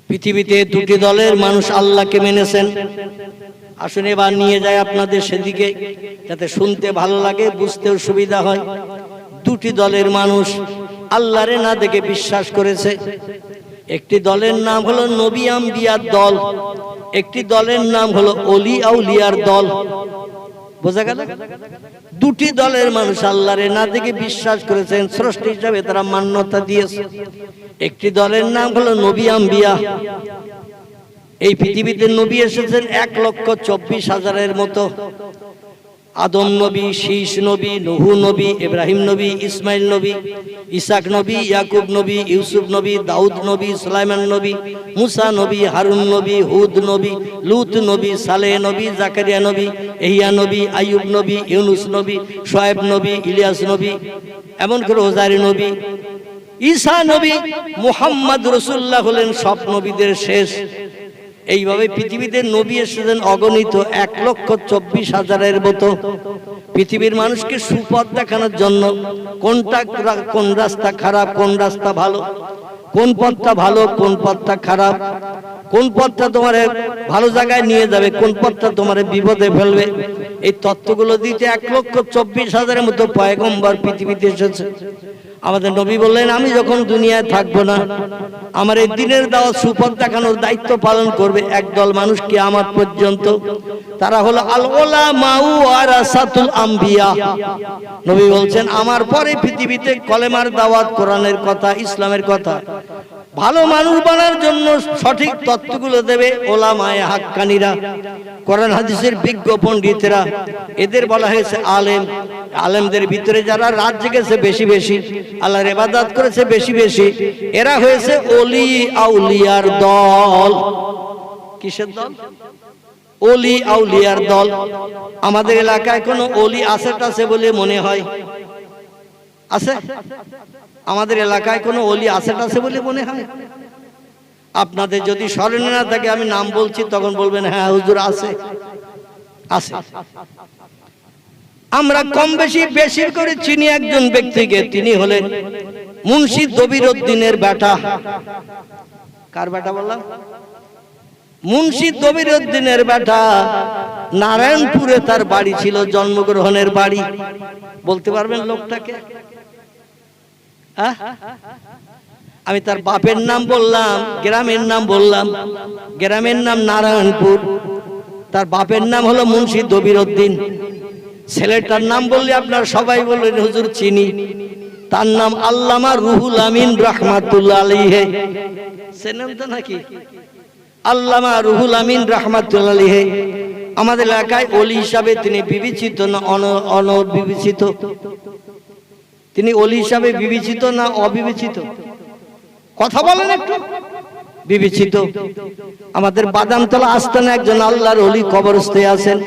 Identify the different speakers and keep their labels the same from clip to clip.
Speaker 1: পৃথিবীতে দুটি দলের মানুষ আল্লাহকে মেনেছেন। আসুন এবার নিয়ে যায় আপনাদের সেদিকে, যাতে শুনতে ভালো লাগে, বুঝতেও সুবিধা হয়। দুটি দলের মানুষ আল্লাহরে না দেখে বিশ্বাস করেছে। একটি দলের নাম হলো নবী আম্বিয়ার দল, একটি দলের নাম হলো ওলি আউলিয়ার দল। বোঝা গেল? দুটি দলের মানুষ আল্লাহরে না দেখে বিশ্বাস করেছেন, স্রষ্টা হিসাবে তারা মান্যতা দিয়েছে। একটি দলের নাম হলো নবী আম্বিয়া। এই পৃথিবীতে নবী এসেছেন 1,24,000-এর মতো। আদম নবী, শীষ নবী, নুহু নবী, ইব্রাহিম নবী, ইসমাইল নবী, ইসাক নবী, ইয়াকুব নবী, ইউসুফ নবী, দাউদ নবী, সুলাইমান নবী, মুসা নবী, হারুন নবী, হুদ নবী, লুত নবী, সালেহ নবী, জাকারিয়া নবী, ইহইয়া নবী, আইয়ুব নবী, ইউনুস নবী, শুআয়ব নবী, ইলিয়াস নবী, এমন করে ওজারি নবী, ঈসা নবী, মুহাম্মদ রাসূলুল্লাহ হলেন সব নবীদের শেষ। এইভাবে পৃথিবীতে নবী এসেছেন অগণিত, 1,24,000-এর মতো। পৃথিবীর মানুষকে সুপথ দেখানোর জন্য কোন রাস্তা খারাপ, কোন রাস্তা ভালো, কোন পথটা ভালো, কোন পথটা খারাপ, কোন পথটা তোমার ভালো জায়গায় নিয়ে যাবে, কোন পথটা তোমার বিপদে ফেলবে, এই তত্ত্বগুলো দিতে 1,24,000-এর মতো পয়গম্বর পৃথিবীতে এসেছে। আমাদের নবী বললেন, আমি যখন দুনিয়ায় থাকবো না, আমার এই দিনের দাওয়াত সুপথ দেখানোর দায়িত্ব পালন করবে একদল মানুষ কিয়ামত পর্যন্ত। তারা হলো আল উলামাউ ওয়ারাসাতুল আম্বিয়া। নবী বলছেন, আমার পরে পৃথিবীতে কলেমার দাওয়াত, কোরআনের কথা, ইসলামের কথা ভালো মানুষ বানার জন্য সঠিক তত্ত্বগুলো দেবে ওলামায়ে হাক্কানীরা, কোরআন হাদিসের বিজ্ঞ পণ্ডিতরা। এদের বলা হয়েছে আলেম। আলেমদের ভিতরে যারা রাত জেগেছে বেশি বেশি, আল্লাহর ইবাদত করেছে বেশি বেশি, এরা হয়েছে ওলি আউলিয়ার দল। কিসের দল? ওলি আউলিয়ার দল। আমাদের এলাকায় কোনো ওলি আছে বলে মনে হয়? আছে? আমাদের এলাকায় কোনো ওলি আছে বলে মনে হয়? আপনাদের যদি স্মরণে না থাকে, আমি নাম বলছি, তখন বলবেন হ্যাঁ হুজুর আছে। আছে। আমরা কম বেশি বেশির করে চিনি একজন ব্যক্তিকে, তিনি হলেন মুন্সি দবিরউদ্দিনের বেটা। কার বেটা বললাম? মুন্সি দবিরউদ্দিনের বেটা। নারায়ণপুরে তার বাড়ি ছিল, জন্মগ্রহণের বাড়ি। বলতে পারবেন লোকটাকে? আমি তার বাপের নাম বললাম, গ্রামের নাম বললাম। গ্রামের নাম নারায়ণপুর, তার বাপের নাম হলো মুন্সি দবিরউদ্দিন। ছেলেটার নাম বললে আপনারা সবাই বললেন হুজুর চিনি। তার নাম আল্লামা রুহুল আমিন রাহমাতুল্লাহ আলাইহি। চেনেন তো নাকি? আল্লামা রুহুল আমিন রাহমাতুল্লাহ আলাইহি আমাদের এলাকায় ওলি হিসাবে তিনি বিবেচিত না অনবিবেচিত? তিনি ওলি হিসাবে বিবেচিত না অবিবেচিত? কথা বলেন একটু। বিবেচিত। আমাদের বাদামতলা আস্তানে একজন আল্লাহর ওলি কবরস্থে আছেন,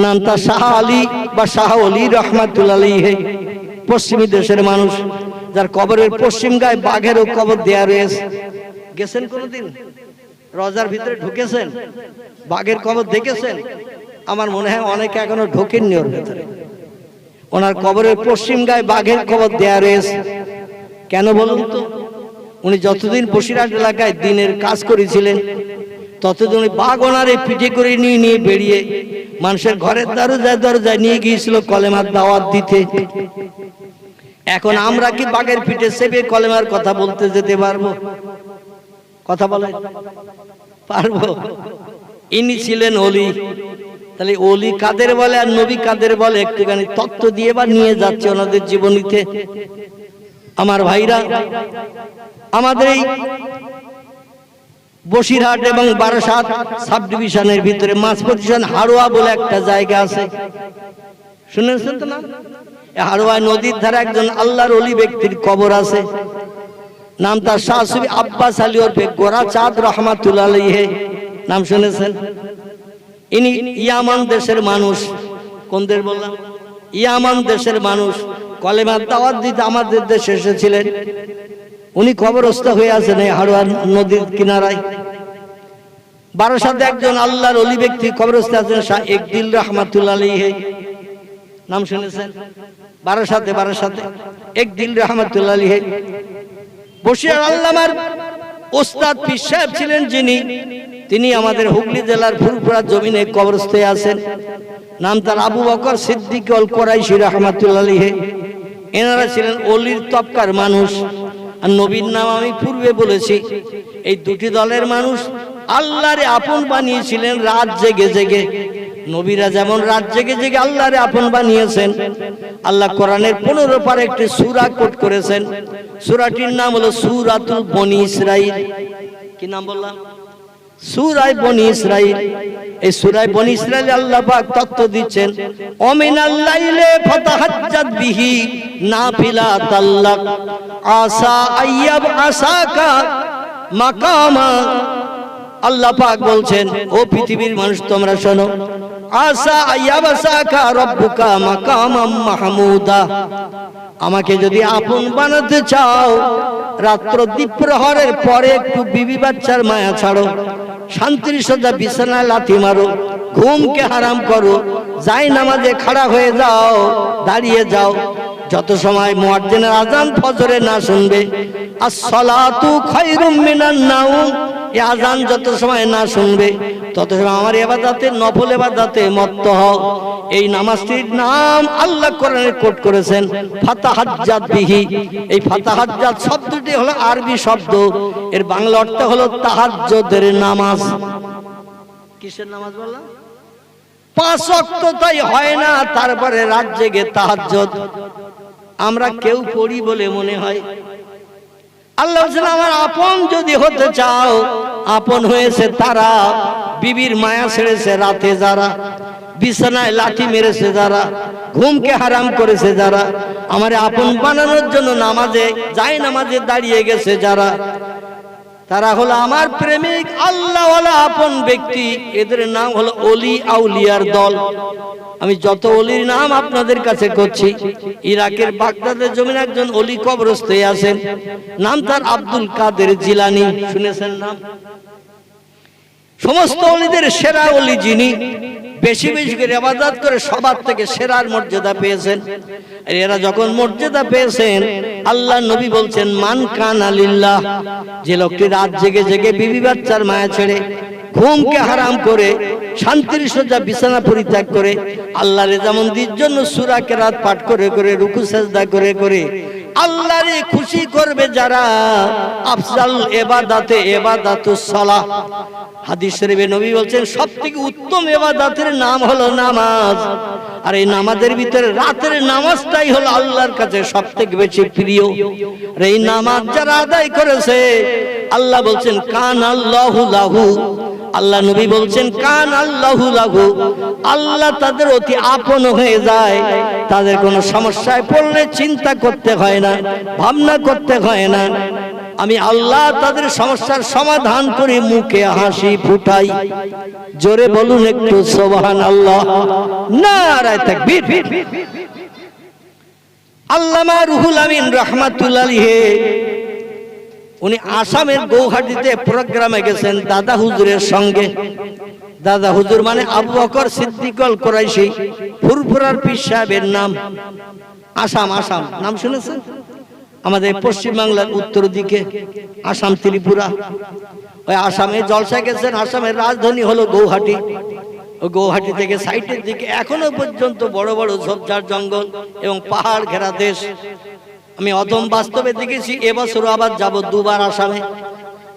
Speaker 1: নাম তার শাহ আলী বা শাহ ওলি রাহমাতুল্লাহ আলাইহি। পশ্চিমী দেশের মানুষ, যার কবরের পশ্চিম গায়ে বাঘেরও কবর দেয়া রয়েছে। গেছেন কোনদিন? রজার ভিতরে ঢুকেছেন? বাঘের কবর দেখেছেন? আমার মনে হয় অনেকে এখনো ঢোকেননি ওর ভেতরে। ওনার কবরের পশ্চিম গায়ে বাঘের কবর দেয়া রয়েছে। কেন বলুন তো? উনি যতদিন বসিরহাট এলাকায় দিনের কাজ করেছিলেন, ততদিন বাঘ ওনার এই পিঠে করে নিয়ে বেরিয়ে মানুষের ঘরের দরজায় নিয়ে গিয়েছিল কলেমার দাওয়াত দিতে। এখন আমরা কি বাঘের পিঠে চেপে কলেমার কথা বলতে যেতে পারবো? কথা বলে পারবো? ইনি ছিলেন ওলি। তাহলে ওলি কাদের বলে আর নবী কাদের বলে একটুখানি তত্ত্ব দিয়ে বা নিয়ে যাচ্ছে ওনাদের জীবনীতে। আমার ভাইরা, আমাদের এই বসিরহাট এবং বারাসাত সাব ডিভিশনের ভিতরে মাঝপজিশন হাড়োয়া বলে একটা জায়গা আছে, শুনেছেন তো না? হাড়োয়া নদীর ধারে একজন আল্লাহর ওলি ব্যক্তির কবর আছে। নাম তার শাহ সুফি আব্বাস আলী ওরফে গোরা চাঁদ রহমাতুল্লাহ আলাইহি। নাম শুনেছেন? ইনি ইয়ামান দেশের মানুষ। কোন দেশ বললাম? ইয়ামান দেশের মানুষ। কলেমার দাওয়াত দিতে আমাদের দেশে এসেছিলেন। উনি কবরস্থ হয়ে আছেন এই হাড়োয়া নদীর কিনারায়। বারাসাতে একজন আল্লাহর ওলি ব্যক্তি কবরস্থ আছেন, শাহ একদিল রহমাতুল্লাহ আলাইহি। নাম শুনেছেন? বারাসাতে একদিল রহমাতুল্লাহ আলাইহি। বসিরহাট আল্লামার ওস্তাদ পীর সাহেব ছিলেন যিনি, তিনি আমাদের হুগলি জেলার ফুরফুরা জমিনে কবরস্থ আছেন। নাম তার আবু বকর সিদ্দিক আল কুরাইশি রাহমাতুল্লাহ আলাইহি। এনারা ছিলেন অলির তবকার মানুষ। আর নবীর নাম আমি পূর্বে বলেছি। এই দুটি দলের মানুষ আল্লাহরে আপন বানিয়েছিলেন রাত জেগে জেগে। নবীরা যেমন রাত জেগে জেগে আল্লাহরে আপন বানিয়েছেন, আল্লাহ কোরআনের 15 পারে একটি সূরা কোট করেছেন। সূরাটির নাম হলো সূরাতুল বনী ইসরাইল। কি নাম বললাম? সূরা বনী ইসরাইল। এই সূরা বনী ইসরাইলে আল্লাহ পাক তত্ত্ব দিচ্ছেন, অমিনাল লাইলে ফাতাহাজ্জাত বিহি নাফিলাতাল্লাক আসা আইয়াব আসাকা মাকামা। আল্লাহ পাক বলছেন, ও পৃথিবীর মানুষ তোমরা শোনো, আসা আইয়াব আসাকা রব্বুকা মাকামাম মাহমুদা। আমাকে যদি আপন বানাতে চাও, রাত্র দ্বীপ্রহরের পরে একটু বিবি বাচ্চার মায়া ছাড়ো, শান্তির সজ্জা বিছানায় লাথি মারো, ঘুমকে হারাম করো, যাই নামাজে খাড়া হয়ে যাও, দাঁড়িয়ে যাও। যত সময় মুয়াজ্জিনের আযান ফজরে না শুনবে, আস-সালাতু খায়রুম মিনান নাওম, এই আযান যত সময় না শুনবে, তত সময় আমার ইবাদতে, নফল ইবাদতে মত্ত হও। এই নামাজটির নাম আল্লাহ কোরআনে কোট করেছেন ফাতাহাজ্জাত বিহি। এই ফাতাহাজ্জাত শব্দটি হলো আরবি শব্দ, এর বাংলা অর্থ হলো তাহাজ্জুদের নামাজ। কিসের নামাজ বললাম? 5 ওয়াক্ত তাই হয় না, তারপরে রাত জেগে তাহাজ্জুদ আমরা কেউ পড়ি বলে মনে হয়। আল্লাহ বলেন, আমার আপন যদি হতে চাও, আপন হয়েছে তারা, বিবির মায়া ছেড়েছে রাতে যারা, বিছানায় লাঠি মেরেছে যারা, ঘুমকে হারাম করেছে যারা, আমার আপন বানানোর জন্য নামাজে যাই নামাজে দাঁড়িয়ে গেছে যারা, তারা হলো আমার প্রেমিক আল্লাহওয়ালা আপন ব্যক্তি। এদের নাম হলো ওলি আউলিয়ার দল। আমি যত ওলির নাম আপনাদের কাছে করছি, ইরাকের বাগদাদের জমিনে একজন ওলি কবরস্থ আছেন, নাম তার আব্দুল কাদের জিলানী। শুনেছেন নাম? সমস্ত ওলিদের সেরা ওলি যিনি, বেশি বেশি করে ইবাদত করে সবার থেকে সেরার মর্যাদা পেয়েছেন। এরা যখন মর্যাদা পেয়েছেন, আল্লাহ নবী বলছেন, মান কানা লিল্লাহ, যে লোকটি রাত জেগে জেগে বিবি বাচ্চার মায়া ছেড়ে, ঘুমকে হারাম করে, শান্তির সজ্জা বিছানা পরিত্যাগ করে, আল্লাহর রেজামন্দির জন্য সূরা কেরাত পাঠ করে করে, রুকু সাজদা করে করে আল্লাহরে খুশি করবে যারা, আফজাল ইবাদাতে ইবাদাতুস সালাহ। হাদিস শরীফে নবী বলছেন, সবথেকে উত্তম ইবাদতের নাম হলো নামাজ। আর এই নামাজের ভিতরে রাতের নামাজটাই হলো আল্লাহর কাছে সবথেকে বেশি প্রিয়। আর এই নামাজ যারা আদায় করেছে, আল্লাহ বলছেন কান আল্লাহু লাহু, আল্লাহ নবী বলছেন কান আল্লাহু লাহু, আল্লাহ তাদের অতি আপন হয়ে যায়। তাদের কোনো সমস্যায় পড়লে চিন্তা করতে হয় না, ভাবনা করতে হয় না, আমি আল্লাহ তাদের সমস্যার সমাধান করে মুখে হাসি ফুটাই। জোরে বলুন একটু সুবহানাল্লাহ, নারায়ে তাকবীর। আল্লামা রুহুল আমিন রাহমাতুল্লাহ আলাইহি, উনি আসামের গৌহাটিতে প্রোগ্রামে গেছেন দাদা হুজুরের সঙ্গে। দাদা হুজুর মানে আবু বকর সিদ্দিক আল কুরাইশি, ফুরফুরার পীর সাহেবের নাম। আসাম, আসাম নাম শুনেছেন? আমাদের পশ্চিম বাংলার উত্তর দিকে আসাম, ত্রিপুরা। ওই আসামে জলসা গেছেন। আসামের রাজধানী হলো গৌহাটি। ওই গৌহাটি থেকে সাইটের দিকে এখনো পর্যন্ত বড় বড় ঝোপঝাড় জঙ্গল এবং পাহাড় ঘেরা দেশ। আমি অদম বাস্তবে দেখেছি। এবছর আবার যাব 2 বার আসামে।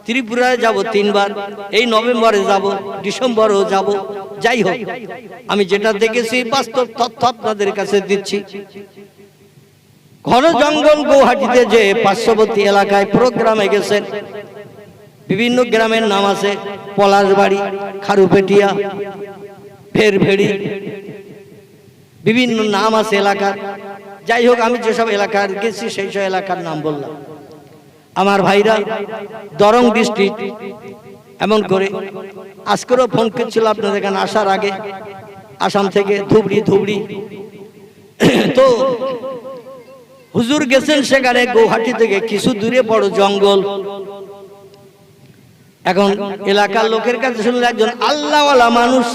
Speaker 1: ত্রিপুরায় যাব 3 বার, এই নভেম্বরে যাব, ডিসেম্বরেও যাব। যাই হোক, আমি যেটা দেখেছি বাস্তব তথ্য আপনাদের কাছে দিচ্ছি। ঘন জঙ্গল গৌহাটিতে যে পার্শ্ববর্তী এলাকায় প্রোগ্রামে গেছেন, বিভিন্ন গ্রামের নাম আছে, পলাশবাড়ি, খারুপেটিয়া, ফেরভেড়ি, বিভিন্ন নাম আছে এলাকার। যাই হোক, আমি যেসব এলাকার গেছি সেই সব এলাকার নাম বললাম। আমার ভাইরা, দরং ডিস্ট্রিক্ট, এমন করে আজকেরও ফোন করছিল আপনাদের এখানে আসার আগে, আসাম থেকে ধুবড়ি। তো হুজুর গেছেন সেখানে গৌহাটি থেকে কিছু দূরে বড় জঙ্গল। এখন এলাকার লোকের কাছে শুনলে একজন আল্লাহওয়ালা মানুষ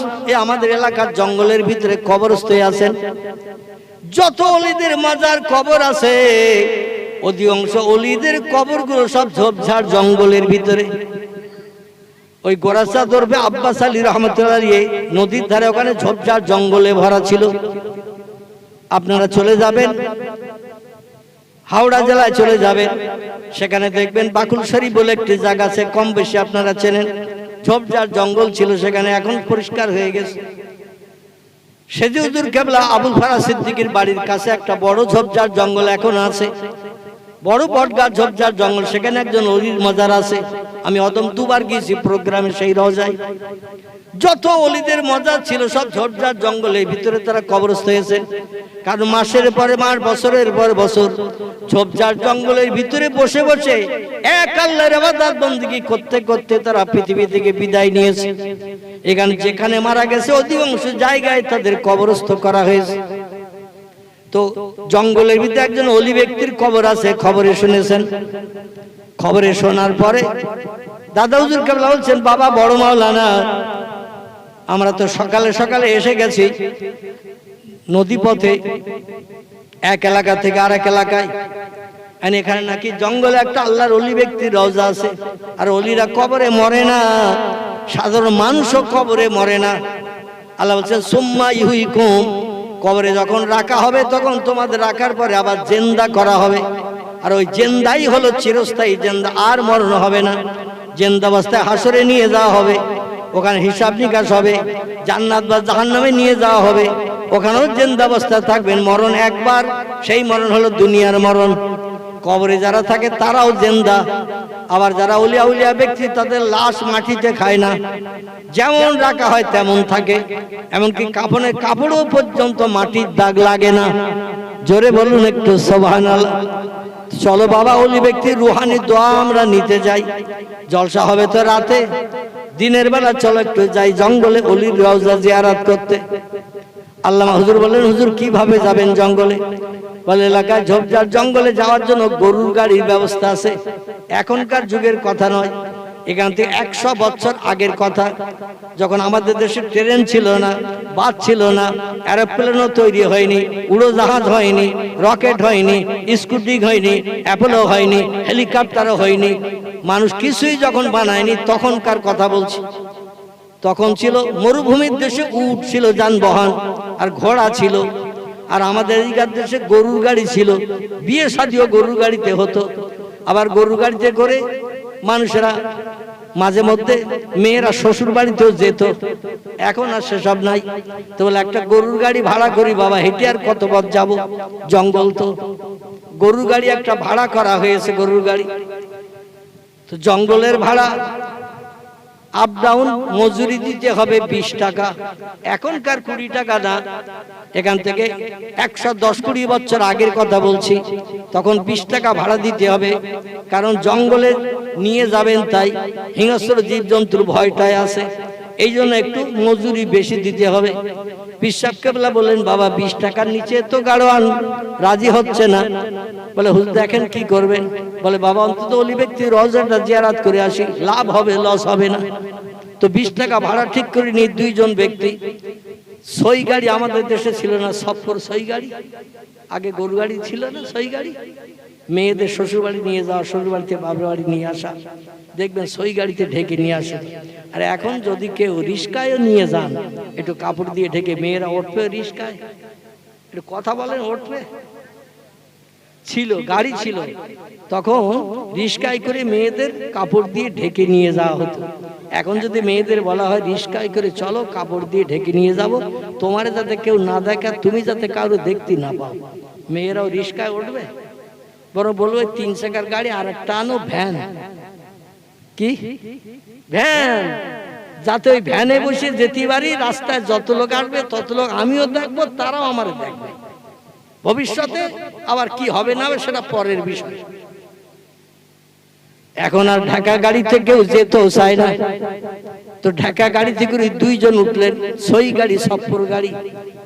Speaker 1: আমাদের এলাকার জঙ্গলের ভিতরে কবরস্থ আছেন। যত ওলিদের মাজার কবর আছে অধিকাংশ অলিদের কবরগুলো সব ঝোপঝাড় জঙ্গলের ভিতরে। ওই গোরাসা দরবে আব্বাস আলী রহমতুল্লাহ নদীর ধারে ওখানে ঝোপঝাড় জঙ্গলে ভরা ছিল। আপনারা চলে যাবেন হাওড়া জেলায় চলে যাবেন, সেখানে দেখবেন বাকুলসারি বলে একটি জায়গা আছে, কম বেশি আপনারা চেনেন। ঝোপঝাড় জঙ্গল ছিল সেখানে, এখন পরিষ্কার হয়ে গেছে। সেজি হুজুর কেবলা আবুল ফারাজ সিদ্দিকীর বাড়ির কাছে একটা বড় ঝোপঝাড় জঙ্গল এখন আছে, বড় বটগাছ ঝোপঝাড় জঙ্গল। সেখানে একজন অলির মাজার আছে। আমি অদম দুবার গিয়েছি প্রোগ্রামে সেই রওজায়। যত অলিদের মাজার ছিল সব ঝোপঝাড় জঙ্গলের ভিতরে তারা কবরস্থ হয়েছেন। কারণ মাসের পরে মাস, বছরের পর বছর ঝোপঝাড় জঙ্গলের ভিতরে বসে বসে এক আল্লাহর ইবাদত বندگی করতে করতে তারা পৃথিবী থেকে বিদায় নিয়েছে। এখানে যেখানে মারা গেছে অধিকাংশ জায়গায় তাদের কবরস্থ করা হয়েছে। তো জঙ্গলের ভিতরে একজন অলি ব্যক্তির কবর আছে, খবরে শুনেছেন। খবরে শোনার পরে দাদা হুজুর কেবলা বলছেন, বাবা বড় মাওলানা, আমরা তো সকালে সকালে এসে গেছি নদী পথে এক এলাকা থেকে আরেক এলাকায়, এখানে নাকি জঙ্গলে একটা আল্লাহর অলি ব্যক্তির রওজা আছে। আর অলিরা কবরে মরে না, সাধারণ মানুষও কবরে মরে না। আল্লাহ বলছেন সুম্মা ইউহয়িকুম, কবরে যখন রাখা হবে তখন তোমাদের রাখার পরে আবার জিন্দা করা হবে। আর ওই জিন্দাই হলো চিরস্থায়ী জিন্দা, আর মরণ হবে না। জিন্দা অবস্থায় হাসরে নিয়ে যাওয়া হবে, ওখানে হিসাব নিকাশ হবে, জান্নাত বা জাহান্নামে নিয়ে যাওয়া হবে, ওখানেও জিন্দা অবস্থায় থাকবেন। মরণ একবার, সেই মরণ হলো দুনিয়ার মরণ। কবরে যারা থাকে তারাও জিন্দা। আবার যারা উলিয়া উলিয়া ব্যক্তি তাদের লাশ মাটিতে খায় না, যেমন রাখা হয় তেমন থাকে। এমনকি কাফনের কাপড়ও পর্যন্ত মাটির দাগ লাগে না। জোরে বলুন একটু সুবহানাল্লাহ। চলো বাবা, ওলি ব্যক্তির রুহানি দোয়া আমরা নিতে যাই। জলসা হবে তো রাতে, দিনের বেলা চলো একটু যাই জঙ্গলে ওলির রওজা জিয়ারত করতে। আল্লামা হুজুর বললেন, হুজুর কিভাবে যাবেন জঙ্গলে? বলে এলাকায় ঝোপঝাড় জঙ্গলে যাওয়ার জন্য গরুর গাড়ির ব্যবস্থা আছে। এখনকার যুগের কথা নয়, এখান থেকে 100 বছর আগের কথা, যখন আমাদের দেশে ট্রেন ছিল না, বাস ছিল না, এরোপ্লেনও তৈরি হয়নি, উড়োজাহাজ হয়নি, রকেট হয়নি, স্কুটিং হয়নি, অ্যাপোলো হয়নি, হেলিকপ্টারও হয়নি, মানুষ কিছুই যখন বানায়নি তখনকার কথা বলছি। তখন ছিল মরুভূমির দেশে উট ছিল যানবাহন, আর ঘোড়া ছিল। আর আমাদের এইখান দেশে গরুর গাড়ি ছিল, বিয়ে শাদিও গরুর গাড়িতে হতো। আবার গরুর গাড়িতে করে মানুষেরা মাঝে মধ্যে মেয়েরা শ্বশুর বাড়িতেও যেত। এখন আর সেসব নাই। তো বলে একটা গরুর গাড়ি ভাড়া করি বাবা, হেঁটে আর কত পথ যাব, জঙ্গল তো। গরুর গাড়ি একটা ভাড়া করা হয়েছে, গরুর গাড়ি। তো জঙ্গলের ভাড়া আপ ডাউন মজুরি দিতে হবে 20 টাকা, এখনকার 20 টাকা না। এখান থেকে 110-20 বছর আগের কথা বলছি, তখন 20 টাকা ভাড়া দিতে হবে। কারণ জঙ্গলে নিয়ে যাবেন, তাই হিংস্র জীবজন্তুর ভয়টাই আছে, এই জন্য একটু মজুরি বেশি দিতে হবে। পিসাব কেবলা বললেন, বাবা 20 টাকার নিচে তো গাড়োয়ান রাজি হচ্ছে না। বলে হুজুর দেখেন কি করবেন? বলে বাবা অন্তত ওলি ব্যক্তির রওজাটা জিয়ারত করে আসি, লাভ হবে, লস হবে না। তো 20 টাকা ভাড়া ঠিক করে নিয়ে 2 জন ব্যক্তি। সই গাড়ি আমাদের দেশে ছিল না, সফর সই গাড়ি। আগে গরু গাড়ি ছিল না, সই গাড়ি। মেয়েদের শ্বশুর বাড়ি নিয়ে যাওয়া, শ্বশুর বাড়িতে বাবার বাড়ি নিয়ে আসা, দেখবেন সই গাড়িতে ঢেকে নিয়ে আসে। আর এখন যদি কেউ রিস্কায় নিয়ে যান, একটু কাপড় দিয়ে ঢেকে, মেয়েরা উঠবে রিস্কায়, একটু কথা বলেন, উঠবে। ছিল গাড়ি ছিল, তখন রিস্কায় করে মেয়েদের কাপড় দিয়ে ঢেকে নিয়ে যাওয়া হতো। এখন যদি মেয়েদের বলা হয় রিস্কায় করে চলো, কাপড় দিয়ে ঢেকে নিয়ে যাব, তোমার যাতে কেউ না দেখে, তুমি যাতে কারো দেখতে না পাও, মেয়েরাও রিস্কায় উঠবে? বড় বলবে 3 চাকার গাড়ি আর একটা আনো, ভ্যান। কি ভ্যান? যাতে ওই ভ্যানে বসে যেতে পারি, রাস্তায় যত লোক আসবে তত লোক আমিও দেখবো, তারাও আমার দেখবে। ভবিষ্যতে আবার কি হবে না হবে সেটা পরের বিষয়। এখন আর ঢাকা গাড়িতে কেউ যেতেও চায় না। তো ঢাকা গাড়িতে করে 2 জন উঠলেন, সই গাড়ি, সফর গাড়ি।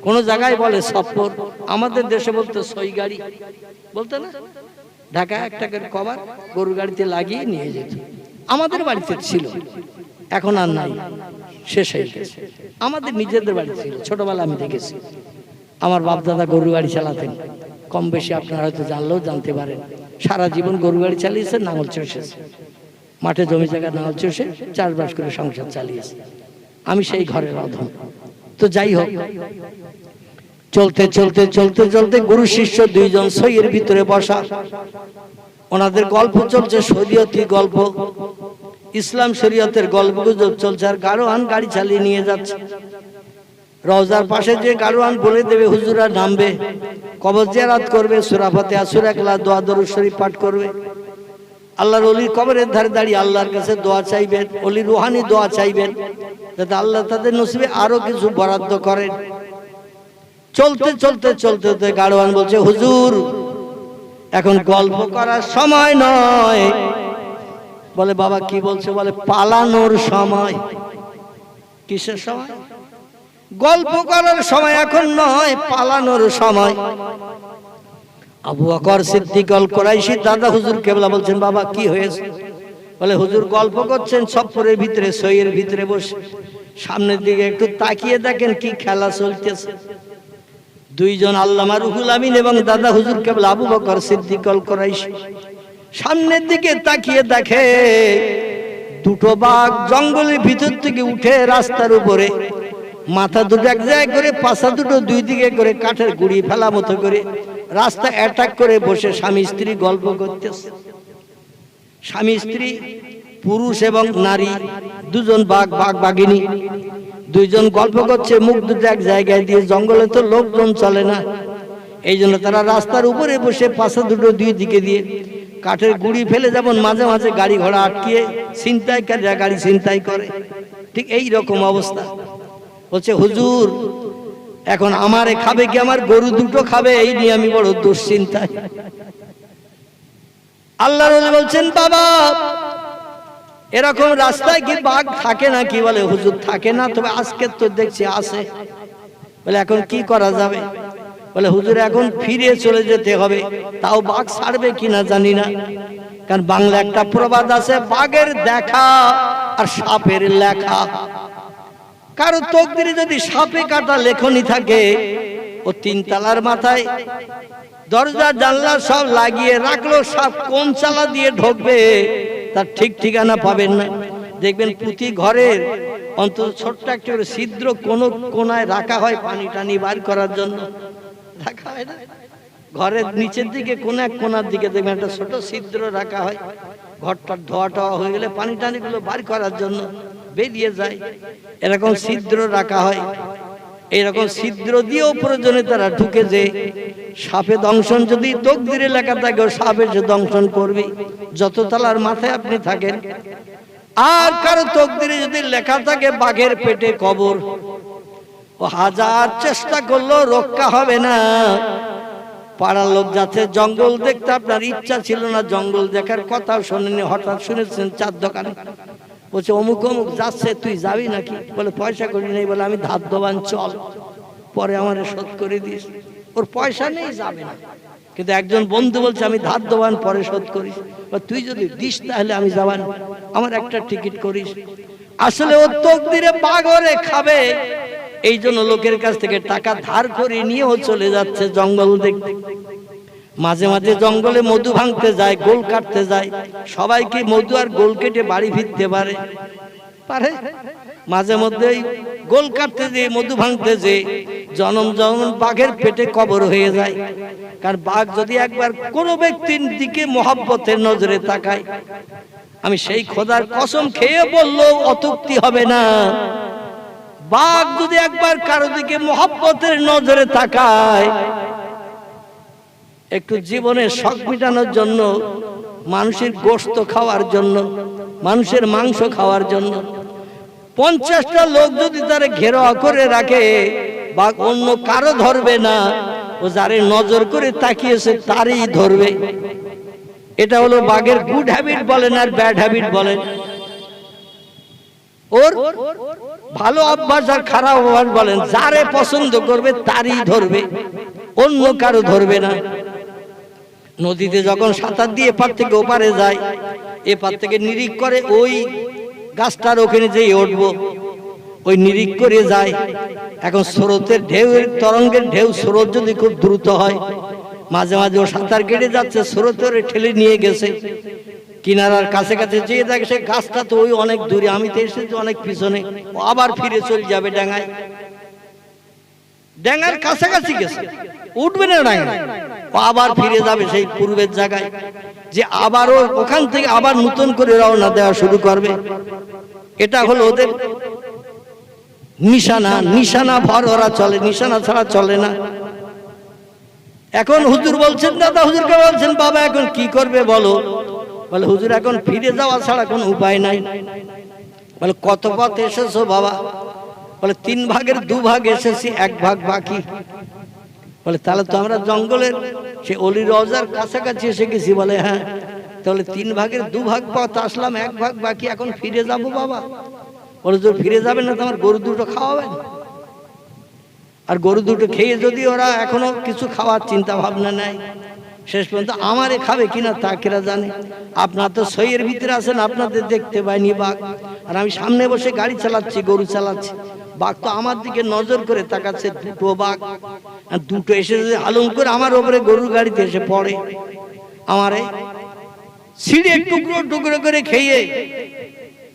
Speaker 1: কোন জায়গায় বলে সফর, আমাদের দেশে বলতো সই গাড়ি, বলতো না? ঢাকা একটা করে কভার গরু গাড়িতে লাগিয়ে নিয়ে যেত। আমাদের বাড়িতে ছিল, এখন আর নাই, শেষ হয়ে গেছে। আমাদের নিজেদের বাড়ি ছিল, ছোটবেলা আমি দেখেছি। আমার বাপ দাদা গরু গাড়ি চালাতেন, কম বেশি আপনারা হয়তো জানলেও জানতে পারেন। সারা জীবন গরু গাড়ি চালিয়েছে, নাঙল চষেছে, মাঠে জমি জায়গা নাঙল চষে চাষবাস করে সংসার চালিয়েছে। আমি সেই ঘরের অধম। তো যাই হোক, চলতে চলতে চলতে চলতে গুরু শিষ্য দুইজন সইয়ের ভিতরে বসা, ওনাদের গল্প চলছে, শরীয়তি গল্প, ইসলাম শরীয়তের গল্প গুজব চলছে। আর গাড়োয়ান গাড়ি চালিয়ে নিয়ে যাচ্ছে। রওজার পাশে যে গাড়োয়ান বলে দেবে হুজুরা নামবে, কবর জিয়ারত করবে, সূরা ফাতিহা, সূরা ইখলাস, দোয়া দরুদ শরীফ পাঠ করবে, আল্লাহর ওলির কবরের ধারে দাঁড়িয়ে আল্লাহর কাছে দোয়া চাইবেন, ওলির রুহানি দোয়া চাইবেন যাতে আল্লাহ তাদের নসিবে আরো কিছু বরাদ্দ করেন। চলতে চলতে চলতে চলতে গাড়োয়ান বলছে, হুজুর এখন গল্প করার সময় নয়। বলে, বাবা কি বলছে? বলে, পালানোর সময়। কিসের সময়? গল্প করার সময় এখন নয়, পালানোর সময়। আবু বকর সিদ্দিক আল কুরাইশি দাদা হুজুর কেবলা বলছেন, বাবা কি হয়েছে? বলে, হুজুর গল্প করছেন সফরের ভিতরে, সইয়ের ভিতরে বসে, সামনের দিকে একটু তাকিয়ে দেখেন কি খেলা চলতেছে। দুইজন আল্লামা রুহুল আমিন এবং দাদা হুজুর কেবলা আবু বকর সিদ্দিক আল কুরাইশি সামনের দিকে তাকিয়ে দেখে দুটো বাঘ জঙ্গলের ভিতর থেকে উঠে রাস্তার উপরে, মাথা দুটো এক জায়গায় করে, পাছা দুটো দুই দিকে করে, কাঠের গুড়ি ফেলা মতো করে রাস্তা অ্যাটাক করে বসে স্বামী স্ত্রী গল্প করতেছে। স্বামী স্ত্রী, পুরুষ এবং নারী, দুজন বাঘ বাঘিনী, দুইজন গল্প করছে, মুখ দুটো এক জায়গায় দিয়ে। জঙ্গলে তো লোকজন চলে না, এই জন্য তারা রাস্তার উপরে বসে পাছা দুটো দুই দিকে দিয়ে কাঠের গুড়ি ফেলে, যেমন মাঝে মাঝে গাড়ি ঘোড়া আটকিয়ে ছিনতাইকারীরা গাড়ি ছিনতাই করে, ঠিক এই রকম অবস্থা। বলছে, হুজুর এখন আমারে খাবে কি, আমার গরু দুটো খাবে, এই নিয়ে আমি বড় দুশ্চিন্তায়। আল্লাহর ওলি বলছেন, বাবা এরকম রাস্তায় কি বাঘ থাকে নাকি? বলে, হুজুর থাকে না, তবে আজকে তো দেখছি আছে। বলে, এখন কি করা যাবে? বলে, হুজুর এখন ফিরে চলে যেতে হবে, তাও বাঘ ছাড়বে কিনা জানি না। কারণ বাংলা একটা প্রবাদ আছে, বাঘের দেখা আর সাপের লেখা। কারো তকদিরে যদি সাপে কাটা লেখনি থাকে, ও তিন তালার মাথায় দরজা জানলা সব লাগিয়ে রাখলো, সাপ কোন চালা দিয়ে ঢুকবে তার ঠিক ঠিকানা পাবেন না। দেখবেন প্রতি ঘরের অন্তত ছোট্ট একটা করে ছিদ্র কোন কোনায় রাখা হয় পানি টানি বার করার জন্য, রাখা হয় না? ঘরের নিচের দিকে কোন এক কোনার দিকে দেখবেন একটা ছোট ছিদ্র রাখা হয়, ঘরটা ধোয়া টোয়া হয়ে গেলে পানি টানি গুলো বার করার জন্য বেরিয়ে যায়, এরকম ছিদ্র রাখা হয়। এইরকম ছিদ্র দিয়েও প্রয়োজনে তারা ঢুকে যে সাপে দংশন যদি তকদিরে লেখা থাকে, সাপে সে দংশন করবে যত তালার মাথায় আপনি থাকেন। আর কারো তকদিরে যদি লেখা থাকে বাঘের পেটে কবর, ও হাজার চেষ্টা করলেও রক্ষা হবে না। পাড়ার লোক যাচ্ছে জঙ্গল দেখতে, আপনার ইচ্ছা ছিল না জঙ্গল দেখার, কথাও শোনেনি, হঠাৎ শুনেছেন চার দোকানে। বলছে, অমুক অমুক যাচ্ছে, তুই যাবি নাকি? বলে, পয়সা করি নেই। বলে, আমি ধার দেবান, চল, পরে আমার শোধ করে দিস। ওর পয়সা নেই, যাবে না, কিন্তু একজন বন্ধু বলছে আমি ধার দেবান, পরে শোধ করিস। তুই যদি দিস তাহলে আমি যাবান, আমার একটা টিকিট করিস। আসলে ওর তকদিরে বাঘ ওরে খাবে, এই জন্য লোকের কাছ থেকে টাকা ধার করে নিয়েও চলে যাচ্ছে জঙ্গল দেখতে। মাঝে মাঝে জঙ্গলে মধু ভাঙতে যায়, গোল কাটতে যায়। সবাই কি মধু আর গোল কেটে বাড়ি ফিরতে পারে? পারে? মাঝে মধ্যে গোল কাটতে যে মধু ভাঙতে যে জনম জনম বাঘের পেটে কবর হয়ে যায়। কারণ বাঘ যদি একবার কোনো ব্যক্তির দিকে মহব্বতের নজরে তাকায়, আমি সেই খোদার কসম খেয়ে বললেও অত্যুক্তি হবে না, বাঘ যদি একবার কারো দিকে মহব্বতের নজরে তাকায়, একটু জীবনের শখ মিটানোর জন্য, মানুষের গোশত খাওয়ার জন্য, মানুষের মাংস খাওয়ার জন্য 50টা লোক যদি তারে ঘেরাও করে রাখে, বাঘ অন্য কারো ধরবে না, ও যারে নজর করে তাকিয়েছে তারই ধরবে। এটা হলো বাঘের গুড হ্যাবিট বলেন আর ব্যাড হ্যাবিট বলেন। ওর ভালো অভ্যাস আর খারাপ অভ্যাস বলেন, যারে পছন্দ করবে তারই ধরবে, অন্য কারো ধরবে না। নদীতে যখন সাঁতার দিয়ে এপার থেকে ওপারে যায়, এপার থেকে নিরিখ করে ওই গাছটার ওখানে যেই উঠবো, ওই নিরিখ করে যায়। এখন স্রোতের ঢেউ, তরঙ্গের ঢেউ, স্রোত যদি খুব দ্রুত হয়, মাঝে মাঝে ও সাঁতার কেটে যাচ্ছে, স্রোতের ঠেলে নিয়ে গেছে কিনারার কাছে কাছে যেয়ে দেখে সে গাছটা তো ওই অনেক দূরে, আমি তো এসেছি অনেক পিছনে। ও আবার ফিরে চলে যাবে ডাঙায়, ডাঙার কাছাকাছি গেছে, উঠবে না ডাঙায়, ও আবার ফিরে যাবে সেই পূর্বের জায়গায়, যে আবারও ওখান থেকে আবার নতুন করে রওনা দেওয়া শুরু করবে। এটা হলো ওদের নিশানা, নিশানা ভর ওরা চলে, নিশানা ছাড়া চলে না। এখন হুজুর বলছেন, দাদা হুজুরকে বলছেন, বাবা এখন কি করবে বলো? বলে হুজুর এখন ফিরে যাওয়া ছাড়া কোনো উপায় নাই। বলে কত পথ এসেছো বাবা? বলে 3 ভাগের 2 ভাগ এসেছি, 1 ভাগ বাকি। বলে তাহলে তো আমরা জঙ্গলের সে অলি রওজার কাছাকাছি এসে গেছি। বলে হ্যাঁ। তাহলে 3 ভাগের 2 ভাগ পথ আসলাম, 1 ভাগ বাকি, এখন ফিরে যাব বাবা? বলে তো ফিরে যাবেন না, তোমার গরু দুটো খাওয়াবেন, আর গরু দুটো খেয়ে যদি ওরা এখনো কিছু খাওয়ার চিন্তা ভাবনা নাই, শেষ পর্যন্ত আমারে খাবে কিনা তা কেরা জানে। আপনার তো সইয়ের ভিতরে আছেন, আপনাদের দেখতে পাইনি বাঘ, আর আমি সামনে বসে গাড়ি চালাচ্ছি, গরু চালাচ্ছি, বাঘ তো আমার দিকে নজর করে তাকাচ্ছে। 2টো বাঘ, আর 2টো এসে যদি আলম করে আমার উপরে গরুর গাড়িতে এসে পড়ে, আমারে ছিঁড়ে টুকরো টুকরো করে খেয়ে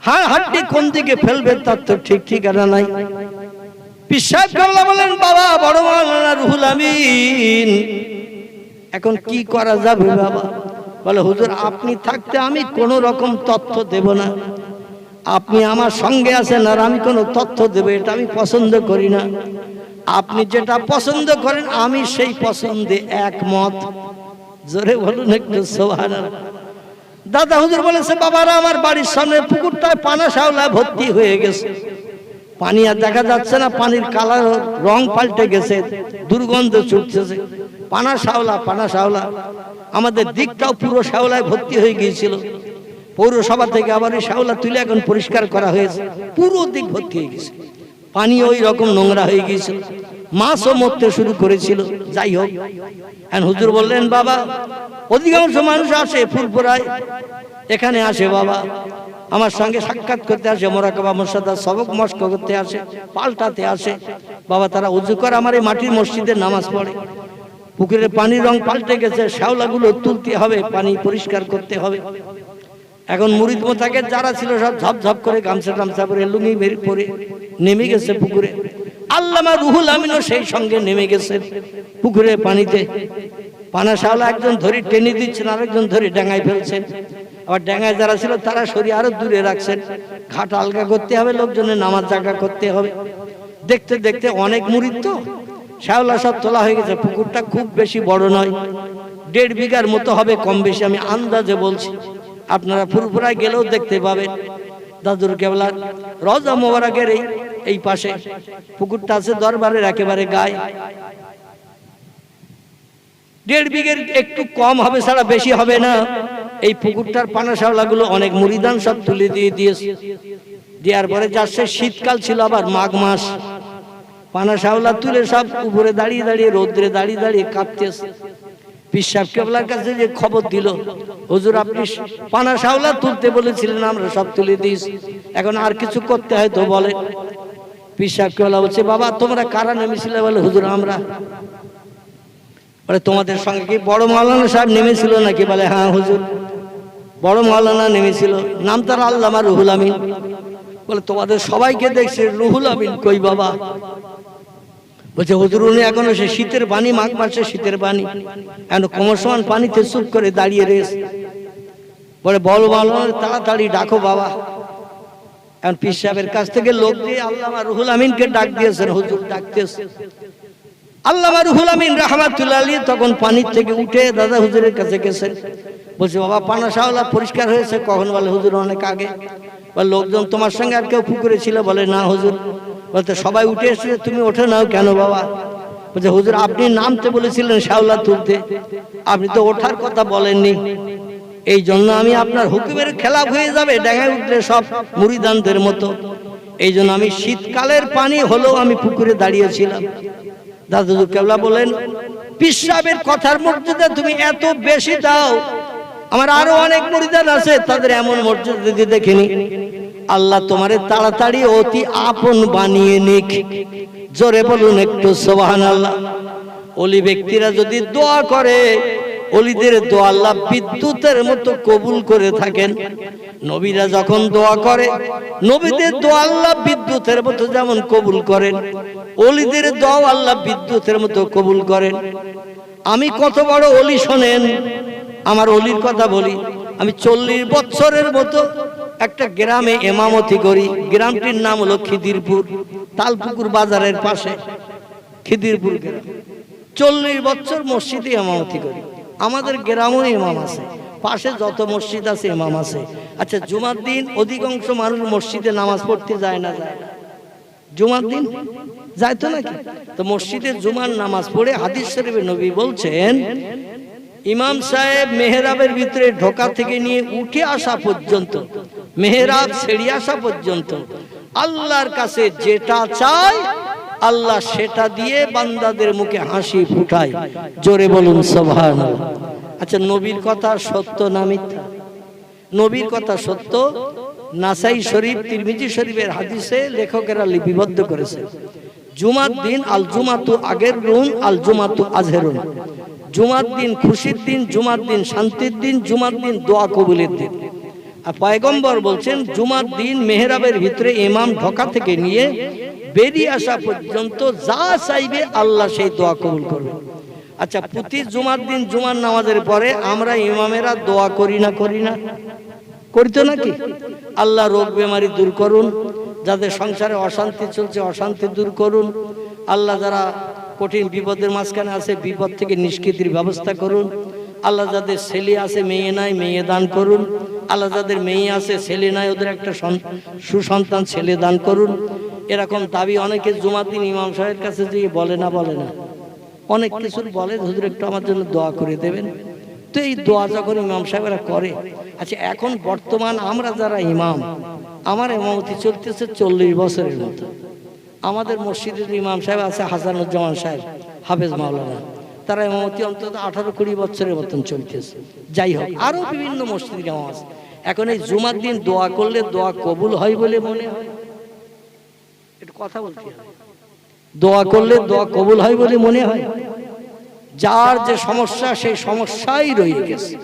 Speaker 1: হাড্ডি কোন দিকে ফেলবে তার তো ঠিক ঠিকানা নাই। পীর সাহেব কেবলা বলেন, বাবা বড় মাওলানা রুহুল আমিন এখন কি করা যাবে বাবা? বলে হুজুর আপনি থাকতে আমি কোন রকম তথ্য দেব না, আপনি আমার সঙ্গে আছেন আর আমি কোনো তথ্য দেব এটা আমি পছন্দ করি না। আপনি যেটা পছন্দ করেন আমি সেই পছন্দে একমত। জোরে বলুন একটু সুবহানাল্লাহ। দাদা হুজুর বলেছে, বাবারা আমার বাড়ির সামনে পুকুরটায় পানা শাওলা ভর্তি হয়ে গেছে, পানি আর দেখা যাচ্ছে না, পানির কালার রং পাল্টে গেছে, দুর্গন্ধ ছুটছে, পানা শাওলা পানা শাওলা। আমাদের দিকটাও পুরো শাওলায় ভর্তি হয়ে গিয়েছিল, পৌরসভা থেকে আবার এই শাওলা তুলে এখন পরিষ্কার করা হয়েছে, পুরো দিক ভর্তি হয়ে গেছে, পানি ওই রকম নোংরা হয়ে গিয়েছিল, মাছও মরতে শুরু করেছিল। যাই হোক, হুজুর বললেন, বাবা অধিকাংশ মানুষ আসে ফুরফুরায়, এখানে আসে বাবা আমার সঙ্গে সাক্ষাৎ করতে আসে, মোরাকাবা মুর্শিদা সবক মস্ক করতে আসে, পাল্টাতে আসে বাবা, তারা উজু করে আমার এই মাটির মসজিদে নামাজ পড়ে। পুকুরের পানির রং পাল্টে গেছে, শ্যাওলাগুলো তুলতে হবে, পানি পরিষ্কার করতে হবে। এখন মুরিদ মোতাকে যারা ছিল সব ঝপঝপ করে গামছা টামছা পরে লুঙ্গি বেরিয়ে পরে নেমে গেছে পুকুরে। আল্লামা রুহুল আমিনও সেই সঙ্গে নেমে গেছে পুকুরে পানিতে। পানা শাওলা একজন ধরে টেনে দিচ্ছেন, আরেকজন ধরে ডাঙায় ফেলছেন, আবার ডাঙায় যারা ছিল তারা সরিয়ে আরো দূরে রাখছেন। ঘাট আলগা করতে হবে, লোকজনের নামাজ জায়গা করতে হবে। দেখতে দেখতে অনেক মুরিদ তো শ্যাওলা সব তোলা হয়ে গেছে। পুকুরটা খুব বেশি বড় নয়, 1.5 বিঘার মতো হবে কম বেশি, আমি আন্দাজে বলছি, আপনারা ফুরফুরায় গেলেও দেখতে পাবেন। দাদুর কেবলার রওজা মোবারকের এই পাশে পুকুরটা আছে, দরবারের একেবারে গায়ে। 1.5 বিঘের একটু কম হবে, ছাড়া বেশি হবে না। এই পুকুরটার পানা শাওলাগুলো অনেক মুরিদান সব তুলে দিয়েছে। দেওয়ার পরে যাচ্ছে শীতকাল ছিল, আবার মাঘ মাস, পানা শাওলা তুলে সব উপরে দাঁড়িয়ে দাঁড়িয়ে রোদ্রে দাঁড়িয়ে দাঁড়িয়ে কাঁপতেছে। পীর সাহেব কেবলার কাছে যে খবর দিল, হুজুর আপনি পানা শাওলা তুলতে বলেছিলেন, আমরা সব তুলে দিয়েছি, এখন আর কিছু করতে হয় তো বলেন। পীর সাহেব কেবলা বলছে, বাবা তোমরা কারা নেমেছিলে? বলে হুজুর আমরা। বলে তোমাদের সঙ্গে কি বড় মাওলানা সাহেব নেমেছিল নাকি? বলে হ্যাঁ হুজুর বড় মাওলানা নেমেছিল, নাম তার আল্লামা রুহুল আমিন। বলে তোমাদের সবাইকে দেখছে, রুহুল আমিন কই বাবা? বলছে হুজুর উনি এখনো সে শীতের বাণী, মাঘ মাসে শীতের বাণী, এখন কমসমান পানিতে চুপ করে দাঁড়িয়ে রয়েছে। বলে বল মাওলানা তাড়াতাড়ি ডাকো বাবা। এখন পীর সাহেবের কাছ থেকে লোক দিয়ে আল্লামা রুহুল আমিনকে ডাক দিয়েছেন, হুজুর ডাকতেছে। আল্লামা রুহুল আমিন রাহমাতুল্লাহ আলাইহি তখন পানির থেকে উঠে দাদা হুজুরের কাছে গেছেন। বলছে বাবা পানা শাওলা পরিষ্কার হয়েছে কখন? বলে হুজুর অনেক আগে। বলে লোকজন তোমার সঙ্গে আর কেউ পুকুরে ছিল? বলে না হুজুর। বলতে সবাই উঠে এসেছে, তুমি ওঠে নাও কেন বাবা? বলছে হুজুর আপনি নামতে বলেছিলেন শাওলা তুলতে, আপনি তো ওঠার কথা বলেননি, এই জন্য আমি আপনার হুকুমের খেলাফ হয়ে যাবে ডাঙায় উঠলে সব মুরিদানদের মতো, এই জন্য আমি শীতকালের পানি হলেও আমি পুকুরে দাঁড়িয়েছিলাম। দাদু কেবলা বলেন, পীর সাহেবের কথার মর্যাদা তুমি এত বেশি দাও, আমার আরো অনেক মুরিদান আছে তাদের এমন মর্যাদা দেখিনি। আল্লাহ তোমারে তাড়াতাড়ি অতি আপন বানিয়ে নিক। জোরে বলুন একটু সুবহানাল্লাহ। ওলি ব্যক্তিরা যদি দোয়া করে, ওলিদের দোয়া আল্লাহ বিদ্যুতের মতো কবুল করে থাকেন। নবীরা যখন দোয়া করে, নবীদের দোয়া আল্লাহ বিদ্যুতের মতো যেমন কবুল করেন, ওলিদের দোয়া আল্লাহ বিদ্যুতের মতো কবুল করেন। আমি কত বড় ওলি শোনেন, আমার ওলির কথা বলি। আমি 40 বছরের মতো একটা গ্রামে ইমামতি করি। গ্রামটির নাম হলো খিদিরপুর, তালপুকুর বাজারের পাশে খিদিরপুর গ্রাম। 40 বছর মসজিদে ইমামতি করি। আমাদের গ্রামেও ইমাম আছে, পাশে যত মসজিদ আছে ইমাম আছে। আচ্ছা, জুমার দিন অধিকাংশ মানুষ মসজিদে নামাজ পড়তে যায় না? যায় না? জুমার দিন যায় তো নাকি? তো মসজিদে জুমার নামাজ পড়ে হাদিস শরীফে নবী বলছেন, ইমাম সাহেব মেহরাবের ভিতরে ঢোকা থেকে নিয়ে উঠে আসা পর্যন্ত, মেহরাব ছেড়ে আসা পর্যন্ত আল্লাহর কাছে যেটা চায় আল্লাহ সেটা দিয়ে বান্দাদের মুখে হাসি ফুটায়। জোরে বলুন সুবহানাল্লাহ। আচ্ছা, নবীর কথা সত্য না মিথ্যা? নবীর কথা সত্য। নাসাই শরীফ, তিরমিজি শরীফের হাদিসে লেখকেরা লিপিবদ্ধ করেছে, জুমার দিন আল জুমাতু আগেরুন আল জুমাতু আজহেরুন। জুমার দিন খুশির দিন, জুমার দিন শান্তির দিন, জুমার দিন দোয়া কবুলের দিন। আর পয়গম্বর বলছেন, জুমার দিন মেহরাবের ভিতরে ইমাম ঢোকা থেকে নিয়ে বেরিয়ে আসা পর্যন্ত যা চাইবে আল্লাহ সেই দোয়া কবুল করবে। আচ্ছা, প্রতি জুমার দিন জুমার নামাজের পরে আমরা ইমামেরা দোয়া করি না? করি না? করি তো নাকি? আল্লাহ রোগ বেমারি দূর করুন, যাদের সংসারে অশান্তি চলছে অশান্তি দূর করুন। আল্লাহ যারা কঠিন বিপদের মাঝখানে আছে বিপদ থেকে নিষ্কৃতির ব্যবস্থা করুন। আল্লাহ যাদের ছেলে আছে মেয়ে নাই মেয়ে দান করুন। আল্লাহ যাদের মেয়ে আছে ছেলে নাই ওদের একটা সুসন্তান ছেলে দান করুন। এরকম দাবি অনেকে জুমার দিন ইমাম সাহেবের কাছে গিয়ে বলে না? বলে না? অনেক কিছুর বলে, হুজুর একটু আমার জন্য দোয়া করে দেবেন। তো এই দোয়া যখন ইমাম সাহেবরা করে, আচ্ছা এখন বর্তমান আমরা যারা ইমাম, আমার ইমামতি চলতেছে 40 বছরের মতো। আমাদের মসজিদের ইমাম সাহেব আছে হাসানুজ্জামান সাহেব, হাফেজ মাওলানা, তারা ইমামতি অন্তত 18-20 বছরের মতন চলতেছে। যাই হোক, আরো বিভিন্ন মসজিদ ইমাম আছে। এখন এই জুমার দিন দোয়া করলে দোয়া কবুল হয় বলে মনে হয়? একটু কথা বলতে হবে। দোয়া করলে দোয়া কবুল হয় বলে মনে হয়? যার যে সমস্যা সেই সমস্যাই রয়ে গেছে,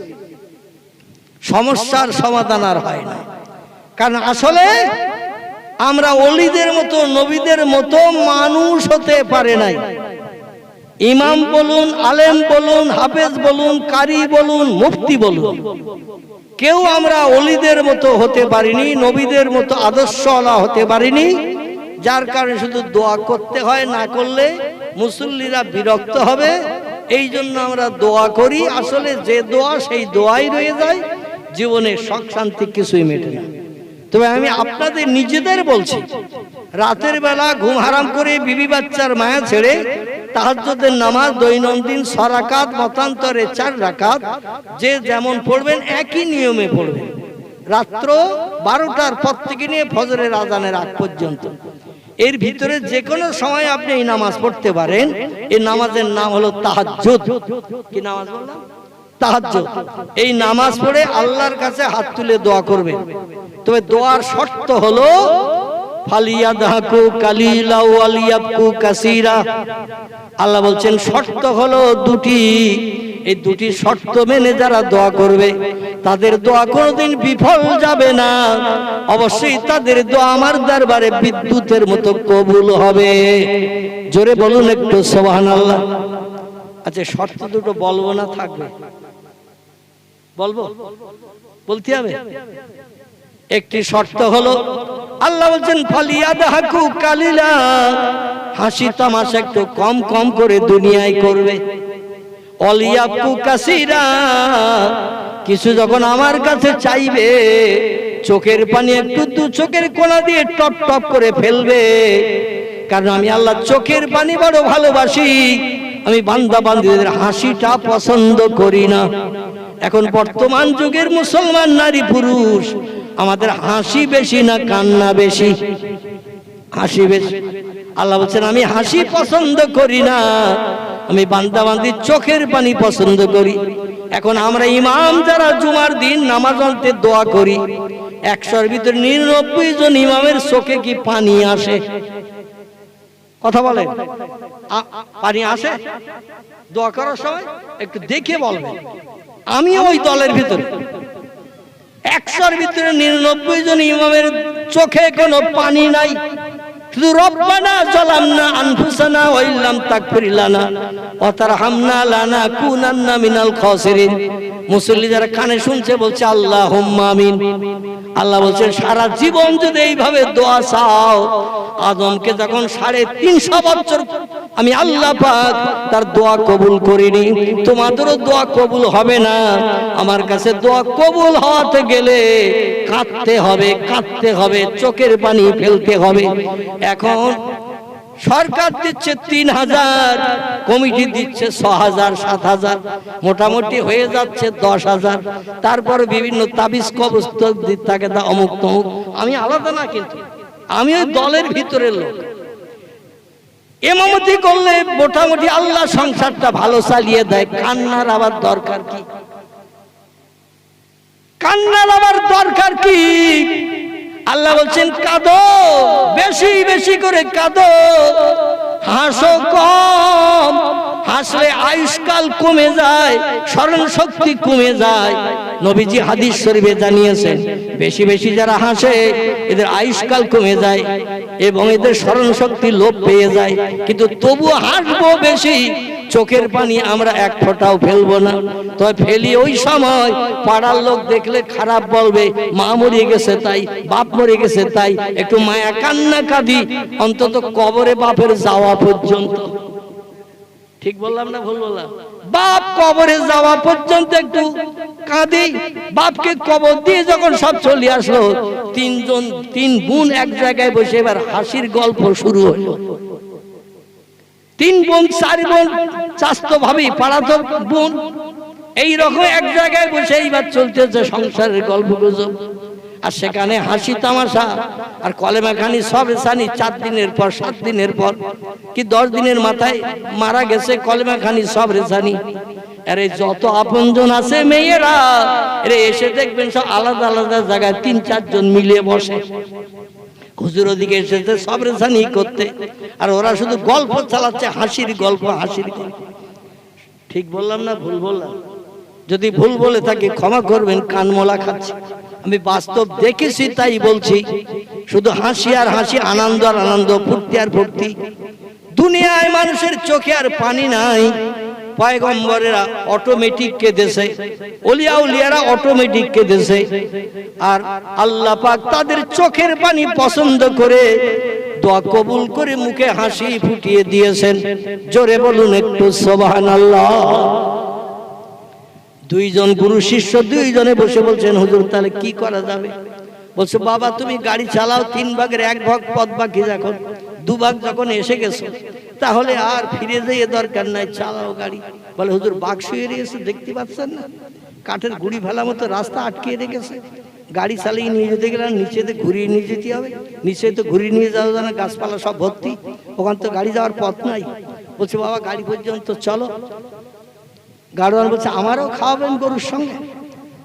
Speaker 1: সমস্যার সমাধান আর হয় না। কারণ আসলে আমরা ওলিদের মতো নবীদের মতো মানুষ হতে পারে নাই। ইমাম বলুন, আলেম বলুন, হাফেজ বলুন, কারি বলুন, মুফতি বলুন, কেউ আমরা ওলিদের মতো হতে পারিনি, নবীদের মতো আদর্শওয়ালা হতে পারিনি। যার কারণে শুধু দোয়া করতে হয়, না করলে মুসল্লিরা বিরক্ত হবে। এই জন্য আমরা দোয়া করি, আসলে যে দোয়া সেই দোয়াই রয়ে যায়, জীবনে সুখ শান্তি কিছুই মেটে না। তবে আমি আপনাদের নিজেদের বলছি, রাতের বেলা ঘুম হারাম করে বিবি বাচ্চার মায়া ছেড়ে তাহাজ্জুদের নামাজ দৈনন্দিন 6 রাকাত, মতান্তরে 4 রাকাত, যে যেমন পড়বেন একই নিয়মে পড়বেন। রাত্র 12টার পর থেকে নিয়ে ফজরের আজানের আগ পর্যন্ত, এর ভিতরে যে কোনো সময় আপনি এই নামাজ পড়তে পারেন। এই নামাজের নাম হলো তাহাজ্জুদ। কি নামাজ বললাম? তাহাজ্জুদ। এই নামাজ পড়ে আল্লাহর কাছে হাত তুলে দোয়া করবেন। তবে দোয়ার শর্ত হলো ফালিয়াদহাকু কালিলা ওয়ালিয়াবকু কাসীরা। আল্লাহ বলছেন শর্ত হলো দুটি। এই দুটি শর্ত মেনে যারা দোয়া করবে তাদের দোয়া কোনোদিন বিফল যাবে না। অবশ্যই তাদের দোয়া আমার দরবারে বিদ্যুতের মতো কবুল হবে। জোরে বলুন একটু সুবহানাল্লাহ। আচ্ছা, শর্ত দুটো বলবো না থাকবে? বলবো? বলতে হবে। একটি শর্ত হলো আল্লাহ বলছেন ফালিয়াদহাকু কালিলা, হাসি তামাশা একটু কম কম করে দুনিয়ায় করবে। ওয়ালিয়াবকু কাসীরা, কিছু যখন আমার কাছে চাইবে চোখের পানি একটু দু চোখের কোণা দিয়ে টপ টপ করে ফেলবে। কারণ আমি আল্লাহ চোখের পানি বড় ভালোবাসি, আমি বান্দা বান্দীদের হাসিটা পছন্দ করি না। এখন বর্তমান যুগের মুসলমান নারী পুরুষ আমাদের হাসি বেশি না কান্না বেশি? হাসি বেশি। আল্লাহ বলছেন আমি হাসি পছন্দ করি না, আমি বান্দা বান্দির চোখের পানি পছন্দ করি। এখন আমরা ইমাম যারা জুমার দিন নামাজ পড়তে দোয়া করি, 100-র ভিতরে 99 জন ইমামের চোখে কি পানি আসে? কথা বলেন। পানি আসে দোয়া করার সময়? একটু দেখে বলবেন। আমি ওই দলের ভিতরে 100-র ভিতরে 99 জন ইমামের চোখে কোনো পানি নাই, শুধু রব্বানা যালামনা আনফুসানা ওয়া ইল্লাম তাগফির লানা ওয়া তারহামনা লানাকুনান্না মিনাল খাসিরিন। মুসল্লি যারা কানে শুনছে বলছে আল্লাহুম্মা আমিন। আল্লাহ বলছেন সারা জীবন যদি এইভাবে দোয়া চাও, আদমকে যখন 350 বছর আমি আল্লাহ পাক তার দোয়া কবুল করিনি, তোমাদেরও দোয়া কবুল হবে না। আমার কাছে দোয়া কবুল হতে গেলে কাঁদতে হবে, কাঁদতে হবে, চোখের পানি ফেলতে হবে। এখন সরকার দিচ্ছে 3000, কমিটি দিচ্ছে 6000 7000, মোটামুটি হয়ে যাচ্ছে 10000। তারপর বিভিন্ন তাবিজ কবজ থাকে তা অমুক তমুক। আমি আলাদা না, কিন্তু আমি ওই দলের ভিতরের লোক। ইমামতি করলে মোটামুটি আল্লাহ সংসারটা ভালো চালিয়ে দেয়। কান্নার আবার দরকার কি? কান্নার আবার দরকার কি? আল্লাহ বলছেন কাঁদো, বেশি বেশি করে কাঁদো, হাসো কম। হাসলে আয়ুষ্কাল কমে যায়, স্মরণ শক্তি কমে যায়। নবীজি হাদিস শরীফে জানিয়েছেন বেশি বেশি যারা হাসে এদের আয়ুষ্কাল কমে যায় এবং এদের স্মরণ শক্তি লোপ পেয়ে যায়। কিন্তু তবু হাসবো বেশি, চোখের পানি আমরা এক ফোঁটাও ফেলবো না। তবে ফেলি ওই সময় পাড়ার লোক দেখলে খারাপ বলবে, মা মরে গেছে তাই, বাপ মরে গেছে তাই, একটু মায়া কান্না কাঁদি, অন্তত কবরে বাপের যাওয়া পর্যন্ত। ঠিক বললাম না ভুল বললাম? বাপ কবরে যাওয়া পর্যন্ত একটু কাঁদি। বাপকে কবর দিয়ে যখন সব চলে আসলো, 3 বোন এক জায়গায় বসে এবার হাসির গল্প শুরু হলো। 3 বোন 4 বোন চাস্তো ভাবি পাড়াতো বোন এইরকম এক জায়গায় বসে এইবার চলতেছে সংসারের গল্প গুজব। আর সেখানে হাসি তামাশা আর কলেমা খানি সব রেসানি। 4 দিনের পর 7 দিনের পর কি 10 দিনের মাথায় মারা গেছে, কলেমা খানি সব রেসানি। আরে যত আপনজন আছে মেয়েরা, এরে এসে দেখবেন সব আলাদা আলাদা জায়গায় 3-4 জন মিলে বসে। হুজুর ওদিকে এসেছে সব রেসানি করতে, আর ওরা শুধু গল্প চালাচ্ছে, হাসির গল্প, হাসির গল্প। ঠিক বললাম না ভুল বললাম? যদি ভুল বলে থাকি ক্ষমা করবেন, কানমোলা খাচ্ছি। আমি বাস্তব দেখেছি তাই বলছি। শুধু হাসি আর হাসি, আনন্দ আর আনন্দ, ফুর্তি আর ফুর্তি। দুনিয়ায় মানুষের চোখে আর পানি নাই। পয়গম্বরেরা অটোমেটিক কেঁদেছে, ওলিয়া উলিয়ারা অটোমেটিক কেঁদেছে, আর আল্লাহ পাক তাদের চোখের পানি পছন্দ করে দোয়া কবুল করে মুখে হাসি ফুটিয়ে দিয়েছেন। জোরে বলুন একটু সুবহানাল্লাহ। 2 জন গুরু শিষ্য 2 জনে বসে বলছেন হুজুর তাহলে কি করা যাবে? বলছে বাবা তুমি গাড়ি চালাও, 3 ভাগের 1 ভাগ পথ বাকি, যখন 2 ভাগ যখন এসে গেছো তাহলে আর ফিরে যেয়ে দরকার নাই, চালাও গাড়ি। বলে হুজুর বাঘ শুয়ে রয়েছে দেখতে পাচ্ছেন না, কাঠের গুড়ি ফেলা মতো রাস্তা আটকে রেখেছে, গাড়ি চালিয়ে নিয়ে যেতে গেলে নিচেতে ঘুরিয়ে নিয়ে যেতে হবে, নিচে তো ঘুরিয়ে নিয়ে যাওয়া যায় না, গাছপালা সব ভর্তি, ওখান তো গাড়ি যাওয়ার পথ নাই। বলছে বাবা গাড়ি পর্যন্ত চলো। গাড়োয়ান বলছে আমারও খাওয়াবেন গরুর সঙ্গে?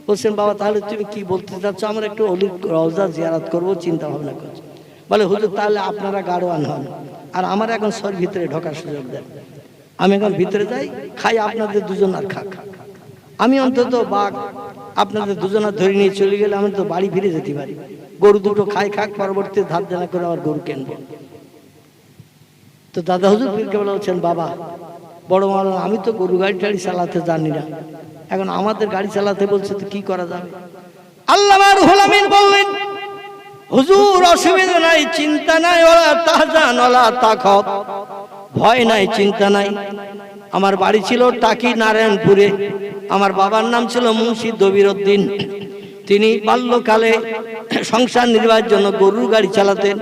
Speaker 1: বলছেন বাবা তাহলে তুমি কি বলতে চাচ্ছ? আমরা একটু অলির রওজা জিয়ারত করবো চিন্তা ভাবনা করছি। বলে হুজুর তাহলে আপনারা গাড়োয়ান হন, আর আমার এখন সর ভিতরে ঢোকার সুযোগ দেন। আমি এখন ভিতরে যাই, খাই, আপনাদের 2 জন আর খাক। আমি অন্তত বাঘ আপনাদের 2 জনের ধরে নিয়ে চলে গেলে আমি তো বাড়ি ফিরে যেতে পারি। গরু দুটো খাই খাক, পরবর্তী ধার জানা করে আবার গরু কিনবো। তো দাদা হুজুর পীরকে বলছেন বাবা বড় মাওলানা আমি তো গরু গাড়ি টাড়ি চালাতে জানি না, এখন আমাদের গাড়ি চালাতে বলছে তো কি করা যাবে? আল্লামা রুহুল আমিন বললেন হুজুর অসুবিধা নাই, চিন্তা নাই, ওলা তাহজান ওলা তাখাফ, ভয় নাই, চিন্তা নাই। আমার বাড়ি ছিল টাকি নারায়ণপুরে। আমার বাবার নাম ছিল মুন্সি দবির উদ্দিন। তিনি বাল্যকালে সংসার নির্বাহের জন্য গরুর গাড়ি চালাতেন।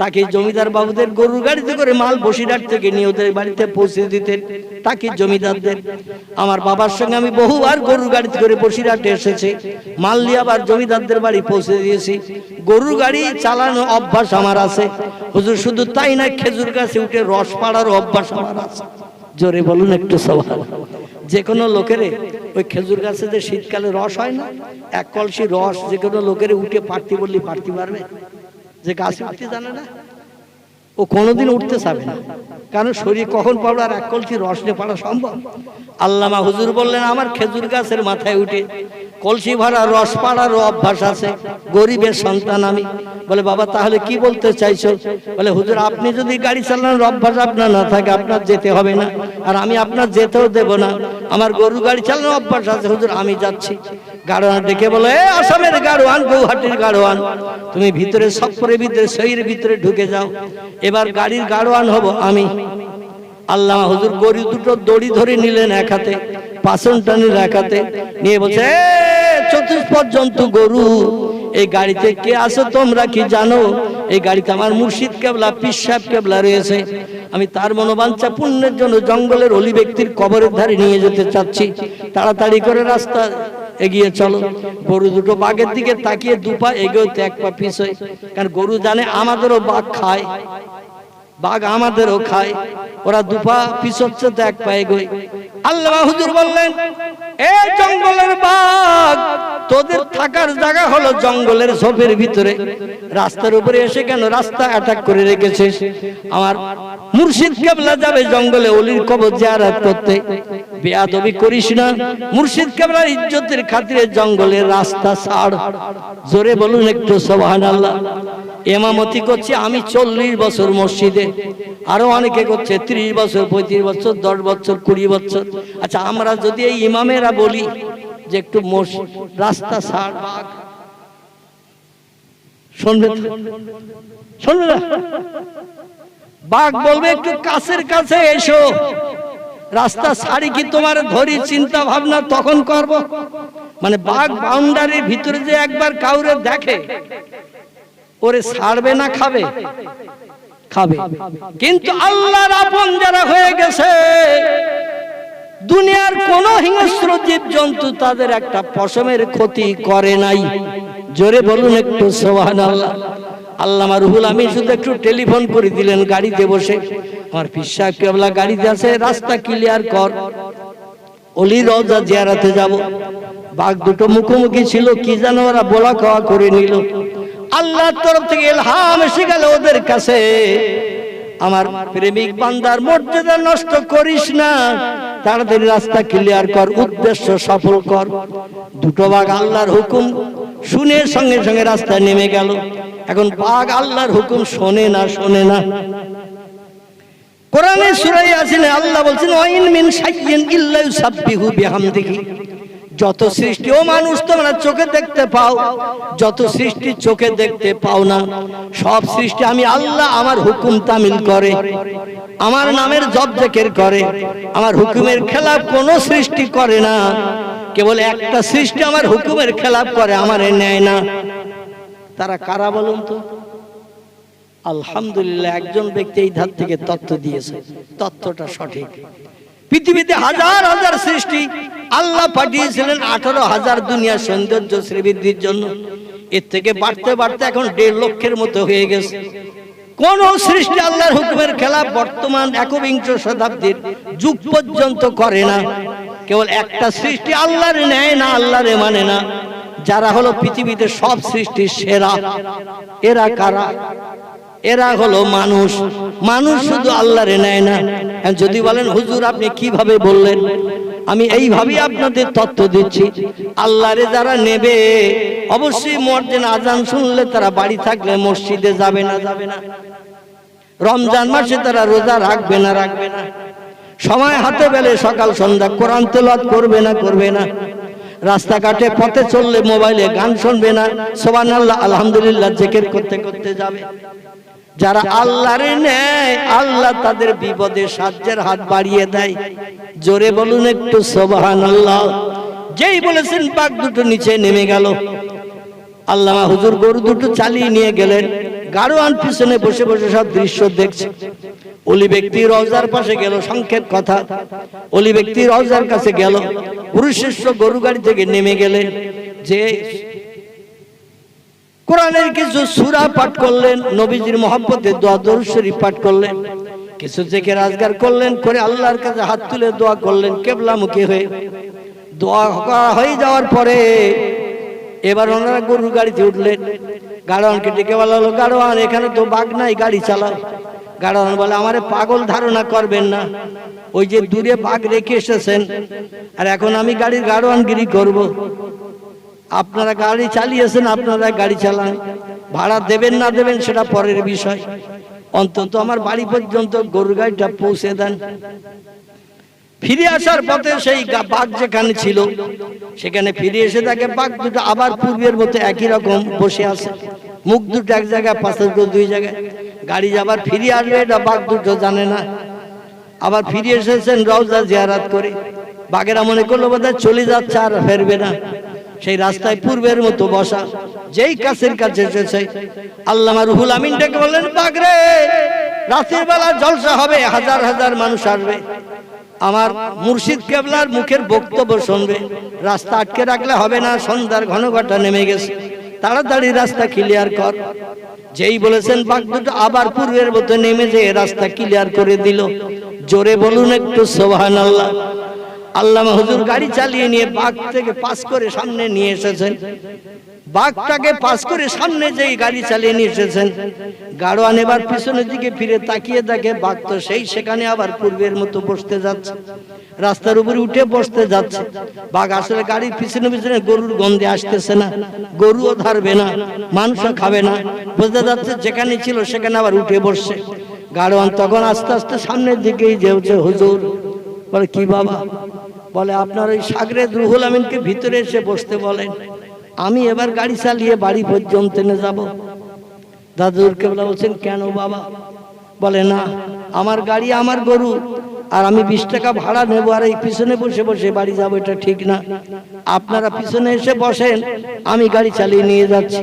Speaker 1: তাকে জমিদার বাবুদের গরুর গাড়িতে করে মাল বসিরহাট থেকে নিয়ে ওদের বাড়িতে পৌঁছে দিতেন, তাকে জমিদারদের। আমার বাবার সঙ্গে আমি বহুবার গরুর গাড়িতে করে বসিরহাটে এসেছি, মাল নিয়ে আবার জমিদারদের বাড়ি পৌঁছে দিয়েছি। গরুর গাড়ি চালানো অভ্যাস আমার আছে হুজুর। শুধু তাই না, খেজুর গাছে উঠে রস পাড়ারও অভ্যাস আমার আছে। জোরে বলুন একটু সুবহানাল্লাহ। যে কোনো লোকের ওই খেজুর গাছে যে শীতকালে রস হয় না, 1 কলসি রস যে কোনো লোকের উঠে পারতে বললি পারতে পারবে? যে গাছে উঠতে জানে না, ও কোনোদিন উঠতে চাবে না, কারণ শরীর কখন পাবো আর এক কলসি রস নিয়ে পাড়া সম্ভব? আল্লামা হুজুর বললেন, আমার খেজুর গাছের মাথায় উঠে কলসি ভরা রস পাড়ারও অভ্যাস আছে, গরিবের সন্তান আমি। বলে বাবা তাহলে কি বলতে চাইছো? বলে হুজুর আপনি যদি গাড়ি চালানোর অভ্যাস আপনার না থাকে আপনার যেতে হবে না, আর আমি আপনার যেতেও দেব না, আমার গরু গাড়ি চালানোর অভ্যাস আছে হুজুর, আমি যাচ্ছি। গাড়োয়ান ডেকে বলে, এ আসামের গাড়োয়ান, গৌহাটির গাড়োয়ান, তুমি ভিতরে সফরের ভিতরে শরীরের ভিতরে ঢুকে যাও, এবার গাড়ির গাড়োয়ান হব আমি। আল্লামা হুজুর গরু দুটো দড়ি ধরে নিলেন এক হাতে, পাছন টানির এক হাতে নিয়ে বলছে, চতুষ্পদ জন্তু গরু, এই গাড়িতে কে আছো তোমরা কি জানো? এই গাড়িতে আমার মুর্শিদ কেবলা, পীর সাহেব কেবলা রয়েছে, আমি তার মনোবাঞ্ছা পূর্ণের জন্য জঙ্গলের অলি ব্যক্তির কবরের ধারে নিয়ে যেতে চাচ্ছি, তাড়াতাড়ি করে রাস্তা এগিয়ে চলো। গরু দুটো বাঘের দিকে তাকিয়ে দুপা এগোতে এক পা পিছয়, কারণ গরু জানে আমাদেরও বাঘ খায়, বাঘ আমাদেরও খায়, ওরা দুপা পিছচ্ছে তো এক পা এগোয়। আল্লামা হুজুর বললেন, এ জঙ্গলের বাঘ, তোদের থাকার জায়গা হলো জঙ্গলের ঝোপের ভিতরে, রাস্তার উপরে এসে কেন রাস্তা অ্যাটাক করে রেখেছিস? আমার মুর্শিদ কেবলা যাবে জঙ্গলে অলির কবর জিয়ারত করতে, বেয়াদবি করিস না, মুর্শিদ কেবলার ইজ্জতের খাতিরে জঙ্গলের রাস্তা ছাড়। জোরে বলুন একটু সুবহানাল্লাহ। ইমামতি করছি আমি 40 বছর মসজিদে, আরো অনেকে করছে 30 বছর, 35 বছর, 10 বছর, 20 বছর। আচ্ছা আমরা যদি এই ইমামেরা বলি যে একটু রাস্তা ছাড়, বাঘ শুনবে? শুনবে না? বাঘ বলবে একটু কাছের কাছে এসো, রাস্তা ছাড়ি কি তোমার ধরি, চিন্তা ভাবনা তখন করব। মানে বাঘ বাউন্ডারির ভিতরে যে একবার কাউরে দেখে, ওরে ছাড়বে না, খাবে? খাবে। কিন্তু আল্লাহর আপন যারা হয়ে গেছে, দুনিয়ার কোন হিংস্র জীব জন্তু তাদের একটা পশমের ক্ষতি করে নাই। জোরে বলুন একটু সুবহানাল্লাহ। আল্লামা রুহুল আমিন শুধু একটু টেলিফোন করে দিলেন গাড়িতে বসে, আমার পীর সাহেব কেবলা গাড়িতে আছে, রাস্তা ক্লিয়ার কর, অলি রওজা জিয়ারতে যাব। বাঘ দুটো মুখোমুখি ছিল, কি যেন ওরা বলা খাওয়া করে নিল। আল্লাহর তরফ থেকে ইলহাম এসে গেল ওদের কাছে, আমার প্রেমিক বান্দার মর্যাদা নষ্ট করিস না, তাড়াতাড়ি রাস্তা ক্লিয়ার কর, উদ্দেশ্য সফল কর। দুটো বাঘ আল্লাহর হুকুম শুনে সঙ্গে সঙ্গে রাস্তায় নেমে গেল। এখন বাঘ আল্লাহর হুকুম শোনে না, শোনে না। কোরআনে সূরা ইয়াসিনে আল্লাহ বলছেন, ওয়াইন মিন শাইইন ইল্লা ইউসাব্বিহু বিহামদিহি, যত সৃষ্টি ও মানুষ তোমরা চোখে দেখতে পাও, যত সৃষ্টি চোখে দেখতে পাও না, সব সৃষ্টি আমি আল্লাহ আমার হুকুম তামিল করে, আমার নামের জপ জিকির করে, আমার হুকুমের খেলাফ কোন সৃষ্টি করে না। কেবল একটা সৃষ্টি আমার হুকুমের খেলাফ করে, আমারে নেয় না। তারা কারা বলুন তো? আলহামদুলিল্লাহ একজন ব্যক্তি এই ধার থেকে তথ্য দিয়েছে, তথ্যটা সঠিক। পৃথিবীতে হাজার হাজার সৃষ্টি আল্লাহ পাঠিয়েছিলেন 18,000 দুনিয়ার সৌন্দর্য শ্রীবৃদ্ধির জন্য, এর থেকে বাড়তে বাড়তে এখন 1.5 লক্ষের মতো হয়ে গেছে। কোন সৃষ্টি আল্লাহর হুকুমের খেলাফ বর্তমান 21 শতাব্দীর যুগ পর্যন্ত করে না। কেবল একটা সৃষ্টি আল্লাহর নেয় না, আল্লাহরে মানে না, যারা হলো পৃথিবীতে সব সৃষ্টির সেরা। এরা কারা? এরা হলো মানুষ। মানুষ শুধু আল্লাহরে নেয় না। যদি বলেন হুজুর আপনি কিভাবে বললেন, আমি এইভাবেই আপনাদের তথ্য দিচ্ছি। আল্লাহরে যারা নেবে অবশ্যই মুয়াজ্জিন আজান শুনলে তারা বাড়ি থাকলে মসজিদে যাবে না, যাবে না। রমজান মাসে তারা রোজা রাখবে না, রাখবে না। সময় হাতে পেলে সকাল সন্ধ্যা কোরআন তেলাওয়াত করবে না, করবে না। রাস্তাঘাটে পথে চললে মোবাইলে গান শুনবে না, সুবহানাল্লাহ আলহামদুলিল্লাহ জিকির করতে করতে যাবে। যারা আল্লাহরে নেয় আল্লাহ তাদের বিপদে সাহায্যের হাত বাড়িয়ে দেয়। জোরে বলুন একটু সুবহানাল্লাহ। যেই বলেছেন বাঘ দুটো নিচে নেমে গেল। আল্লামা হুজুর গরু দুটো চালিয়ে নিয়ে গেলেন, গাড়োয়ান পিছনে বসে বসে সব দৃশ্য দেখছে। ওলি ব্যক্তি রওজার পাশে গেল, সংক্ষেপ কথা, ওলি ব্যক্তি রওজার কাছে গেল, পুরুষেশ্ব গরু গাড়ি থেকে নেমে গেলেন, যে কোরআনের কিছু সূরা পাঠ করলেন, নবীজির মহব্বতে দোয়া দরুদ শরীফ পাঠ করলেন, কিছু জিকির আজকার করলেন, করে আল্লাহর কাছে হাত তুলে দোয়া করলেন কিবলামুখী হয়ে। দোয়া করা হয়ে যাওয়ার পরে এবার ওনারা গরু গাড়িতে উঠলেন। গাড়োয়ানকে ডেকে বলা হলো, গাড়োয়ান এখানে তো বাঘ নাই, গাড়ি চালাও। গাড়োয়ান বলে আমারে পাগল ধারণা করবেন না, ওই যে দূরে বাঘ রেখে এসেছেন আর এখন আমি গাড়ির গাড়োয়ানগিরি করব। আপনারা গাড়ি চালিয়েছেন, আপনারা গাড়ি চালান, ভাড়া দেবেন না দেবেন সেটা পরের বিষয়, অন্তত আমার বাড়ি পর্যন্ত গরুর গাড়িটা পৌঁছে দেন। ফিরে আসার পথে সেই বাঘ যেখানে ছিল সেখানে ফিরে এসে তাকে বাঘ দুটো আবার পূর্বের মতো একই রকম বসে আছে, মুখ দুটো এক জায়গায়, পাশের দুই জায়গায়। গাড়ি আবার ফিরে আসবে এটা বাঘ দুটো জানে না। আবার ফিরে এসেছেন রওজা জিয়ারাত করে, বাঘেরা মনে করলো বোধহয় চলে যাচ্ছে আর ফেরবে না, সেই রাস্তায় পূর্বের মতো বসা। যেই কাছের কাছে এসেছে আল্লামা রুহুল আমিন ডেকে বললেন, বাঘ রে, রাতের বেলা জলসা হবে, হাজার হাজার মানুষ আসবে, আমার মুর্শিদ কেবলার মুখের বক্তব্য শুনবে, রাস্তা আটকে রাখলে হবে না, সন্ধ্যার ঘন ঘটা নেমে গেছে, তাড়াতাড়ি রাস্তা ক্লিয়ার কর। যেই বলেছেন বাঘ দুটো আবার পূর্বের মতো নেমে যেয়ে রাস্তা ক্লিয়ার করে দিল। জোরে বলুন একটু সুবহানাল্লাহ। আল্লামা হুজুর গাড়ি চালিয়ে নিয়ে বাঘ থেকে পাস করে সামনে নিয়ে এসেছেন। বাঘটাকে পাস করে সামনে যেই গাড়ি চালিয়ে নিয়ে এসেছেন, গাড়োয়ান এবার পিছনের দিকে ফিরে তাকিয়ে দেখে বাঘ তো সেই সেখানে আবার পূর্বের মতো বসতে যাচ্ছে, রাস্তার উপরে উঠে বসতে যাচ্ছে। বাঘ আসলে গাড়ির পিছনে পিছনে গরুর গন্ধে আসতেছে না, গরুও ধরবে না, মানুষও খাবে না, বোঝা যাচ্ছে যেখানে ছিল সেখানে আবার উঠে বসছে। গাড়োয়ান তখন আস্তে আস্তে সামনের দিকেই যেছে। হুজুর বলে, কি বাবা? বলে, আপনার ওই সাগরেদ রুহুল আমিনকে ভিতরে এসে বসতে বলেন, আমি এবার গাড়ি চালিয়ে বাড়ি পর্যন্ত নিয়ে যাব। দাদুর কেবলা বলছেন, কেন বাবা? বলে, না, আমার গাড়ি আমার গরু, আর আমি 20 টাকা ভাড়া নেবো আর এই পিছনে বসে বসে বাড়ি যাবো, এটা ঠিক না। আপনারা পিছনে এসে বসেন, আমি গাড়ি চালিয়ে নিয়ে যাচ্ছি।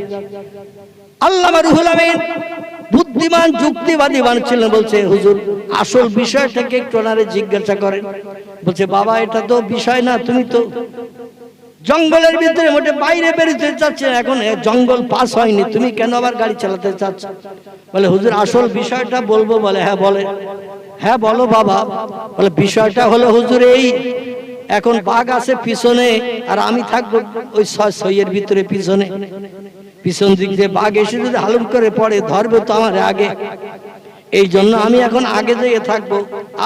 Speaker 1: আল্লামা রুহুল আমিন বুদ্ধিমান যুক্তিবাদী মানুষ ছিলেন। বলছে, হুজুর আসল বিষয়টাকে একটু ওনারে জিজ্ঞাসা করেন। বলছে, বাবা এটা তো বিষয় না, তুমি তো জঙ্গলের ভিতরে মোটে বাইরে বেরোতে চাচ্ছে, এখন জঙ্গল পাস হয়নি, তুমি কেন আবার গাড়ি চালাতে চাচ্ছ? বলে, হুজুর আসল বিষয়টা বলবো। বলে, হ্যাঁ বলে। হ্যাঁ বলো বাবা। বলে, বিষয়টা হলো হুজুর এই, এখন বাঘ আছে পিছনে আর আমি থাকবো ওই ছয়ের ভিতরে পিছনে, পিছন দিক দিয়ে বাঘ এসে যদি হালুম করে পড়ে ধরবে তো আমার আগে, এই জন্য আমি এখন আগে যেয়ে থাকবো,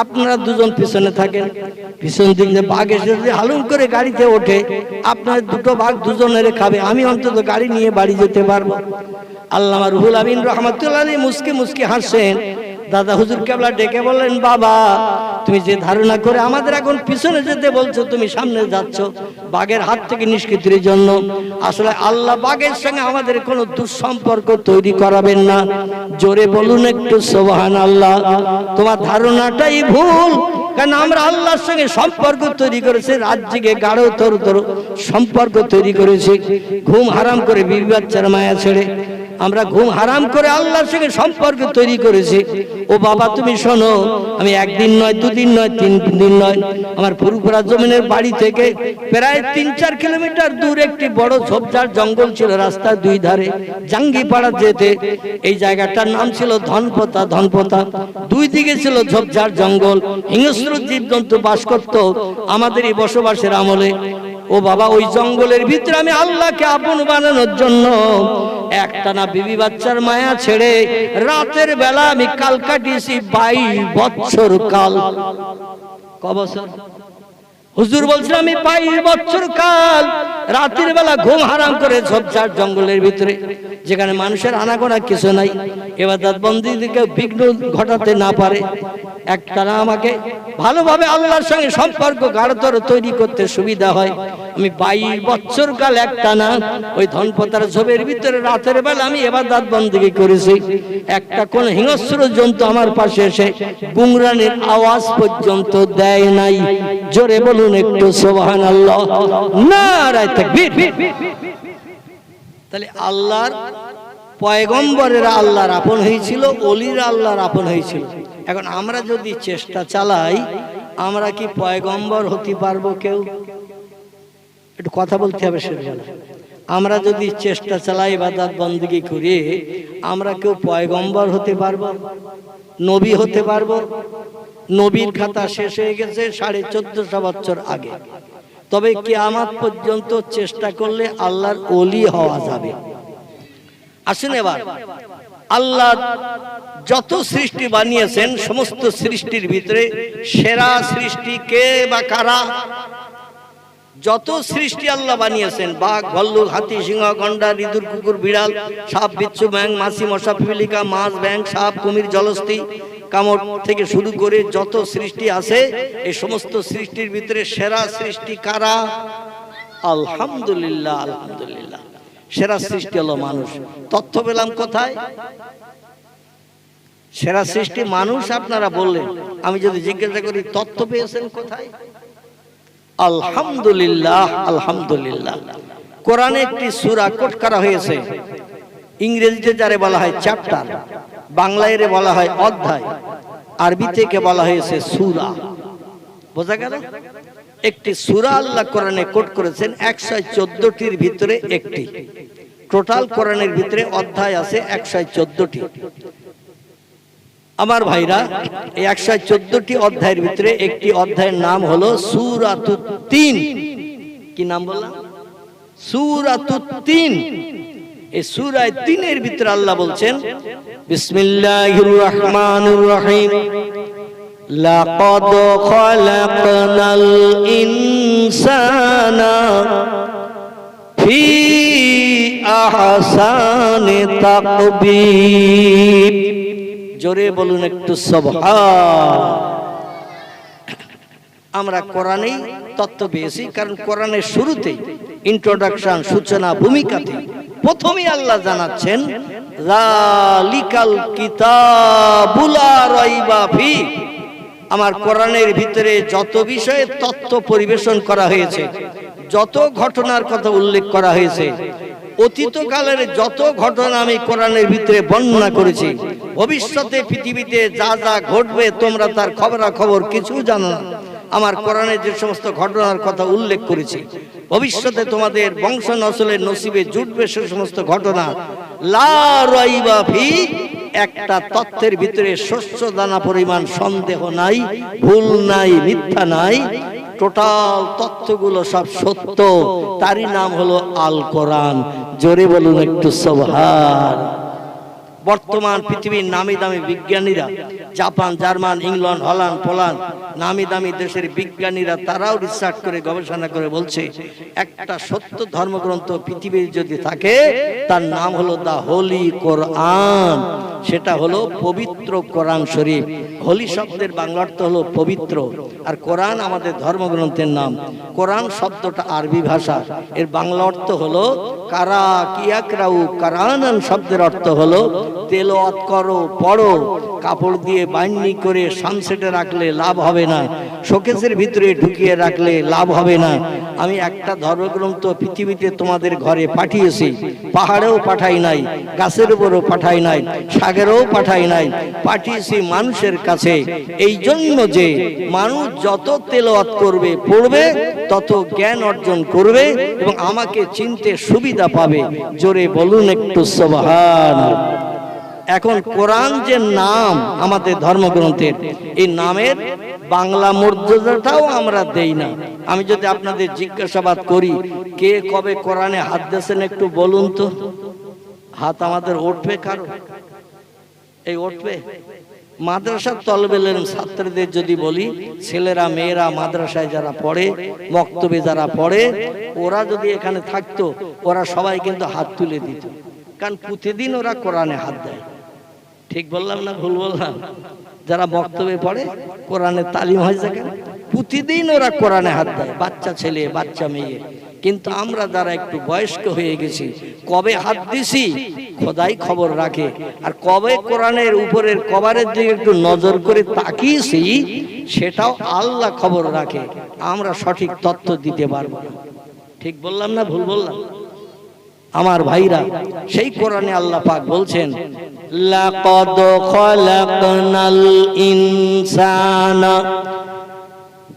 Speaker 1: আপনারা দুজন পিছনে থাকেন। পিছন দিক দিয়ে বাঘ এসে যদি হালুম করে গাড়িতে ওঠে, আপনার দুটো বাঘ দুজনের খাবে, আমি অন্তত গাড়ি নিয়ে বাড়ি যেতে পারবো। আল্লামা রুহুল আমিন রহমাতুল্লাহ আলাইহি মুস্কি মুস্কি হাসছেন। দাদা হুজুর কেবলা ডেকে বললেন, বাবা তুমি যে ধারণা করে আমাদের এখন পিছনে যেতে বলছো, তুমি সামনে যাচ্ছ বাঘের হাত থেকে নিষ্কৃতির জন্য। আসলে আল্লাহ বাঘের সঙ্গে আমাদের কোনো দুঃসম্পর্ক তৈরি করাবেন না। জোরে বলুন একটু সুবহানাল্লাহ। তোমার ধারণাটাই ভুল, কারণ আমরা আল্লাহর সঙ্গে সম্পর্ক তৈরি করেছি, রাজ্যকে গাঢ় তর সম্পর্ক তৈরি করেছি। ঘুম হারাম করে বিবি বাচ্চার মায়া ছেড়ে আমরা ঘুম হারাম করে আল্লাহর সঙ্গে সম্পর্ক তৈরি করেছি। ও বাবা তুমি শোনো, আমি একদিন নয়, দুদিন নয়, 3 দিন নয়, আমার পুরুপুরা জমিনের বাড়ি থেকে প্রায় 3-4 কিলোমিটার দূর একটি বড় ঝোপঝাড় জঙ্গল ছিল, রাস্তার 2 ধারে জাঙ্গিপাড়া যেতে। এই জায়গাটার নাম ছিল ধনপতা। ধনপতা 2 দিকে ছিল ঝোপঝাড় জঙ্গল, হিংস্র জীবজন্তু বাস করত আমাদের এই বসবাসের আমলে। ও বাবা ওই জঙ্গলের ভিতরে আমি আল্লাহকে আপন বানানোর জন্য একটানা বিবি বাচ্চার মায়া ছেড়ে রাতের বেলা আমি কাল কাটিয়েছি 22 বছর কাল। ক বছর? হুজুর বলছেন আমি 22 বছর কাল রাতের বেলা ঘুম হারাম করে ঝোপঝাড় জঙ্গলের ভিতরে, যেখানে মানুষের আনাগোনা কিছু নাই, ইবাদত বন্দেগীকে বিঘ্ন ঘটাতে না পারে, একটানা আমাকে ভালোভাবে আল্লাহর সঙ্গে সম্পর্ক গাঢ়তর তৈরি করতে সুবিধা হয়। আমি 22 বছর কাল একটানা ওই ধনপতার ঝোপের ভিতরে রাতের বেলা আমি ইবাদত বন্দেগী করেছি। একটা কোন হিংস্র জন্তু আমার পাশে এসে গুংরানের আওয়াজ পর্যন্ত দেয় নাই। জোরে বলুন একটু সুবহানাল্লাহ, নারায়ে তাকবীর। তাহলে আল্লাহর পয়গম্বরেরা আল্লাহর আপন হয়েছিল, ওলিরা আল্লাহর আপন হয়েছিল। এখন আমরা যদি চেষ্টা চালাই, আমরা কি পয়গম্বর হতে পারবো? কেউ একটু কথা বলতে হবে সেটা। আমরা যদি চেষ্টা চালাই, ইবাদত বন্দেগী করি, আমরা কেউ পয়গম্বর হতে পারবো? নবী হতে পারবো? নবীর খাতা শেষ হয়ে গেছে 1450 বছর আগে। তবে কিয়ামত পর্যন্ত চেষ্টা করলে আল্লাহর ওলি হওয়া যাবে। আসেন এবার আল্লাহ যত সৃষ্টি বানিয়েছেন সমস্ত সৃষ্টির ভিতরে সেরা সৃষ্টি কে বা কারা? যত সৃষ্টি আল্লাহ বানিয়েছেন, বাঘ, ভাল্লুক, হাতি, সিংহ, গন্ডার, ইঁদুর, কুকুর, বিড়াল, সাপ, বিচ্ছু, ব্যাঙ, মাছি, মশা, পিপলিকা, মাছ, ব্যাঙ, সাপ, কুমির, জলস্থি, কামড় থেকে শুরু করে যত সৃষ্টি আছে, এই সমস্ত সৃষ্টির ভিতরে সেরা সৃষ্টি কারা? আলহামদুলিল্লাহ, আলহামদুলিল্লাহ, সেরা সৃষ্টি হলো মানুষ। তথ্য পেলাম কোথায়? সেরা সৃষ্টি মানুষ আপনারা বললেন, আমি যদি জিজ্ঞাসা করি তথ্য পেয়েছেন কোথায়? আলহামদুলিল্লাহ, আলহামদুলিল্লাহ। কোরআনে একটি সূরা কোট করা হয়েছে, ইংরেজিতে যারে বলা হয় চ্যাপ্টার, বাংলায় এর বলা হয় অধ্যায়, আরবি থেকে বলা হয়েছে সূরা। বোঝা গেল? একটি সূরা আল্লাহ কোরআনে কোট করেছেন 114টির ভিতরে একটি। টোটাল কোরআনের ভিতরে অধ্যায় আছে 114টি। আমার ভাইরা, এই 114টি অধ্যায়ের ভিতরে একটি অধ্যায়ের নাম হলো সূরাতুত তিন। কি নাম বললাম? সূরাতুত তিন। এই সূরা তিনের ভিতরে আল্লাহ বলছেন, বিসমিল্লাহির রহমানির রহিম, লাকাদ খালাকনাল ইনসানা ফি আহসানি তাকবীর। জোরে বলুন একটু সুবহান। আমরা কোরআনেই তত্ত্ব পেয়েছি, কারণ কোরআনের শুরুতেই ইন্ট্রোডাকশন, সূচনা, ভূমিকাতে প্রথমেই আল্লাহ জানাচ্ছেন যালিকাল কিতাবু লা রাইবা ফি। আমার কোরআনের ভিতরে যত বিষয়ে তত্ত্ব পরিবেশন করা হয়েছে, যত ঘটনার কথা উল্লেখ করা হয়েছে, অতীতকালের যত ঘটনা আমি কোরআনের ভিতরে বর্ণনা করেছি, ভবিষ্যতে পৃথিবীতে যা যা ঘটবে তোমরা তার খবরাখবর কিছু জানো না। আমার কোরআনে যে সমস্ত ঘটনার কথা উল্লেখ করেছি, ভবিষ্যতে তোমাদের বংশ নসলের নসিবে জুটবে সে সমস্ত ঘটনা, লা রাইবা ফি, একটা তথ্যের ভিতরে শস্য দানা পরিমাণ সন্দেহ নাই, ভুল নাই, মিথ্যা নাই, টোটাল তথ্যগুলো সব সত্য। তারই নাম হলো আল কোরআন। জোরে বলুন একটু সুবহান। বর্তমান পৃথিবীর নামি দামি বিজ্ঞানীরা, Japan, German, England, Holland, Poland, নামি দামি দেশের বিজ্ঞানীরা তারাও রিসার্চ করে গবেষণা করে বলছে, একটা সত্য ধর্মগ্রন্থ পৃথিবীর যদি থাকে তার নাম হলো দা হোলি কোরআন। সেটা হলো পবিত্র কোরআন শরীফ। হোলি শব্দের বাংলা অর্থ হলো পবিত্র, আর কোরআন আমাদের ধর্মগ্রন্থের নাম। কোরআন শব্দটা আরবি ভাষা, এর বাংলা অর্থ হলো কারা কিয়াকরাউ কোরআনান শব্দের অর্থ হলো তেলাওয়াত করো, পড়ো। কাপড় দিয়ে বাইন্ডিং করে সানসেটে রাখলে লাভ হবে না, শোকেসের ভিতরে ঢুকিয়ে রাখলে লাভ হবে না। আমি একটা ধর্মগ্রন্থ পৃথিবীতে তোমাদের ঘরে পাঠিয়েছি, পাহাড়েও পাঠাই নাই, গাছের উপরও পাঠাই নাই, সাগরেও পাঠাই নাই, পাঠিয়েছি মানুষের কাছে। এই জন্য যে মানুষ যত তেলাওয়াত করবে, পড়বে, তত জ্ঞান অর্জন করবে এবং আমাকে চিনতে সুবিধা পাবে। জোরে বলুন একটু সুবহান। এখন কোরআন যে নাম আমাদের ধর্মগ্রন্থের, এই নামের বাংলা মর্যাদাটাও আমরা দেই না। আমি যদি আপনাদের জিজ্ঞাসাবাদ করি কে কবে কোরআনে হাত দিয়েছেন একটু বলুন তো। হাত আমাদের উঠবে কারো? এই উঠবে? মাদ্রাসার তলবে ইলম ছাত্রদের যদি বলি, ছেলেরা মেয়েরা মাদ্রাসায় যারা পড়ে, মক্তবে যারা পড়ে, ওরা যদি এখানে থাকতো ওরা সবাই কিন্তু হাত তুলে দিত, কারণ প্রতিদিন ওরা কোরআনে হাত দেয়। ঠিক বললাম না ভুল বললাম? যারা বক্তব্যে পড়ে, কোরআনের তালিম হয় যেখানে, প্রতিদিন ওরা কোরআনে হাত দেয়, বাচ্চা ছেলে বাচ্চা মেয়ে। কিন্তু আমরা যারা একটু বয়স্ক হয়ে গেছি, কবে হাত দিছি খোদাই খবর রাখে, আর কবে কোরআনের উপরের কভারের দিকে একটু নজর করে তাকিয়েছি সেটাও আল্লাহ খবর রাখে। আমরা সঠিক তথ্য দিতে পারবো না। ঠিক বললাম না ভুল বললাম? আমার ভাইরা, সেই কোরআনে আল্লাহ পাক বলছেন, লাকাদ খালাকনাল ইনসানা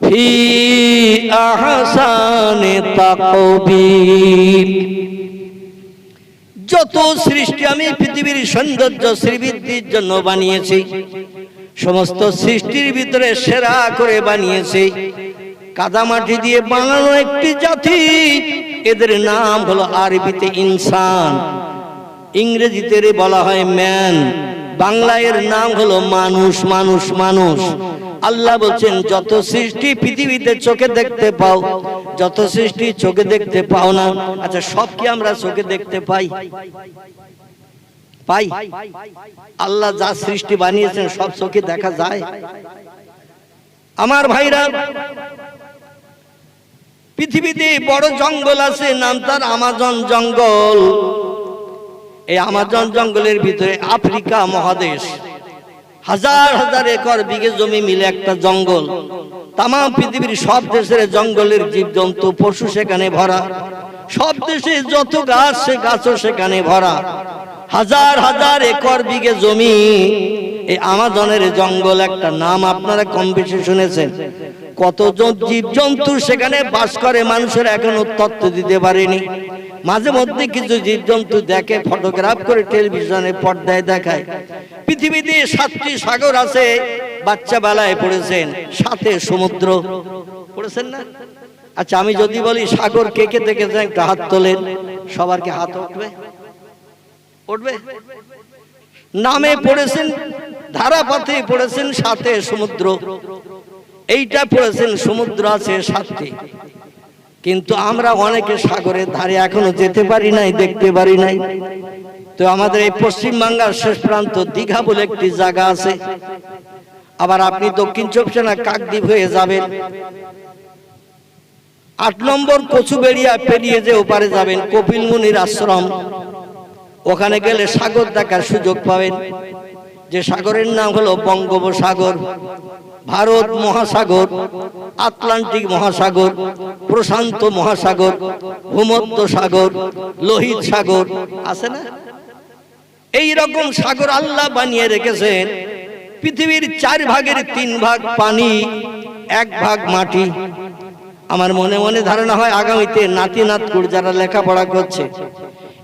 Speaker 1: ফি আহসানি তাকবীর। যত সৃষ্টি আমি পৃথিবীর সৌন্দর্য শ্রীবৃদ্ধির জন্য বানিয়েছি, সমস্ত সৃষ্টির ভিতরে সেরা করে বানিয়েছি। কাদামাটি দিয়ে বানানো একটি জাতি, এদের নাম হলো আরবিতে ইনসান, ইংরেজিতে বলা হয় ম্যান, বাংলা এর নাম হলো মানুষ। মানুষ মানুষ আল্লাহ বলছেন যত সৃষ্টি পৃথিবীতে চোখে দেখতে পাও, যত সৃষ্টি চোখে দেখতে পাও না। আচ্ছা, সব কি আমরা চোখে দেখতে পাই? পাই? আল্লাহ যা সৃষ্টি বানিয়েছেন সব চোখে দেখা যায়? আমার ভাইরা, পৃথিবীতে বড় জঙ্গল আছে, নাম তার আমাজন জঙ্গল। এই আমাজন জঙ্গলের ভিতরে আফ্রিকা মহাদেশ, হাজার হাজার একর বিঘে জমি মিলে একটা জঙ্গল। তাম পৃথিবীর সব দেশের জঙ্গলের জীবজন্তু পশু সেখানে ভরা। সব দেশে যত গাছ, সে গাছও সেখানে ভরা। হাজার হাজার একর বিঘে জমি, এই আমাজনের জঙ্গল। একটা নাম আপনারা কম বেশি শুনেছেন। কতজন জীবজন্তু সেখানে বাস করে মানুষের এখনো তথ্য দিতে পারেনি। মাঝে মধ্যে কিছু জীবজন্তু দেখে, ফটোগ্রাফ করে টেলিভিশনে পর্দায় দেখায়। পৃথিবীতে 7টি সাগর আছে, বাচ্চা বেলায় পড়েছেন। 7 সমুদ্র পড়েছেন না? আচ্ছা, আমি যদি বলি সাগর কে কে দেখেছেন একটা হাত তোলেন। সবার কি হাত উঠবে? উঠবে? নামে পড়েছেন, ধারাপথে পড়েছেন 7 সমুদ্র। এইটা পড়েছেন সমুদ্র আছে 7টি। কিন্তু আমরা অনেকে সাগরের ধারে এখনো যেতে পারি নাই, দেখতে পারি নাই। তো আমাদের এই পশ্চিম বাংলার শেষ প্রান্ত দীঘা বলে একটি জায়গা আছে। আবার আপনি দক্ষিণ 24 পরগনা কাকদ্বীপ হয়ে যাবেন, 8 নম্বর কচুবেড়িয়া পেরিয়ে যে ওপারে যাবেন কপিল মুনির আশ্রম। ওখানে গেলে সাগর দেখার সুযোগ পাবেন। যে সাগরের নাম হলো বঙ্গোপসাগর, ভারত মহাসাগর, আটলান্টিক মহাসাগর, প্রশান্ত মহাসাগর, ভূমধ্য সাগর, লোহিত সাগর আছে না? এই রকম সাগর আল্লাহ বানিয়ে রেখেছেন। পৃথিবীর 4 ভাগের 3 ভাগ পানি, 1 ভাগ মাটি। আমার মনে মনে ধারণা হয় আগামীতে নাতি নাতকুর যারা লেখাপড়া করছে,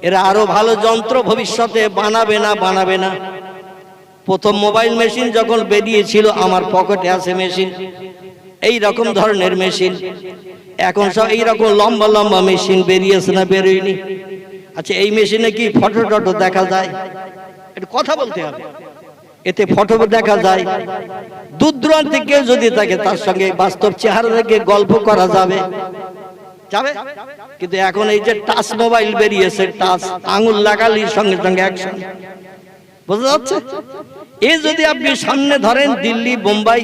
Speaker 1: এরা আরো ভালো যন্ত্র ভবিষ্যতে বানাবে না। প্রথম মোবাইল মেশিন যখন বেরিয়েছিল, আমার পকেটে আছে মেশিন, এই রকম ধরনের মেশিন। এখন সব এই রকম লম্বা লম্বা মেশিন বেরিয়েছে না বেরোয়নি? আচ্ছা, এই মেশিনে কি ফটো টটো দেখা যায়? একটু কথা বলতে হবে। এতে ফটো দেখা যায়, দূর দূরান্ত থেকে কেউ যদি থাকে তার সঙ্গে বাস্তব চেহারা দেখে গল্প করা যাবে। কিন্তু এখন এই যে টাচ মোবাইল বেরিয়েছে, টাচ আঙুল লাগালি সঙ্গে সঙ্গে অ্যাকশন, বোঝা যাচ্ছে? এ যদি আপনি সামনে ধরেন দিল্লি, বোম্বাই,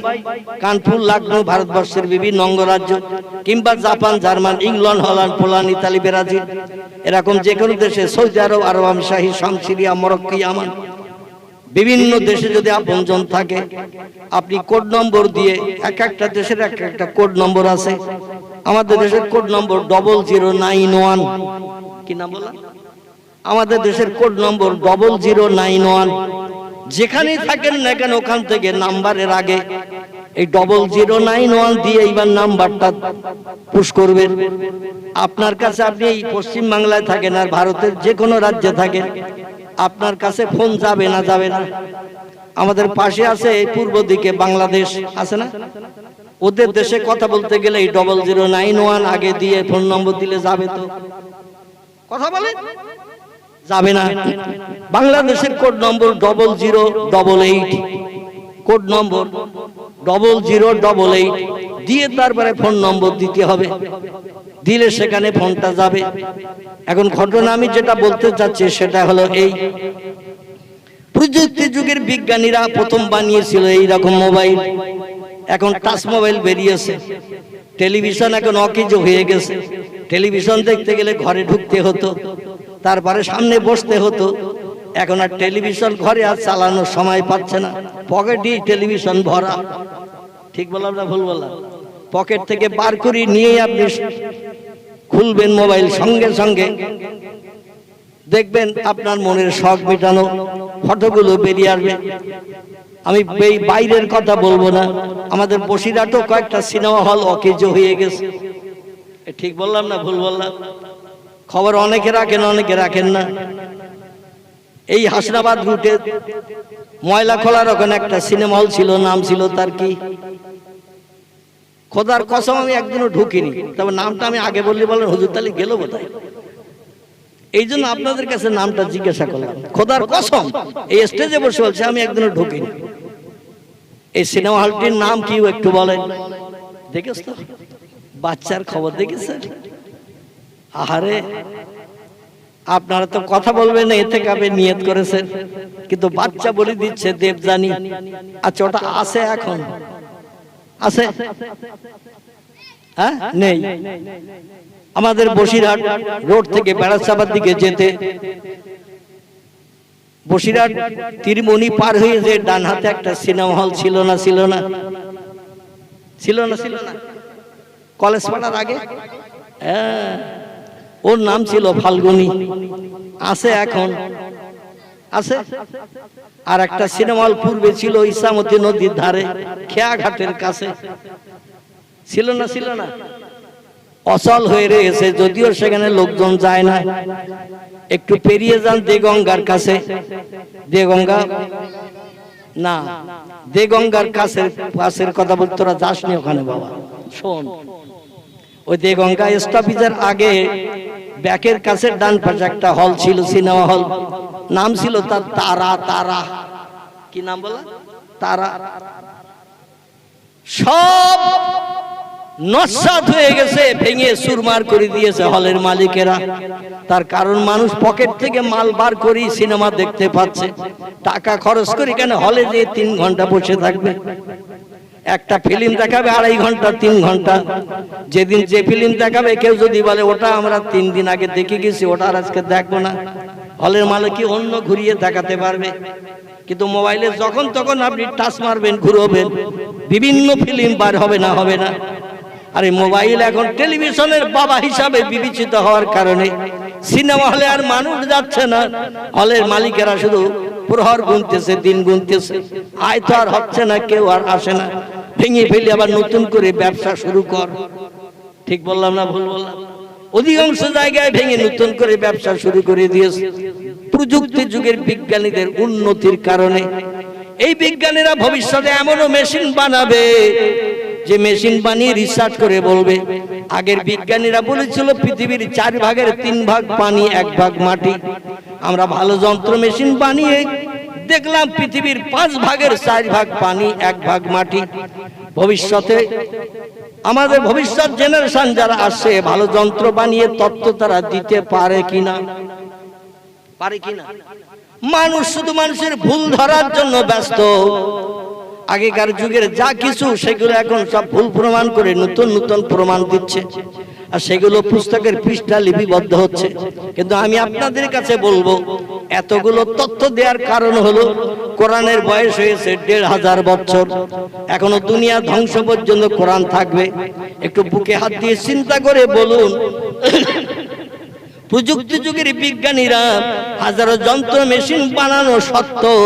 Speaker 1: কানপুর, লখনৌ, ভারতবর্ষের বিভিন্ন অঙ্গরাজ্য, কিংবা Japan, German, England, Holland, Poland, Italy, Brazil, এরকম যে কোনো দেশে, সৌদি আরব, আরব আমিরাত, শাম, সিরিয়া, মরক্কো, ইয়ামান, বিভিন্ন দেশে যদি আপনজন থাকে, আপনি কোড নম্বর দিয়ে, এক একটা দেশের এক একটা কোড নম্বর আছে। আমাদের দেশের কোড নম্বর 0091। কি নাম বললাম? আমাদের দেশের কোড নম্বর 0091। যেখানেই থাকেন না কেন ওখান থেকে নাম্বারের আগে এই 0091 দিয়ে এইবার নাম্বারটা পুশ করবেন। আপনার কাছে, আপনি এই পশ্চিম বাংলায় থাকেন আর ভারতের যে কোনো রাজ্যে থাকেন, আপনার কাছে ফোন যাবে না? যাবে না। আমাদের পাশে আছে এই পূর্ব দিকে বাংলাদেশ আছে না? ওদের দেশে কথা বলতে গেলে এই 0091 আগে দিয়ে ফোন নম্বর দিলে যাবে তো? কথা বলেন, যাবে না। বাংলাদেশের কোড নম্বর 0088, কোড নম্বর 0088 দিয়ে তারপরে ফোন নম্বর দিতে হবে, দিলে সেখানে ফোনটা যাবে। এখন ঘটনা আমি যেটা বলতে চাচ্ছি সেটা হলো এই, প্রযুক্তি যুগের বিজ্ঞানীরা প্রথম বানিয়েছিল এই রকম মোবাইল। এখন টাচ মোবাইল বেরিয়েছে, টেলিভিশন এখন অকেজো হয়ে গেছে। টেলিভিশন দেখতে গেলে ঘরে ঢুকতে হতো, তারপরে সামনে বসতে হতো। এখন আর টেলিভিশন ঘরে আর চালানোর সময় পাচ্ছে না, পকেটেই টেলিভিশন ভরা। ঠিক বললাম না ভুল বললাম? পকেট থেকে বার করে নিয়ে আপনি খুলবেন মোবাইল, সঙ্গে সঙ্গে দেখবেন আপনার মনের শখ মেটানো ফটোগুলো বেরিয়ে আসবে। আমি এই বাইরের কথা বলবো না, আমাদের বসিরহাটও কয়েকটা সিনেমা হল অকেজো হয়ে গেছে। ঠিক বললাম না ভুল বললাম? খবর অনেকে রাখেন, অনেকে রাখেন না। এই হাসনাবাদ রুটে ময়লা খোলার ওখানে একটা সিনেমা হল ছিল, নাম ছিল তার কি, খোদার কসম আমি একদিনও ঢুকিনি, তবে নামটা আমি আগে বললে বলেন হুজুর তালি গেল বোধহয়। এই জন্য আপনাদের কাছে নামটা জিজ্ঞাসা করলাম। খোদার কসম এই স্টেজে বসে বলছে আমি একদিনও ঢুকিনি। এই সিনেমা হলটির নাম কি একটু বলেন? দেখেছ তো বাচ্চার খবর দেখেছেন? আহারে আপনারা তো কথা বলবেন না, এতে কাবে নিয়ত করেছেন, কিন্তু বাচ্চা বলে দিচ্ছে দেবজানি। আচ্ছা ওটা আছে এখন? আছে? হ্যাঁ নেই। আমাদের বসিরহাট রোড থেকে বেড়াচাপার দিকে যেতে, বসিরহাট তীরমণি পার হয়ে যে ডান হাতে একটা সিনেমা হল ছিল না? ছিল না? ছিল না? ছিল না? কলেজ পাড়ার আগে ওর নাম ছিল ফাল্গুনী। আছে এখন? আছে। আর একটা সিনেমা হল পূর্বে ছিল ইসামতি নদীর ধারে খেয়াঘাটের কাছে। ছিল না? ছিল না? অচল হয়ে রয়েছে, যদিও সেখানে লোকজন যায় না। একটু পেরিয়ে যান দেগঙ্গার কাছে, দেগঙ্গা না দেগঙ্গার কাছের কথা বলতে তোরা যাসনি ওখানে বাবা। শোন, ওই দেগঙ্গা স্টপেজের আগে ব্যাকের কাছে ডান পাশে একটা হল ছিল, সিনেমা হল। নাম ছিল তার তারা। তারা কি নাম বলা? তারা। সব নস্বাত হয়ে গেছে, ভেঙে চুরমার করে দিয়েছে হলের মালিকেরা। তার কারণ মানুষ পকেট থেকে মাল বার করে সিনেমা দেখতে পাচ্ছে। টাকা খরচ করে কেন হলে যে 3 ঘন্টা বসে থাকবে? একটা ফিল্ম দেখাবে 2.5 ঘন্টা 3 ঘন্টা। যেদিন যে ফিল্ম দেখাবে কেউ যদি বলে ওটা আমরা 3 দিন আগে দেখে গেছি, ওটা আর আজকে দেখবো না, হলের মালিক কি অন্য ঘুরিয়ে দেখাতে পারবে? কিন্তু মোবাইলে যখন তখন আপনি টাচ মারবেন, ঘুরবেন, বিভিন্ন ফিল্ম বার হবে না? হবে না? আর এই মোবাইল এখন টেলিভিশনের বাবা হিসাবে বিবেচিত হওয়ার কারণে সিনেমা হলে আর মানুষ যাচ্ছে না। হলের মালিকেরা শুধু প্রহর গুনতেছে, দিন গুনতেছে, আয় তো আর হচ্ছে না, কেউ আর আসে না। ভেঙে ফেলে আবার নতুন করে ব্যবসা শুরু কর। ঠিক বললাম না ভুল বললাম? অধিকাংশ জায়গায় ভেঙে নতুন করে ব্যবসা শুরু করে দিয়েছে প্রযুক্তি যুগের বিজ্ঞানীদের উন্নতির কারণে। এই বিজ্ঞানীরা ভবিষ্যতে এমনও মেশিন বানাবে যে মেশিন বানিয়ে রিসার্চ করে বলবে, আগের বিজ্ঞানীরা বলেছিল পৃথিবীর 4 ভাগের 3 ভাগ পানি, 1 ভাগ মাটি। আমরা ভালো যন্ত্র মেশিন বানিয়ে দেখলাম পৃথিবীর 5 ভাগের 4 ভাগ পানি, 1 ভাগ মাটি। ভবিষ্যতে আমাদের ভবিষ্যৎ জেনারেশন যারা আসছে, ভালো যন্ত্র বানিয়ে তত্ত্ব তারা দিতে পারে কিনা? পারে কিনা? মানুষ শুধু মানুষের ভুল ধরার জন্য ব্যস্ত। আগেকার যুগের যা কিছু সেগুলো এখন সব ভুল প্রমাণ করে নতুন নতুন প্রমাণ দিচ্ছে, আর সেগুলো পুস্তকের পৃষ্ঠা লিপিবদ্ধ হচ্ছে। কিন্তু আমি আপনাদের কাছে বলবো, এতগুলো তথ্য দেওয়ার কারণ হলো কোরআনের বয়স হয়েছে 1500 বছর, এখনো দুনিয়া ধ্বংস পর্যন্ত কোরআন থাকবে। একটু বুকে হাত দিয়ে চিন্তা করে বলুন, প্রযুক্তি যুগের বিজ্ঞানীরা হাজারো যন্ত্র মেশিন বানানো সত্ত্বেও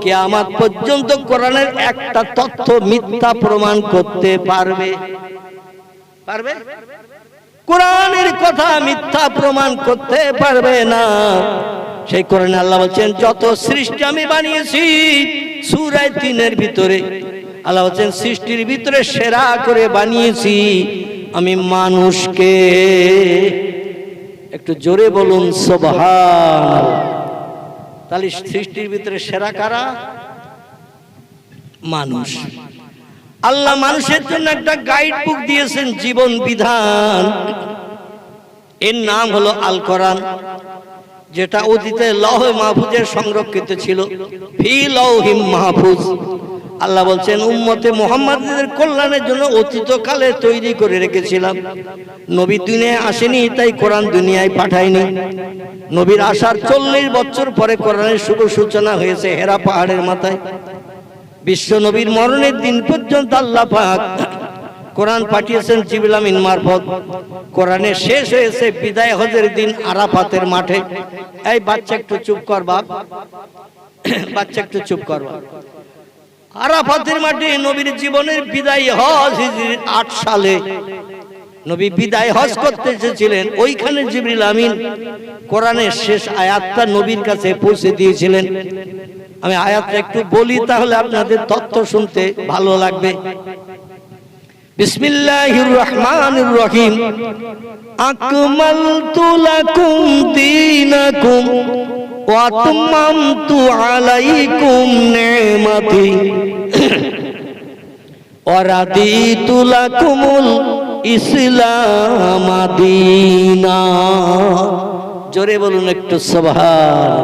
Speaker 1: কিয়ামত পর্যন্ত কোরআনের একটা তথ্য মিথ্যা প্রমাণ করতে পারবে? পারবে? কোরআনের কথা মিথ্যা প্রমাণ করতে পারবে না। সেই কোরআনে আল্লাহ বলছেন, যত সৃষ্টি আমি বানিয়েছি, সূরা 3-এর ভিতরে আল্লাহ বলছেন সৃষ্টির ভিতরে সেরা করে বানিয়েছি আমি মানুষকে। একটু জোরে বলুন সুবহানাল্লাহ। তাহলে সৃষ্টির ভিতরে সেরা কারা? মানুষ। আল্লাহ মানুষের জন্য একটা গাইড বুক দিয়েছেন, জীবন বিধান। এর নাম হলো আল কোরআন, যেটা অতীতে লৌহে মাহফুজে সংরক্ষিত ছিল, ফি লৌহিম মাহফুজ। আল্লাহ বলছেন উম্মতে মুহাম্মাদের কল্যাণের জন্য অতীতকালে তৈরি করে রেখেছিলাম। নবী দুনিয়ায় আসেনি, তাই কোরআন দুনিয়ায় পাঠায়নি। নবীর আসার 40 বছর পরে কোরআনের শুভ সূচনা হয়েছে হেরা পাহাড়ের মাথায়। বিশ্ব নবীর মরণের দিন পর্যন্ত আল্লাহ পাক কোরআন পাঠিয়েছেন জিবরিল আমিন মারফত। কোরআনের শেষ হয়েছে বিদায় হজের দিন আরাফাতের মাঠে। এই বাচ্চা একটু চুপ কর বাপ, বাচ্চা একটু চুপ কর বাপ। আরাফাতের মাঠে নবীর জীবনের বিদায় হজ হিজরি 8 সালে নবী বিদায় হজ করতে এসেছিলেন। ওইখানে জিবরিল আমিন কোরআনের শেষ আয়াতটা নবীর কাছে পৌঁছে দিয়েছিলেন। আমি আয়াতটা একটু বলি, তাহলে আপনাদের তথ্য শুনতে ভালো লাগবে। বিসমিল্লাহির রহমানির রহিম। আকমালতু লাকুম দীনাকুম ওয়া আতমামতু আলাইকুম নি'মাতি ওয়া রাদিতু লাকুমুল ইসলাম দীনা। জোরে বলুন একটু সুবহান।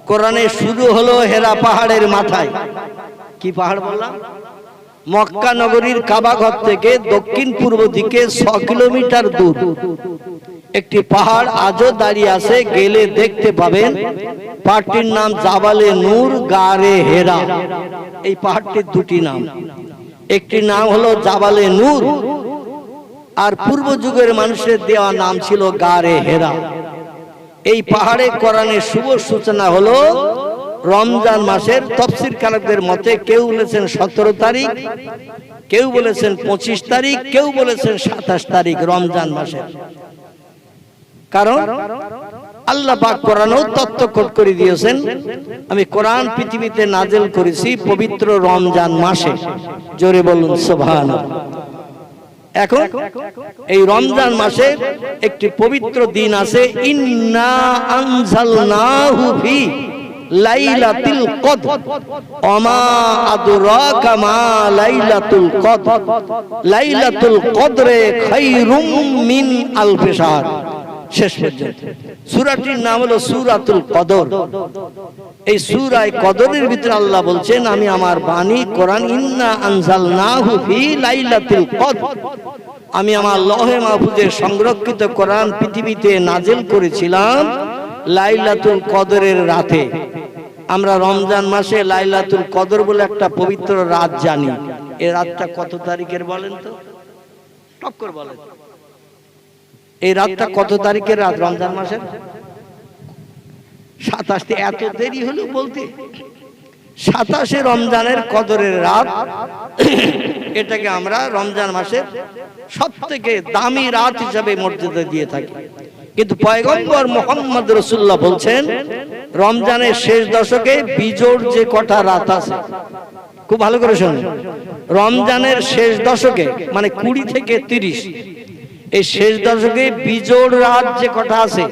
Speaker 1: কোরআনে শুরু হলো হেরা পাহাড়ের মাথায়। কি পাহাড় বললাম? মক্কা নগরীর কাবা ঘর থেকে দক্ষিণ পূর্ব দিকে 6 কিলোমিটার দূর একটি পাহাড় আজও দাঁড়িয়ে আছে, গেলে দেখতে পাবেন। পাহাড়টির নাম জাবালে নূর, গারে হেরা। এই পাহাড়টির দুটি নাম, একটি নাম হলো জাবালে নূর, আর পূর্ব যুগের মানুষের দেওয়া নাম ছিল গারে হেরা। এই পাহাড়ে কোরআনের শুভ সূচনা হলো রমজান মাসের। তাফসীরকারদের মতে কেউ বলেছেন 17 তারিখ, কেউ বলেছেন 25 তারিখ, কেউ বলেছেন 27 তারিখ রমজান মাসের। কারণ আল্লাহ পাক কোরআনও তথ্য করে দিয়েছেন, আমি কোরআন পৃথিবীতে নাজিল করেছি পবিত্র রমজান মাসে। জোরে বলুন সুবহানাল্লাহ। এখন এই রমজান মাসে একটি পবিত্র দিন আছে, ইন্না আনজালনাহু ফি লাইলাতুল কদর ওমা আদরাকা মা লাইলাতুল কদর লাইলাতুল কদরে খায়রুম মিন আলফি শাহর। শেষ পর্যন্ত সূরাটির নাম হলো সূরাতুল কদর। এই সূরা কদরের ভিতরে আল্লাহ বলছেন, আমি আমার বাণী কোরআন, ইন্না আনজালনাহু ফি লাইলাতুল কদর, আমি আমার লৌহে মাহফুজে সংরক্ষিত কোরআন পৃথিবীতে নাজিল করেছিলাম লাইলাতুল কদরের রাতে। আমরা রমজান মাসে লাইলাতুল কদর বলে একটা পবিত্র রাত জানি। এই রাতটা কত তারিখের বলেন তো? টক্কর বলেন। এই রাতটা কত তারিখের রাত রমজান মাসের? 27। এত দেরি হলো বলতে? 27 রমজানের কদরের রাত। এটাকে আমরা রমজান মাসের সবথেকে দামি রাত হিসাবে মর্যাদা দিয়ে থাকি। কিন্তু পয়গম্বর মুহাম্মদ রাসূলুল্লাহ বলছেন, রমজানের শেষ দশকে বিজোড় যে কটা রাত আছে, খুব ভালো করে শুনুন, রমজানের শেষ দশকে মানে 20 থেকে 30, এই শেষ দশকে বিজোড় রাত যে কটা আছে,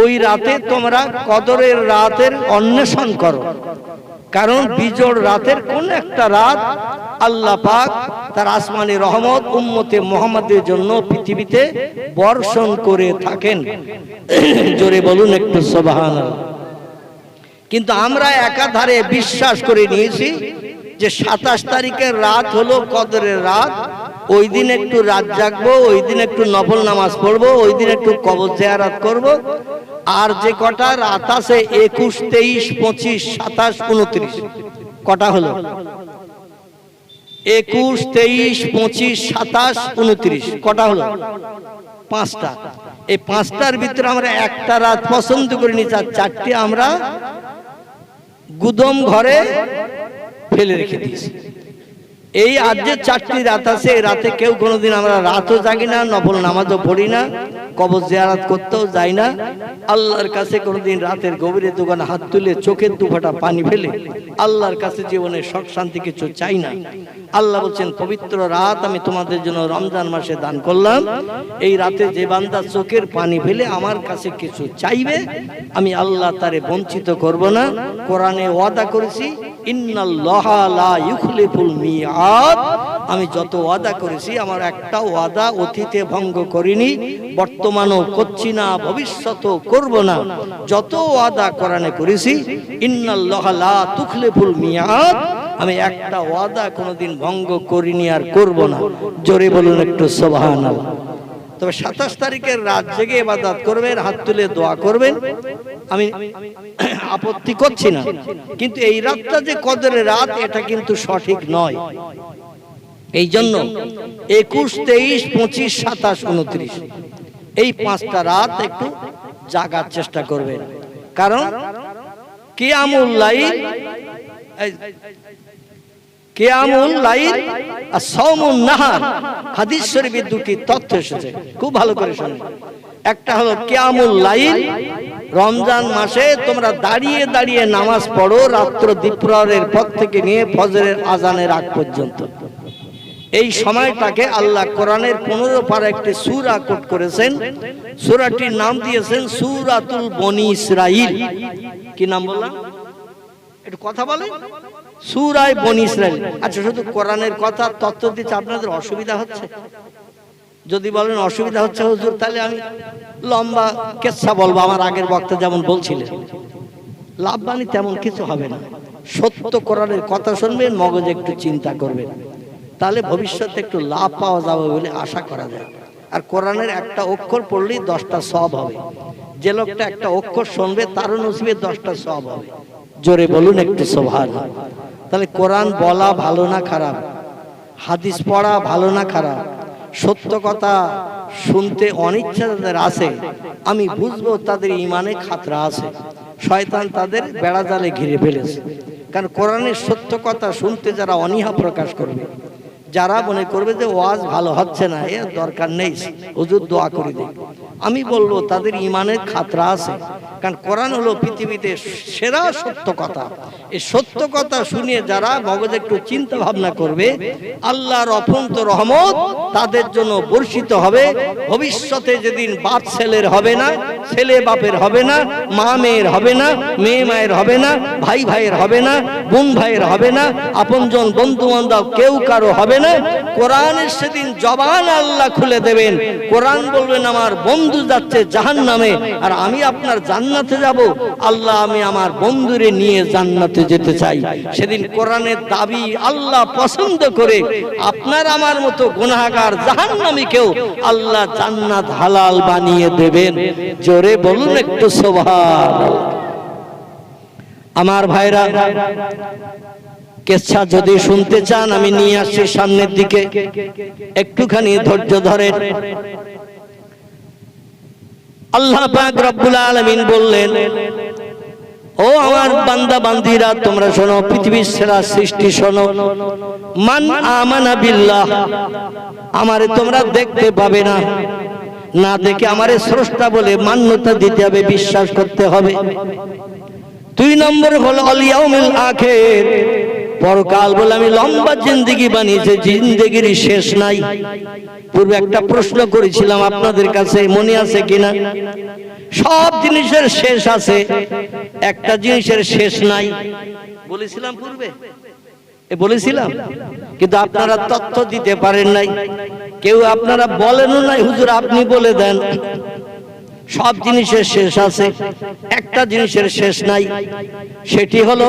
Speaker 1: ওই রাতে তোমরা কদরের রাতের অন্বেষণ করো। কারণ বিজোড় রাতের কোন একটা রাত আল্লাহ পাক তার আসমানি রহমত উম্মতে মুহাম্মাদের জন্য পৃথিবীতে বর্ষণ করে থাকেন। জোরে বলুন একটু সুবহানাল্লাহ। কিন্তু আমরা একাধারে বিশ্বাস করে নিয়েছি যে 27 তারিখের রাত হলো কদরের রাত, ওই দিন একটু রাত জাগবো, ওই দিন একটু নফল নামাজ পড়বো, ওই দিন একটু কবর জিয়ারত করব। আর যে কটা রাত আছে 21, 23, 25, 27, 29, কটা হলো? 21, 23, 25, 27, 29, কটা হলো? 5টা। এই 5টার ভিতরে আমরা একটা রাত পছন্দ করে নিয়েছি, আর 4টে আমরা গুদম ঘরে ফেলে রেখে দিয়েছি। এই আজ যে 4টি রাত আছে, এই রাতে কেউ কোনোদিন আমরা রাতও জাগি না, নফল নামাজও পড়ি না, কবর জিয়ারত করতেও যাই না। আল্লাহর কাছে কোনোদিন রাতের গভীরে দোকানে হাত তুলে চোখের দুফোঁটা পানি ফেলে আল্লাহর কাছে জীবনে সুখ শান্তি কিছু চাই না। আল্লাহ বলছেন, পবিত্র রাত আমি তোমাদের জন্য রমজান মাসে দান করলাম। এই রাতে যে বান্দা চোখের পানি ফেলে আমার কাছে কিছু চাইবে, আমি আল্লাহ তারে বঞ্চিত করব না। কোরআনে ওয়াদা করেছি, ইন্নাল্লাহা লা ইউখলিফুল মিআদ, আমি যত ওয়াদা করেছি আমার একটা ওয়াদা অতীতে ভঙ্গ করিনি, বর্তমানও করছি না, ভবিষ্যতেও করব না। যত ওয়াদা কোরআনে করেছি, ইন্নাল্লাহা লা তুখলিফুল মিআদ, আমি একটা ওয়াদা কোনোদিন ভঙ্গ করিনি আর করব না। জোরে বলুন একটু সুবহানাল্লাহ। তবে 27 তারিখের রাত জেগে ইবাদত করবেন, হাত তুলে দোয়া করবেন, আমি আপত্তি করছি না। কিন্তু এই রাতটা যে কদরের রাত, এটা কিন্তু সঠিক নয়। এই জন্য 21, 23, 25, 27, 29 এই 5টা রাত একটু জাগার চেষ্টা করবেন। কারণ কিয়ামুল লাইল আর সাওমুন নাহার হাদিস শরীফে দুটি তথ্য এসেছে, খুব ভালো করে শুনুন। একটা হলো কিয়ামুল লাইল, রমজান মাসে তোমরা দাঁড়িয়ে দাঁড়িয়ে নামাজ পড়ো রাত্র দ্বীপ্রহরের পর থেকে নিয়ে ফজরের আজানের আগ পর্যন্ত। এই সময়টাকে আল্লাহ কোরআনের 15 পারা একটি সূরা কোট করেছেন। সূরাটির নাম দিয়েছেন সূরাতুল বনি ইসরাইল। কি নাম বললাম? একটু কথা বলেন। সূরায়ে বনি ইসরাইল। আচ্ছা, শুধু কোরআনের কথা তত্ত্ব দিতে আপনাদের অসুবিধা হচ্ছে? যদি বলেন অসুবিধা হচ্ছে হুজুর, তাহলে আমি লম্বা কিসসা বলবো, আমার আগের বক্তা যেমন বলছিলেন। লাভবানি তেমন কিছু হবে না। সত্য কোরআনের কথা শুনবেন, মগজে একটু চিন্তা করবেন, তাহলে ভবিষ্যতে একটু লাভ পাওয়া যাবে বলে আশা করা যায়। আর কোরআনের একটা অক্ষর পড়লেই 10টা সওয়াব হবে। যে লোকটা একটা অক্ষর শুনবে তারও নসিবে 10টা সওয়াব হবে। জোরে বলুন একটু সুবহানাল্লাহ। তাহলে কোরআন বলা ভালো না খারাপ? হাদিস পড়া ভালো না খারাপ? সত্য কথা শুনতে অনিচ্ছা যাদের আছে, আমি বুঝবো তাদের ইমানে খাতরা আছে, শয়তান তাদের বেড়াজালে ঘিরে ফেলেছে। কারণ কোরআনের সত্য কথা শুনতে যারা অনীহা প্রকাশ করবে, যারা মনে করবে যে ওয়াজ ভালো হচ্ছে না, এর দরকার নেই, হুজুর দোয়া করে দিন, আমি বলবো তাদের ইমানের খাতরা আছে। কারণ কোরআন হলো পৃথিবীতে সেরা সত্য কথা। এই সত্য কথা শুনিয়ে যারা মগজে একটু চিন্তা ভাবনা করবে, আল্লাহর অফুরন্ত রহমত তাদের জন্য বর্ষিত হবে। ভবিষ্যতে যেদিন বাপ ছেলের হবে না, ছেলে বাপের হবে না, মা মেয়ের হবে না, মেয়ে মায়ের হবে না, ভাই ভাইয়ের হবে না, বোন ভাইয়ের হবে না, আপনজন বন্ধু বান্ধব কেউ কারো হবে না। কোরআনের সেদিন জবান আল্লাহ খুলে দেবেন। কোরআন বলবেন আমার বন্ধু যাচ্ছে জাহান্নামে, আর আমি আপনার জান্নাতে যাব। আল্লাহ, আমি আমার বন্ধুরে নিয়ে জান্নাতে যেতে চাই। সেদিন কোরআনের দাবি আল্লাহ পছন্দ করে আপনার আমার মতো গুনাহগার জাহান্নামীকেও আল্লাহ জান্নাত হালাল বানিয়ে দেবেন। জোরে বলুন একটু সুবহানাল্লাহ। আমার ভাইরা, কিসসা যদি শুনতে চান আমি নিয়ে আসছি সামনের দিকে, একটুখানি ধৈর্য ধরেন। আল্লাহ পাক রব্বুল আলামিন বললেন, ও আমার বান্দা বান্দিরা তোমরা শোনো, পৃথিবীর সেরা সৃষ্টি শোনো। মান আমানা বিল্লাহ, আমারে তোমরা দেখতে পাবে না, না দেখে আমারে স্রষ্টা বলে মান্যতা দিতে হবে, বিশ্বাস করতে হবে। 2 নম্বর হলো আল ইয়াউমিল আখির, পরকাল বলে আমি লম্বা জিন্দেগি বানিয়েছি, জিন্দেগির শেষ নাই। পূর্বে একটা প্রশ্ন করেছিলাম আপনাদের কাছে, মনে আছে কিনা? সব জিনিসের শেষ আছে, একটা জিনিসের শেষ নাই। বলেছিলাম পূর্বে, বলেছিলাম, কিন্তু আপনারা তথ্য দিতে পারেন নাই। কেউ আপনারা বলেনও নাই, হুজুর আপনি বলে দেন। সব জিনিসের শেষ আছে, একটা জিনিসের শেষ নাই, সেটি হলো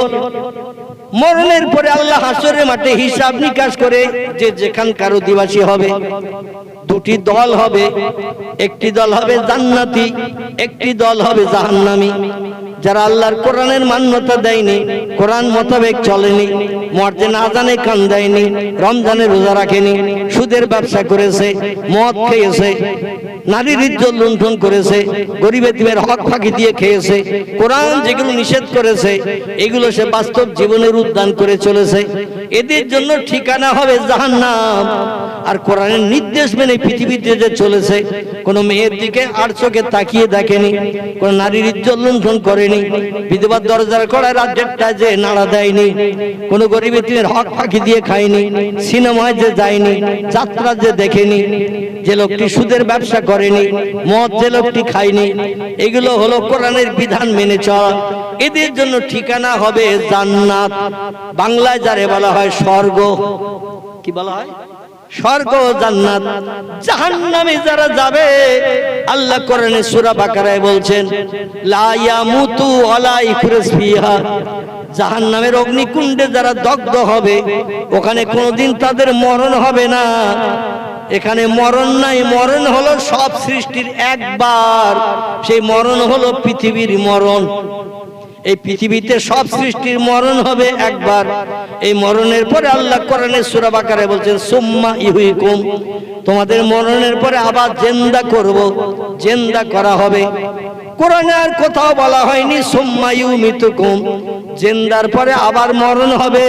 Speaker 1: মরণের পরে আল্লাহ হাসরের মাঠে হিসাব নিকাশ করে যে যেখানকার অধিবাসী হবে, 2টি দল হবে। একটি দল হবে জান্নাতি, একটি দল হবে জাহান্নামী। যারা আল্লাহর কোরআনের মান্যতা দেয়নি, কোরআন মোতাবেক চলেনি, মুয়াজ্জিন আযানে কান দেয়নি, রমজানের রোজা রাখেনি, সুদের ব্যবসা করেছে, মদ খেয়েছে, নারীর ইজ্জত লুণ্ঠন করেছে, গরিব এতিমের হক ফাঁকি দিয়ে খেয়েছে, কোরআন যেগুলো নিষেধ করেছে এগুলো সে বাস্তব জীবনের উদ্যান করে চলেছে, এদের জন্য ঠিকানা হবে জাহান্নাম। আর কোরআনের নির্দেশ মেনে পৃথিবীতে যে চলেছে, কোন মেয়ের দিকে আর চোখে তাকিয়ে দেখেনি, কোন নারীর ইজ্জত লুণ্ঠন করেনি, বিধবার দরজার কড়ায় রাজ্যটা যে নাড়া দেয়নি, কোন গরিব এতিমের হক ফাঁকি দিয়ে খায়নি, সিনেমায় যে যায়নি, যাত্রা যে দেখেনি, যে লোকটি সুদের ব্যবসা করেনি, মদ যে লোকটি খায়নি, এগুলো হলো কোরআনের বিধান মেনে চলা। এদের জন্য ঠিকানা হবে জান্নাত। বাংলায় যারে বলা হয় স্বর্গ। কি বলা হয়? স্বর্গ, জান্নাত। জাহান্নামে যারা যাবে, আল্লাহ কোরআনে সূরা বাকারায় বলছেন লা ইয়ামুতু ওয়ালা ইখরাজ ফিহা, জাহান্নামের অগ্নিকুণ্ডে যারা দগ্ধ হবে, ওখানে কোনোদিন তাদের মরণ হবে না। এখানে মরণ নাই, মরণ হলো সব সৃষ্টির একবার, সেই মরণ হলো পৃথিবীর মরণ। এই পৃথিবীতে সব সৃষ্টির মরণ হবে একবার। এই মরণের পরে আল্লাহ কোরআনের সূরা বাকারায় বলছেন সুম্মা ইহয়িকুম, তোমাদের মরণের পরে আবার জিন্দা করব, জিন্দা করা হবে। কোরআনে আর কোথাও বলা হয়নি সুম্মা ইউমিতুকুম, জিন্দার পরে আবার মরণ হবে,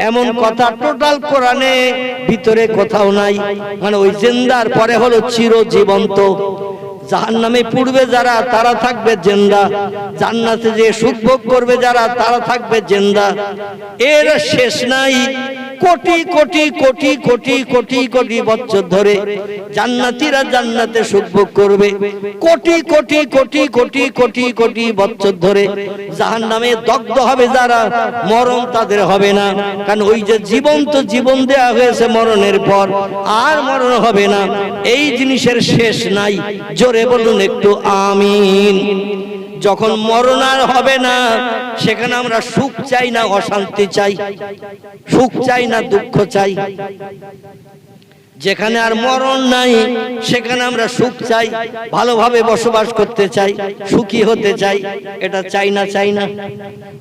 Speaker 1: এমন কথা টোটাল কোরআনে ভিতরে কোথাও নাই। মানে ওই জিন্দার পরে হলো চিরজীবন্ত। জাহান্নামে পূর্বে যারা, তারা থাকবে জিন্দা, জান্নাতে যে সুখ ভোগ করবে যারা, তারা থাকবে জিন্দা। এর শেষ নাই। কোটি কোটি কোটি কোটি কোটি কোটি বছর ধরে জান্নাতীরা জান্নাতে সুখ ভোগ করবে, কোটি কোটি কোটি কোটি কোটি কোটি বছর ধরে জাহান্নামে দগ্ধ হবে যারা, মরণ তাদের হবে না। কারণ ওই যে জীবন্ত জীবন দেয়া হয়েছে মরণের পর, আর মরণ হবে না, এই জিনিসের শেষ নাই। জোরে বলুন একটু আমিন। যখন মরণ আর হবে না, সেখানে আমরা সুখ চাই না অশান্তি চাই, সুখ চাই না দুঃখ চাই। যেখানে আর মরণ নাই সেখানে আমরা সুখ চাই, ভালোভাবে বসবাস করতে চাই, সুখী হতে চাই। এটা চাই না, চাই না?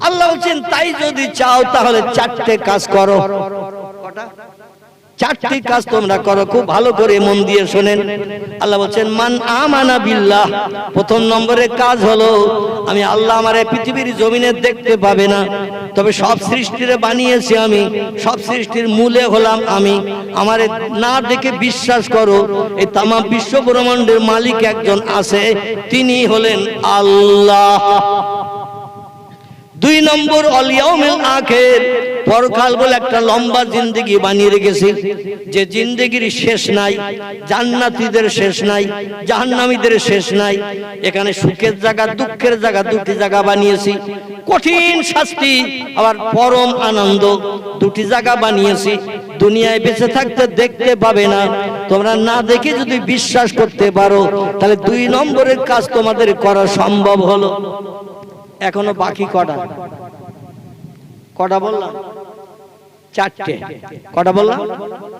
Speaker 1: আল্লাহ বলছেন তাই যদি চাও তাহলে চারটে কাজ করো। কটা? চারটি কাজ তোমরা করো, খুব ভালো করে মন দিয়ে শোনেন। আল্লাহ বলছেন মান আমানা বিল্লাহ, প্রথম নম্বরের কাজ হলো আমি আল্লাহ আমার পৃথিবীর জমিনে দেখতে পাবে না, তবে সব সৃষ্টিরে বানিয়েছি আমি, সব সৃষ্টির মূলে হলাম আমি। আমারে না দেখে বিশ্বাস করো এই তাম বিশ্ব ব্রহ্মাণ্ডের মালিক একজন আছে, তিনি হলেন আল্লাহ। দুই নম্বর অল ইয়াউমিল আখির, পরকাল বলে একটা লম্বা জিন্দেগি বানিয়ে রেখেছি, যে জিন্দেগির শেষ নাই। জান্নাতীদের শেষ নাই, জাহান্নামীদের শেষ নাই। এখানে সুখের জায়গা দুঃখের জায়গা দুটি জায়গা বানিয়েছি, কঠিন শাস্তি আবার পরম আনন্দ, দুটি জায়গা বানিয়েছি। দুনিয়ায় বেঁচে থাকতে দেখতে পাবে না, তোমরা না দেখে যদি বিশ্বাস করতে পারো তাহলে দুই নম্বরের কাজ তোমাদের করা সম্ভব হলো। এখনো বাকি কটা? কটা বললাম? চারটে। কটা বললাম?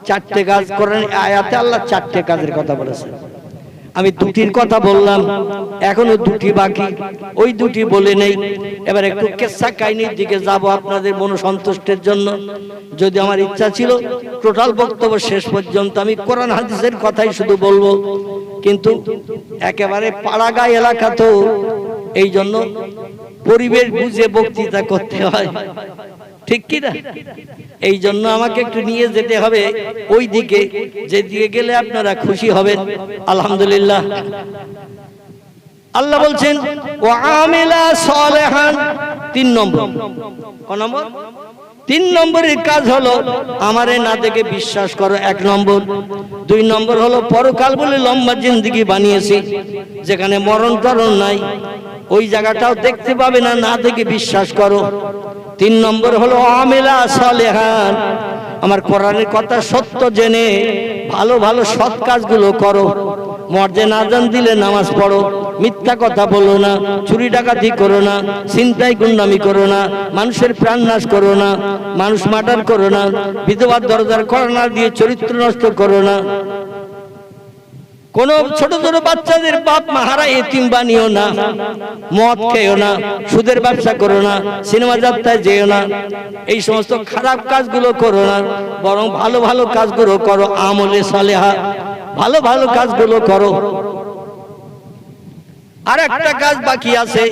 Speaker 1: চারটে কাজ করেন। আয়াতে আল্লাহ চারটে কাজের কথা বলেছেন, আমি দুটির কথা বললাম, এখনো দুটি বাকি, ওই দুটি বলে নেই। এবার একটু কিসসা কাহিনীর দিকে যাব আপনাদের মনোসন্তুষ্টের জন্য। যদি আমার ইচ্ছা ছিল টোটাল বক্তব্য শেষ পর্যন্ত আমি কোরআন হাদিসের কথাই শুধু বলবো, কিন্তু একেবারে পাড়াগাঁও এলাকা তো, এই জন্য পরিবেশ বুঝে বক্তৃতা করতে হয়, ঠিক কি না? এই জন্য আমাকে একটু নিয়ে যেতে হবে ওই দিকে, যেদিকে গেলে আপনারা খুশি হবেন। আলহামদুলিল্লাহ। আল্লাহ বলছেন ওয়া আমিলা সালেহান, 3 নম্বর। কোন নম্বর? 3 নম্বরের কাজ হলো আমারে না দেখে বিশ্বাস করো, 1 নম্বর। 2 নম্বর হলো পরকাল বলে লম্বা জিন্দেগি বানিয়েছি, যেখানে মরণ টরণ নাই, ওই জায়গাটাও দেখতে পাবে না, না দেখে বিশ্বাস করো। 3 নম্বর হলো আমিলা সালেহান, আমার কোরআনের কথা সত্য জেনে ভালো ভালো সৎ কাজগুলো করো। মর্জে আযান দিলে নামাজ পড়ো, মিথ্যা কথা বলো না, চুরি ডাকাতি করো না, ছিনতাই গুন্ডামি করো না, মানুষের প্রাণ নাশ করো না, মানুষ মার্ডার করো না, বিধবার দরজার কর্নার দিয়ে চরিত্র নষ্ট করো না, কোন ছোট ছোট বাচ্চাদের বাপ মাহারা এতিম বানিও না, মদ খেও না, সুদের ব্যবসা করো না, সিনেমা যাত্রায় যেও না, এই সমস্ত খারাপ কাজগুলো করো না, বরং ভালো ভালো কাজগুলো করো। আমলে সালেহা, ভালো ভালো কাজগুলো করো। আর একটা কাজ বাকি আছে,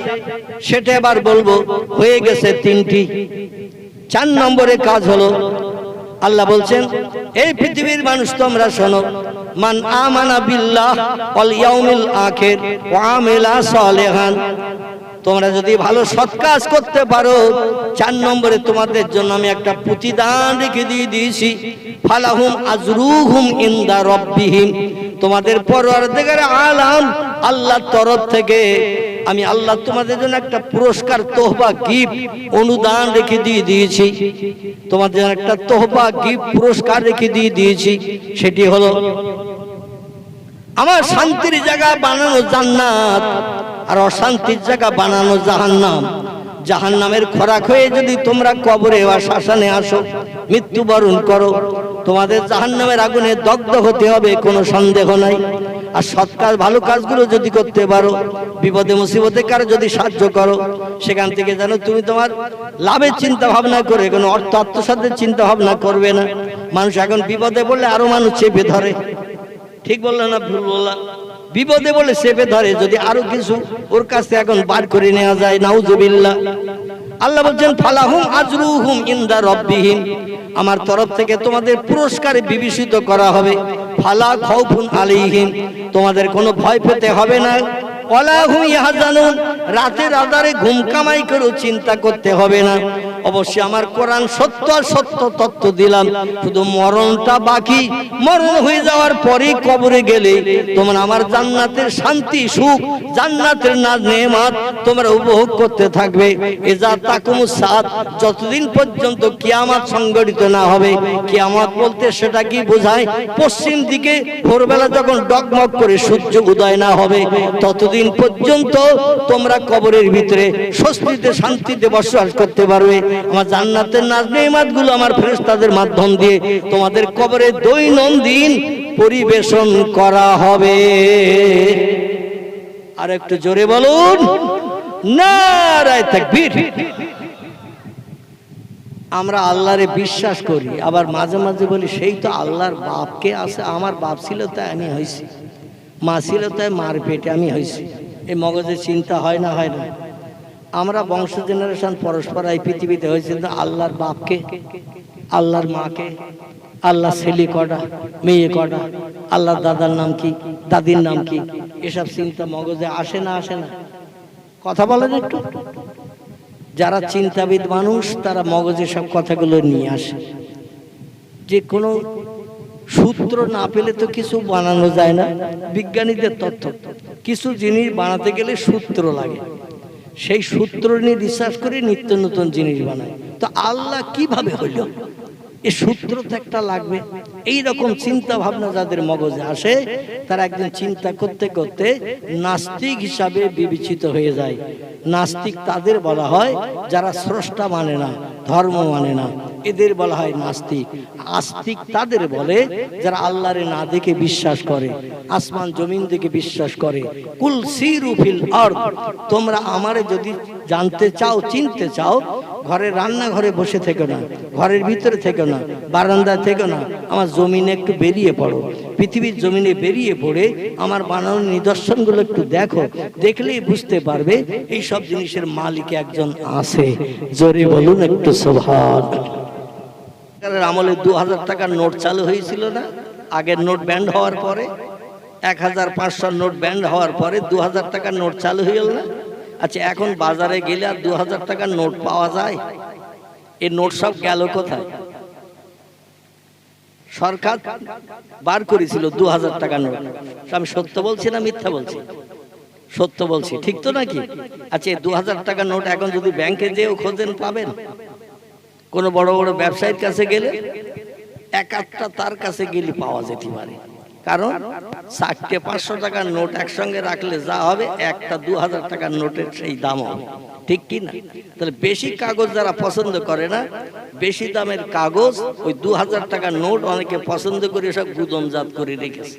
Speaker 1: সেটা এবার বলবো, হয়ে গেছে 3টি। 4 নম্বরের কাজ হলো আল্লাহ বলছেন এই পৃথিবীর মানুষ তোমরা শোনো, মান আমানা বিল্লাহ ওয়াল ইয়াউমিল আখির ওয়া আমিলা সালেহান, তোমরা যদি ভালো সৎ কাজ করতে পারো, 4 নম্বরে তোমাদের জন্য আমি একটা প্রতিদান রেখে দিয়েছি, ফালাহুম আজরুহুম ইনদা রাব্বিহিম, তোমাদের পরওয়ারদিগার আলাম আল্লাহর তরফ থেকে আমি আল্লাহ তোমাদের জন্য একটা পুরস্কার, তোহবা, গিফট, অনুদান রেখে দিয়েছি। তোমাদের জন্য একটা তোহবা, গিফট, পুরস্কার রেখে দিয়েছি। সেটি হলো আমার শান্তির জায়গা বানানো জান্নাত, আর অশান্তির জায়গা বানানো জাহান্নাম। জাহান্নামের খোরাক হয়ে যদি তোমরা কবরে বা শ্মশানে আসো, মৃত্যুবরণ করো, তোমাদের জাহান্নামের আগুনে দগ্ধ হতে হবে, কোনো সন্দেহ নাই। আর সৎ কাজ, ভালো কাজগুলো যদি করতে পারো, বিপদে মুসিবতে কারো যদি সাহায্য করো, সেখান থেকে জানো তুমি তোমার লাভের চিন্তা ভাবনা করে কোনো অর্থ আত্মসাতের চিন্তা ভাবনা করবে না। মানুষ এখন বিপদে পড়লে আরো মানুষ চেপে ধরে, ঠিক বললাম না ভুল বললাম? বিপদে বলে চেপে ধরে, যদি আরো কিছু ওর কাছে এখন বার করে নেওয়া যায়, নাউজুবিল্লাহ। আল্লাহ বলছেন ফালাহুম আজরুহুম ইনদা রাব্বিহিম, আমার তরফ থেকে তোমাদের পুরস্কারে বিবেচিত করা হবে। ফালা খাউফুন আলাইহিম, তোমাদের কোনো ভয় পেতে হবে না। ওয়ালা হুম ইয়াহজানুন, রাতের আঁধারে ঘুম কামাই করে চিন্তা করতে হবে না। অবশ্যই আমার কোরআন সত্য আর সত্য তত্ত্ব দিলাম, শুধু মরণটা বাকি। মরণ হয়ে যাওয়ার পরেই কবরে গেলে তোমরা আমার জান্নাতের শান্তি সুখ, জান্নাতের নেয়ামত তোমরা উপভোগ করতে থাকবে। এজা তাকুমুস সাআত, যতদিন পর্যন্ত কিয়ামত সংঘটিত না হবে। কিয়ামত বলতে সেটা কি বোঝায়? পশ্চিম দিকে ভোরবেলা যখন ডগমগ করে সূর্য উদয় না হবে, ততদিন পর্যন্ত তোমরা কবরের ভিতরে স্বস্তিতে শান্তিতে বসবাস করতে পারবে। আমার জান্নাতের নেয়ামতগুলো আমার ফেরেশতাদের মাধ্যম দিয়ে তোমাদের কবরে দৈনন্দিন পরিবেশন করা হবে। আর একটু জোরে বলুন নারায়ে তাকবীর। আমরা আল্লাহরে বিশ্বাস করি, আবার মাঝে মাঝে বলি সেই তো আল্লাহর বাপকে আছে, আমার বাপ ছিল তাই আমি হয়েছি, মা ছিল তাই মার পেটে আমি হয়েছি। এই মগজে চিন্তা হয় না? হয় না? আমরা বংশ জেনারেশন পরস্পর এই পৃথিবীতে হয়েছে, আল্লাহর বাপকে, আল্লাহর মাকে, আল্লাহ ছেলে কটা, মেয়ে কটা, আল্লাহর দাদার নাম কি, দাদির নাম কি, এসব চিন্তা মগজে আসে না? আসে না? কথা বলেন একটু। যারা চিন্তাবিদ মানুষ তারা মগজে সব কথাগুলো নিয়ে আসে। যে কোনো সূত্র না পেলে তো কিছু বানানো যায় না। বিজ্ঞানীদের তথ্য, কিছু জিনিস বানাতে গেলে সূত্র লাগে, সেই সূত্র নিয়ে রিসার্চ করে নিত্য নতুন জিনিস বানায়। তো আল্লাহ কিভাবে হইল, এই সূত্র তো একটা লাগবে। এইরকম চিন্তা ভাবনা যাদের মগজে আসে তারা একদিন চিন্তা করতে করতে নাস্তিক হিসাবে বিবেচিত হয়ে যায়। নাস্তিক তাদের বলা হয় যারা স্রষ্টা মানে না, ধর্ম মানে না, এদের বলা হয় নাস্তিক। আস্তিক তাদের বলে যারা আল্লাহরে না দেখে বিশ্বাস করে, আসমান জমিন দেখে বিশ্বাস করে। কুল সিরু ফিল আরদ, তোমরা আমারে যদি জানতে চাও, চিনতে চাও, ঘরের রান্নাঘরে বসে থেকো না, ঘরের ভিতরে থেকো না, বারান্দায় থেকো না, আমার জমিনে একটু বেরিয়ে পড়ো। পৃথিবীর জমিনে বেরিয়ে পড়ে আমার বানানোর নিদর্শনগুলো একটু দেখো, দেখলেই বুঝতে পারবে এই সব জিনিসের মালিক একজন আছে। জোরে বলুন একটু সুবহানাল্লাহ। আমলে 2000 টাকার নোট চালু হয়েছিল না? আগের নোট ব্যান্ড হওয়ার পরে 1500 নোট ব্যান্ড হওয়ার পরে 2000 টাকার নোট চালু হয়ে গেল না? আচ্ছা, এখন বাজারে গেলে আর 2000 টাকার নোট পাওয়া যায়? এই নোট সব গেল কোথায়? সরকার বার করেছিল 2000 টাকার নোট। আমি সত্য বলছি না মিথ্যা বলছি? সত্য বলছি, ঠিক তো নাকি? আচ্ছা, 2000 টাকার নোট এখন যদি ব্যাংকে যেও খোঁজেন পাবেন? কোন বড় বড় ব্যবসায়ীর কাছে গেলে এক একটা তার কাছে গেলে পাওয়া যেতে পারে। কারণ 4টে 500 টাকার নোট একসঙ্গে রাখলে যা হবে একটা 2000 টাকার নোটের সেই দাম হবে, ঠিক কি না? তাহলে বেশি কাগজ যারা পছন্দ করে না, বেশি দামের কাগজ, ওই 2000 টাকার নোট অনেকে পছন্দ করে সব গুদমজাত করে রেখেছে,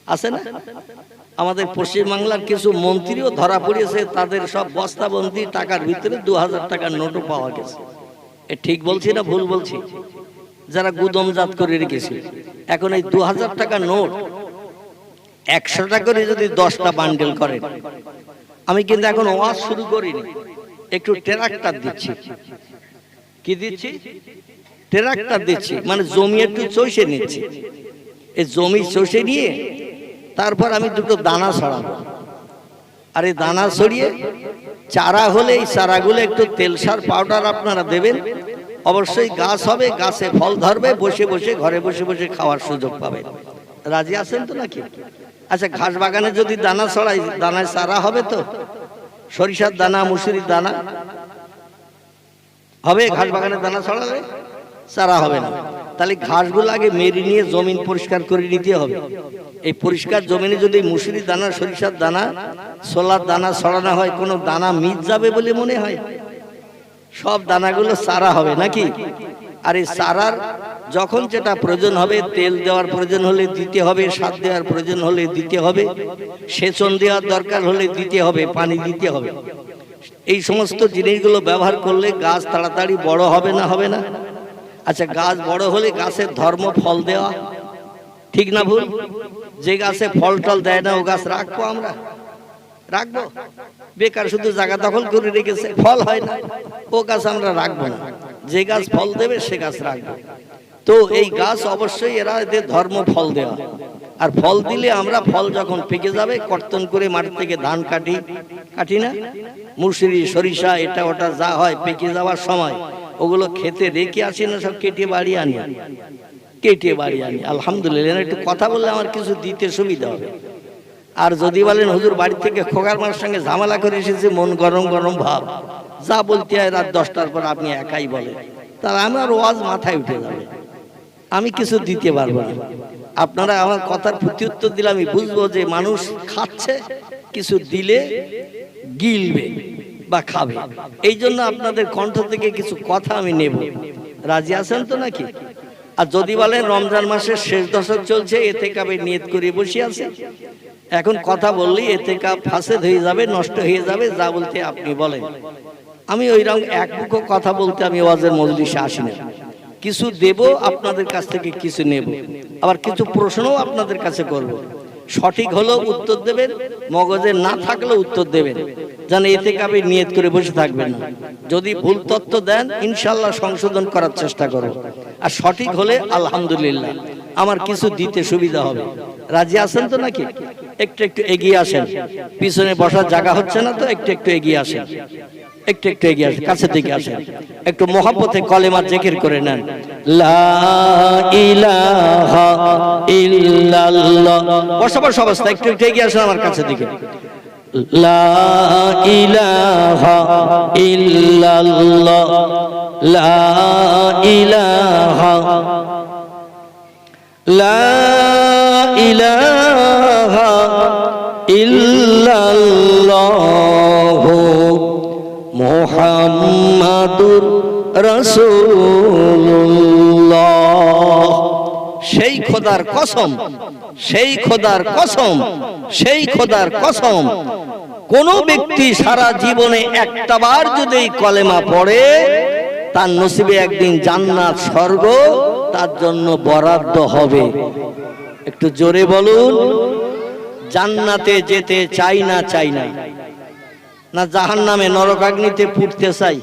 Speaker 1: আছে না? আমাদের পশ্চিমবাংলার কিছু মন্ত্রীও ধরা পড়েছে, তাদের সব বস্তাবন্দি টাকার ভিতরে 2000 টাকার নোটও পাওয়া গেছে। এ ঠিক বলছি না ভুল বলছি? যারা গুদমজাত করে রেখেছে। এখন এই 2000 টাকার নোট 100 টাকা করে যদি 10টা বান্ডেল করেন, আমি কিন্তু এখন ওয়াজ শুরু করিনি, একটু ট্রাক্টর দিচ্ছি। কি দিচ্ছি? ট্রাক্টর দিচ্ছি, মানে জমি একটু চষে নিচ্ছি। এই জমি চষে নিয়ে তারপর আমি দুটো দানা ছড়াবো। আর এই দানা ছড়িয়ে চারা হলে এই চারাগুলো একটু তেল সার পাউডার আপনারা দেবেন, অবশ্যই গাছ হবে, গাছে ফল ধরবে, বসে বসে ঘরে বসে বসে খাওয়ার সুযোগ পাবে। রাজি আছেন তো নাকি? আচ্ছা, ঘাস বাগানে যদি দানা ছড়াই, দানায় চারা হবে তো? সরিষার দানা, মুসুরির দানা হবে? ঘাস বাগানে দানা ছড়ালে চারা হবে না। তাহলে ঘাসগুলো আগে মেরে নিয়ে জমিন পরিষ্কার করে নিতে হবে। এই পরিষ্কার জমিনে যদি মুসুরি দানা, সরিষার দানা, ছোলার দানা ছড়ানো হয়, কোনো দানা মিট যাবে বলে মনে হয়? সব দানাগুলো চারা হবে নাকি? আর এই চারার যখন যেটা প্রয়োজন হবে, তেল দেওয়ার প্রয়োজন হলে দিতে হবে, সার দেওয়ার প্রয়োজন হলে দিতে হবে, সেচন দেওয়ার দরকার হলে দিতে হবে, পানি দিতে হবে। এই সমস্ত জিনিসগুলো ব্যবহার করলে গাছ তাড়াতাড়ি বড় হবে না? হবে না? আচ্ছা, গাছ বড় হলে গাছের ধর্ম ফল দেওয়া, ঠিক না ভুল? যে গাছে ফল টল দেয় না ও গাছ রাখবো আমরা? রাখবো? বেকার শুধু জায়গা দখল করে রেখেছে, ফল হয় না, ও গাছ আমরা রাখবো না। যে গাছ ফল দেবে সে গাছ রাখবো। তো এই গাছ অবশ্যই এরা এদের ধর্ম ফল দেওয়া, আর ফল দিলে আমরা ফল যখন পেকে যাবে কর্তন করে মাটি থেকে ধান কাটি না, মুসুরি সরিষা এটা ওটা যা হয় পেকে যাওয়ার সময় ওগুলো খেতে রেখে আসি না, সব কেটে বাড়ি আনি। আলহামদুলিল্লাহ। একটু কথা বললে আমার কিছু দিতে সুবিধা হবে। আর যদি বলেন হুজুর বাড়ি থেকে খোকার মার সঙ্গে ঝামেলা করে এসেছে, মন গরম গরম ভাব, যা বলতে হয় রাত 10টার পর আপনি একাই বলেন, তাহলে আমার ওয়াজ মাথায় উঠে যাবে, আমি কিছু দিতে পারবো না। আপনারা আমার কথার প্রত্যুত্তর দিলে আমি বুঝবো যে মানুষ খাচ্ছে, কিছু দিলে গিলবে বা খাবে। এই জন্য আপনাদের কণ্ঠ থেকে কিছু কথা আমি নেব। রাজি আছেন তো নাকি? আর যদি বলেন রমজান মাসের শেষ দশক চলছে, এতেকাবে নিয়ত করে বসে আছে, এখন কথা বললেই এতেকাব ফাসেদ হয়ে যাবে, নষ্ট হয়ে যাবে, যা বলতে আপনি বলেন। আমি ওইরকম এক মুখো কথা বলতে আমি ওয়াজের মজলিসে আসি না। কিছু দেব আপনাদের কাছ থেকে, কিছু নেব, আবার কিছু প্রশ্নও আপনাদের কাছে করব। সঠিক হলেও উত্তর দেবেন, মগজে না থাকলেও উত্তর দেবেন, যেন এতেকাবে নিয়ত করে বসে থাকবেন না। যদি ভুল তথ্য দেন ইনশাআল্লাহ সংশোধন করার চেষ্টা করব, আর সঠিক হলে আলহামদুলিল্লাহ আমার কিছু দিতে সুবিধা হবে। রাজি আছেন তো নাকি? একটু একটু এগিয়ে আসেন, পিছনে বসার জায়গা হচ্ছে না তো, একটু একটু এগিয়ে আসেন, একটু একটু এগিয়ে আসেন, কাছে থেকে আসেন, একটু মহব্বতে কলেমা জিকির করে নেন। লা ইলাহা ইল্লাল্লাহ। বসা অবস্থা একটু একটু এগিয়ে আসেন আমার কাছে থেকে। লা ইলাহা ইল্লাল্লাহ, লা ইলাহা, লা ইলাহা ইল্লাল্লাহ মুহাম্মাদুর রাসূলুল্লাহ। সেই খোদার কসম, সেই খোদার কসম, সেই খোদার কসম, কোন ব্যক্তি সারা জীবনে একটাবার যদি কলেমা পড়ে তার নসিবে একদিন জান্নাত স্বর্গ তার জন্য বরাদ্দ হবে। একটু জোরে বলুন। জান্নাতে যেতে চাই না, চাই না, না জাহান্নামে নরকাগ্নিতে পুড়তে চাই?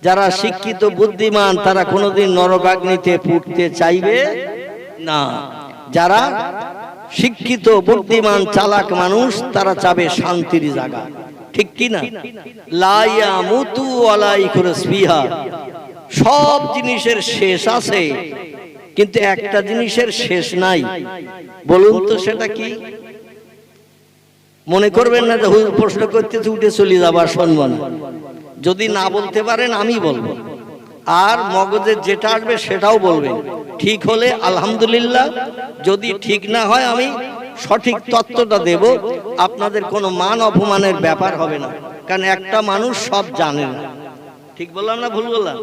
Speaker 1: যারা শিক্ষিত বুদ্ধিমান তারা কোনোদিন নরকাগ্নিতে পুড়তে চাইবে না। যারা শিক্ষিত বুদ্ধিমান চালাক মানুষ তারা চাবে শান্তির জায়গা, ঠিক কি না? লা ইয়ামুতু ওয়ালা ইয়াখরুজ ফিহা। সব জিনিসের শেষ আছে, কিন্তু একটা জিনিসের শেষ নাই। বলুন তো সেটা কি? মনে করবেন না যে হুজুর প্রশ্ন করতেছে উঠে চলে যাবো আর শুনবো না। যদি না বলতে পারেন আমি বলবো, আর মগজে যেটা আসবে সেটাও বলবেন। ঠিক হলে আলহামদুলিল্লাহ, যদি ঠিক না হয় আমি সঠিক তত্ত্বটা দেব, আপনাদের কোনো মান অপমানের ব্যাপার হবে না। কারণ একটা মানুষ সব জানে না। ঠিক বললাম না ভুল বললাম?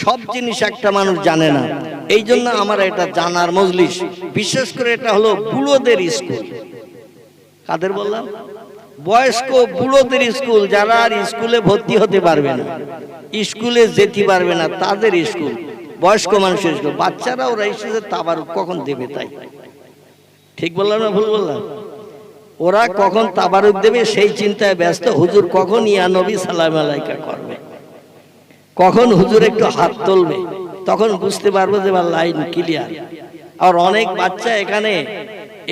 Speaker 1: সব জিনিস একটা মানুষ জানে না। এই জন্য আমার এটা জানার মজলিস। বিশেষ করে এটা হলো বুড়োদের স্কুল। কাদের বললাম? বয়স্ক বুড়োদের স্কুল। যারা আর স্কুলে ভর্তি হতে পারবে না, স্কুলে যেতে পারবে না, তাদের স্কুল। বয়স্ক মানুষের স্কুল। বাচ্চারা ওরা এসেছে তাবারুক কখন দেবে তাই। ঠিক বললাম না ভুল বললাম? ওরা কখন তাবারুক দেবে সেই চিন্তায় ব্যস্ত। হুজুর কখন ইয়া নবী সালাম আলাইকা করবে, কখন হুজুর একটু হাত তুলবে, তখন বুঝতে পারবো যে লাইন ক্লিয়ার। আর অনেক বাচ্চা এখানে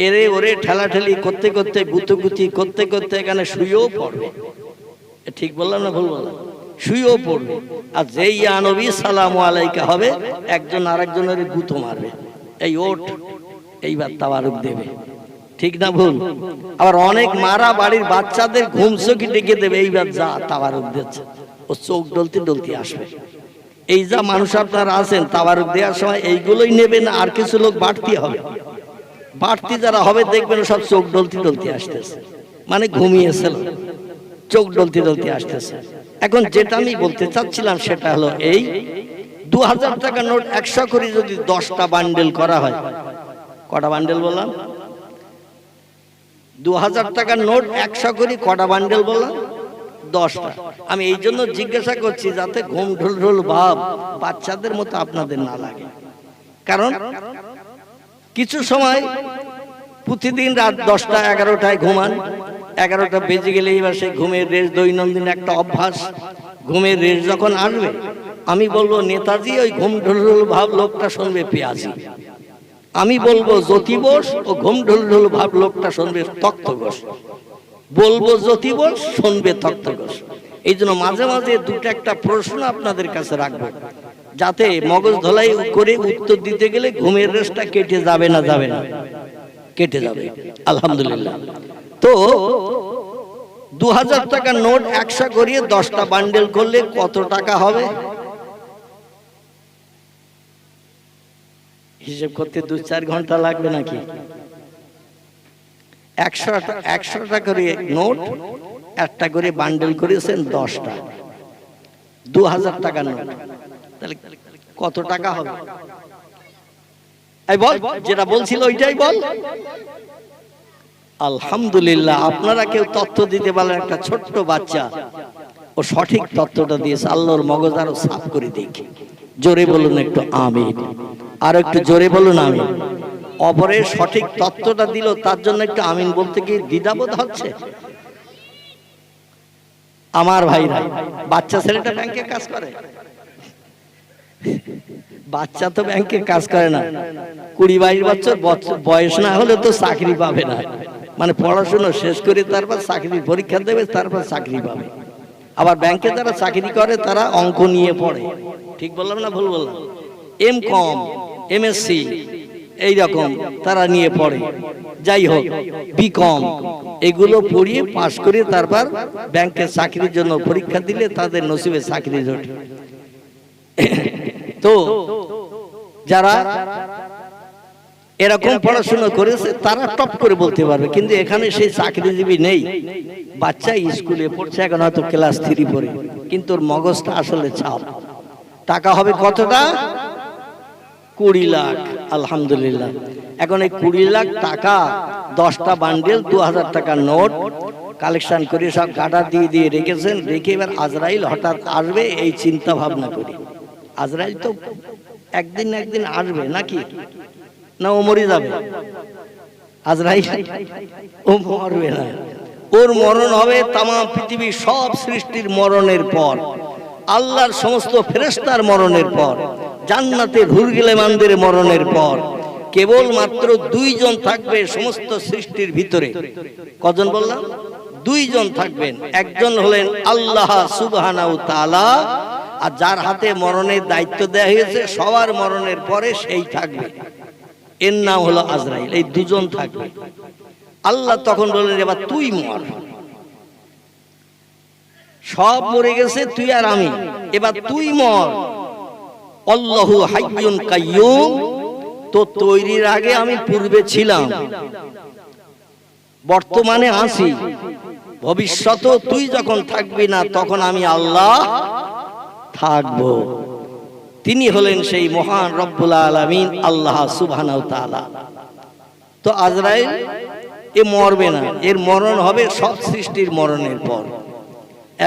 Speaker 1: এরে ওরে ঠেলাঠেলি করতে করতে, গুতুগুতি করতে করতে এখানে শুয়েও পড়বে। ঠিক বললাম না ভুল বললাম? শুয়েও পড়বে। আর যেই ইয়া নবী সালাম আলাইকা হবে একজন আরেকজনের গুতো মারবে, এই ওঠ, এইবার তাবারুক দেবে। ঠিক না ভুল? আবার অনেক মারা বাড়ির বাচ্চাদের ঘুম চোখে ডেকে দেবে, এইবার যা তাবারুক দিচ্ছে, ও চোখ ডলতে ডলতে আসবে। এই যা মানুষ আপনারা আছেন তাবারুক দেওয়ার সময় এইগুলোই নেবেন, আর কিছু লোক বাড়তি হবে। বাড়তি যারা হবে দেখবেন সব চোখ ডলতে ডলতে আসতেছে, মানে ঘুমিয়েছিল, চোখ ডলতে ডলতে আসতেছে। এখন যেটা আমি বলতে চাচ্ছিলাম সেটা হলো এই, 2000 টাকা নোট 100 করে যদি 10টা বান্ডেল করা হয়, কটা বান্ডেল বললাম? 2000 টাকার নোট 100 করে কটা বান্ডেল বললাম? 10টা। আমি এই জন্য জিজ্ঞাসা করছি যাতে ঘুম ঢোল ঢোল ভাব বাচ্চাদের মতো আপনাদের না লাগে। কারণ কিছু সময় প্রতিদিন রাত 10টা 11টায় ঘুমান, 11টা বেজে গেলে এবার সেই ঘুমের রেশ দৈনন্দিন একটা অভ্যাস। ঘুমের রেশ যখন আসবে আমি বলবো নেতাজি ওই ঘুম ঢোল ঢোল ভাব লোকটা শুনবে পেঁয়াজি। আমি বলবো জ্যোতি বোস, ও ঘুম ঢুল ঢুল ভাব লোকটা শুনবে তক্ত ঘোষ। বলবো জ্যোতি বোস, শুনবে তক্ত ঘোষ। এই জন্য মাঝে মাঝে দুটো একটা প্রশ্ন আপনাদের কাছে রাখবো, যাতে মগজ ধলাই করে উত্তর দিতে গেলে ঘুমের রেশটা কেটে যাবে না, যাবে না, কেটে যাবে। আলহামদুলিল্লাহ। তো 2000 টাকার নোট 100 করিয়ে 10টা বান্ডেল করলে কত টাকা হবে? হিসেব করতে 2-4 ঘন্টা লাগবে নাকি? 100 টাকা করে নোট একটা করে বান্ডেল করেছেন 10টা, 2000 টাকার নোট, তাহলে কত টাকা হবে? এই বল, যেটা বলছিল ওইটাই বল। আলহামদুলিল্লাহ, আপনারা কেউ তথ্য দিতে পারলেন। একটা ছোট্ট বাচ্চা ও সঠিক তথ্যটা দিয়েছে। আল্লাহর মগজ আরো সাফ করে দেখি। জোরে বলুন একটু আমিন, আর একটু জোরে বলুন আমিন। অপরের সঠিক তথ্যটা দিল, তার জন্য একটু আমিন বলতে কি দ্বিধাবোধ হচ্ছে? আমার ভাইরা, বাচ্চা ছেলেটা ব্যাংকে কাজ করে, বাচ্চা তো ব্যাংকে কাজ করে না। 20-22 বছর বয়স না হলে তো চাকরি পাবে না। মানে পড়াশোনা শেষ করে তারপর চাকরির পরীক্ষা দেবে, তারপর চাকরি পাবে। আবার ব্যাংকে যারা চাকরি করে তারা অঙ্ক নিয়ে পড়ে। ঠিক বললাম না ভুল বললাম? এম.কম, এমএসসি এইরকম তারা নিয়ে পড়ে। যাই হোক, বি.কম এগুলো পড়িয়ে পাশ করে তারপর ব্যাংকের চাকরির জন্য পরীক্ষা দিলে তাদের নসিবে চাকরি জোটে। তো যারা এরকম পড়াশোনা করেছে তারা টপ করে বলতে পারবে, কিন্তু এখানে সেই চাকরিজীবী নেই। বাচ্চা স্কুলে পড়ছে, এখন হয়তো ক্লাস 3 পড়ে, কিন্তু ওর মগজটা আসলে ছাপ। টাকা হবে কতটা? 20 লাখ। আলহামদুলিল্লাহ। এখন এই 20 লাখ টাকা 10টা বান্ডেল 2000 টাকার নোট কালেকশন করে সব গাডা দিয়ে দিয়ে রেখেছেন। রেখে এবার আজরাইল হঠাৎ আসবে এই চিন্তা ভাবনা করি। আজরাইল তো একদিন না একদিন আসবে নাকি? না ও মরে যাবে? আজরাইল ও মরবে না, ওর মরণ হবে তামাম পৃথিবীর সব সৃষ্টির মরণের পর, আল্লাহর সমস্ত ফেরেশতার মরণের পর, জান্নাতের হুরগিলেমানদের মরণের পর। কেবল মাত্র 2 জন থাকবে সমস্ত সৃষ্টির ভিতরে। কজন বললাম? 2 জন থাকবেন। একজন হলেন আল্লাহ সুবহানাহু তাআলা, আর যার হাতে মরণের দায়িত্ব দেওয়া হয়েছে সবার মরণের পরে সেই থাকবে, এর নাম হলো আজরাইল। এই 2 জন থাকবে। আল্লাহ তখন বললেন, এবার তুই মর। সব মরে গেছে, তুই আর আমি, এবার তুই মর। আল্লাহু হাইয়ুন কাইয়ুম, তো তৈরির আগে আমি পূর্বে ছিলাম, বর্তমানে আছি, ভবিষ্যতেও তুই যখন থাকবি না তখন আমি আল্লাহ থাকবো। তিনি হলেন সেই মহান রব্বুল আলামিন আল্লাহ সুবহানাহু তাআলা। তো আজরাইল এ মরবে না, এর মরণ হবে সব সৃষ্টির মরণের পর।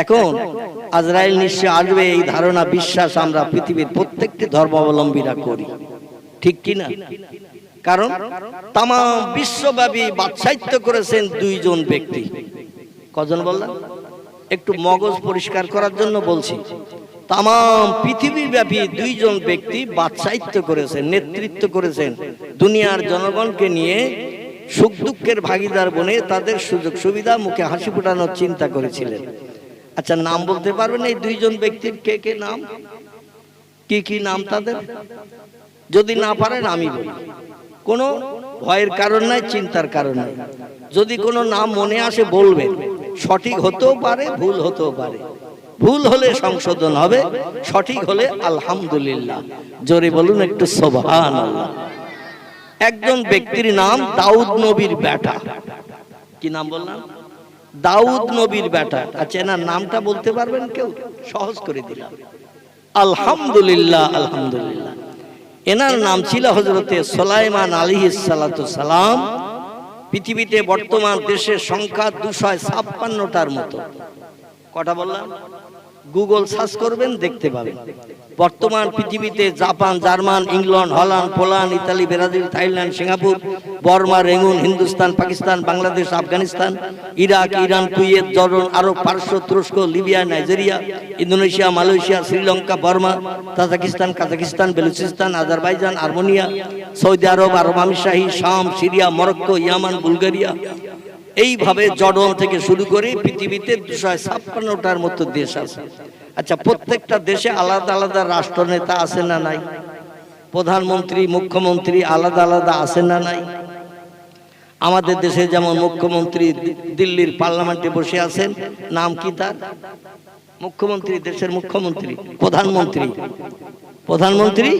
Speaker 1: এখন আজরাইল নিশ্চয় আসবে, এই ধারণা বিশ্বাস আমরা পৃথিবীর প্রত্যেকটি ধর্মাবলম্বীরা করি, ঠিক কি না? কারণ তাম বিশ্বব্যাপী বাদশাহিত্য করেছেন 2 জন ব্যক্তি। কজন বললাম? একটু মগজ পরিষ্কার করার জন্য বলছি। তাম পৃথিবী ব্যাপী 2 জন ব্যক্তি বাদশাহিত্য করেছেন, নেতৃত্ব করেছেন, দুনিয়ার জনগণকে নিয়ে সুখ দুঃখের ভাগিদার বনে তাদের সুযোগ সুবিধা মুখে হাসি ফোটানোর চিন্তা করেছিলেন। আচ্ছা, নাম বলতে পারবেন এই 2 জন ব্যক্তির? কে কে নাম? কি কি নাম তাদের? যদি না পারেন আমি বলি, কোনো ভয়ের কারণ নাই, চিন্তার কারণ নাই। যদি কোনো নাম মনে আসে বলবেন, সঠিক হতেও পারে, ভুল হতেও পারে। ভুল হলে সংশোধন হবে, সঠিক হলে আলহামদুলিল্লাহ। জোরে বলুন একটু সুবহানাল্লাহ। একজন ব্যক্তির নাম দাউদ নবীর বেটা। কি নাম বললাম? দাউদ নবীর বেটা। আচ্ছা, এনার নামটা বলতে পারবেন কেউ? সহজ করে দিলাম। আলহামদুলিল্লাহ, আলহামদুলিল্লাহ। এনার নাম ছিল হযরতে সুলাইমান আলাইহিস সালাতু সালাম। পৃথিবীতে বর্তমান দেশের সংখ্যা 256টার মতো। কটা বললাম? গুগল সার্চ করবেন, দেখতে পাবেন। বর্তমান পৃথিবীতে Japan, German, England, Holland, Poland, Italy, Brazil, Thailand, Singapore, Burma, Rangoon, Hindustan, Pakistan, Bangladesh, Afghanistan, Iraq, Iran, Kuwait, Jordan, Arab, পারস্য, তুরস্ক, Libya, Nigeria, Indonesia, Malaysia, Sri Lanka, Burma, Tajikistan, Kazakhstan, Balochistan, Azerbaijan, Armenia, Saudi Arab, Arab আমিরশাহী, শাম, সিরিয়া, মরক্কো, ইয়ামান, বুলগেরিয়া, এইভাবে Jordan থেকে শুরু করে পৃথিবীতে 256টার মতো দেশ আছে। আচ্ছা, প্রত্যেকটা দেশে আলাদা আলাদা রাষ্ট্রনেতা আছে না নাই? প্রধানমন্ত্রী, মুখ্যমন্ত্রী আলাদা আলাদা আছে না নাই? আমাদের দেশে যেমন মুখ্যমন্ত্রী দিল্লির পার্লামেন্টে বসে আছেন, নাম কি তার? মুখ্যমন্ত্রী, দেশের মুখ্যমন্ত্রী, প্রধানমন্ত্রী, প্রধানমন্ত্রী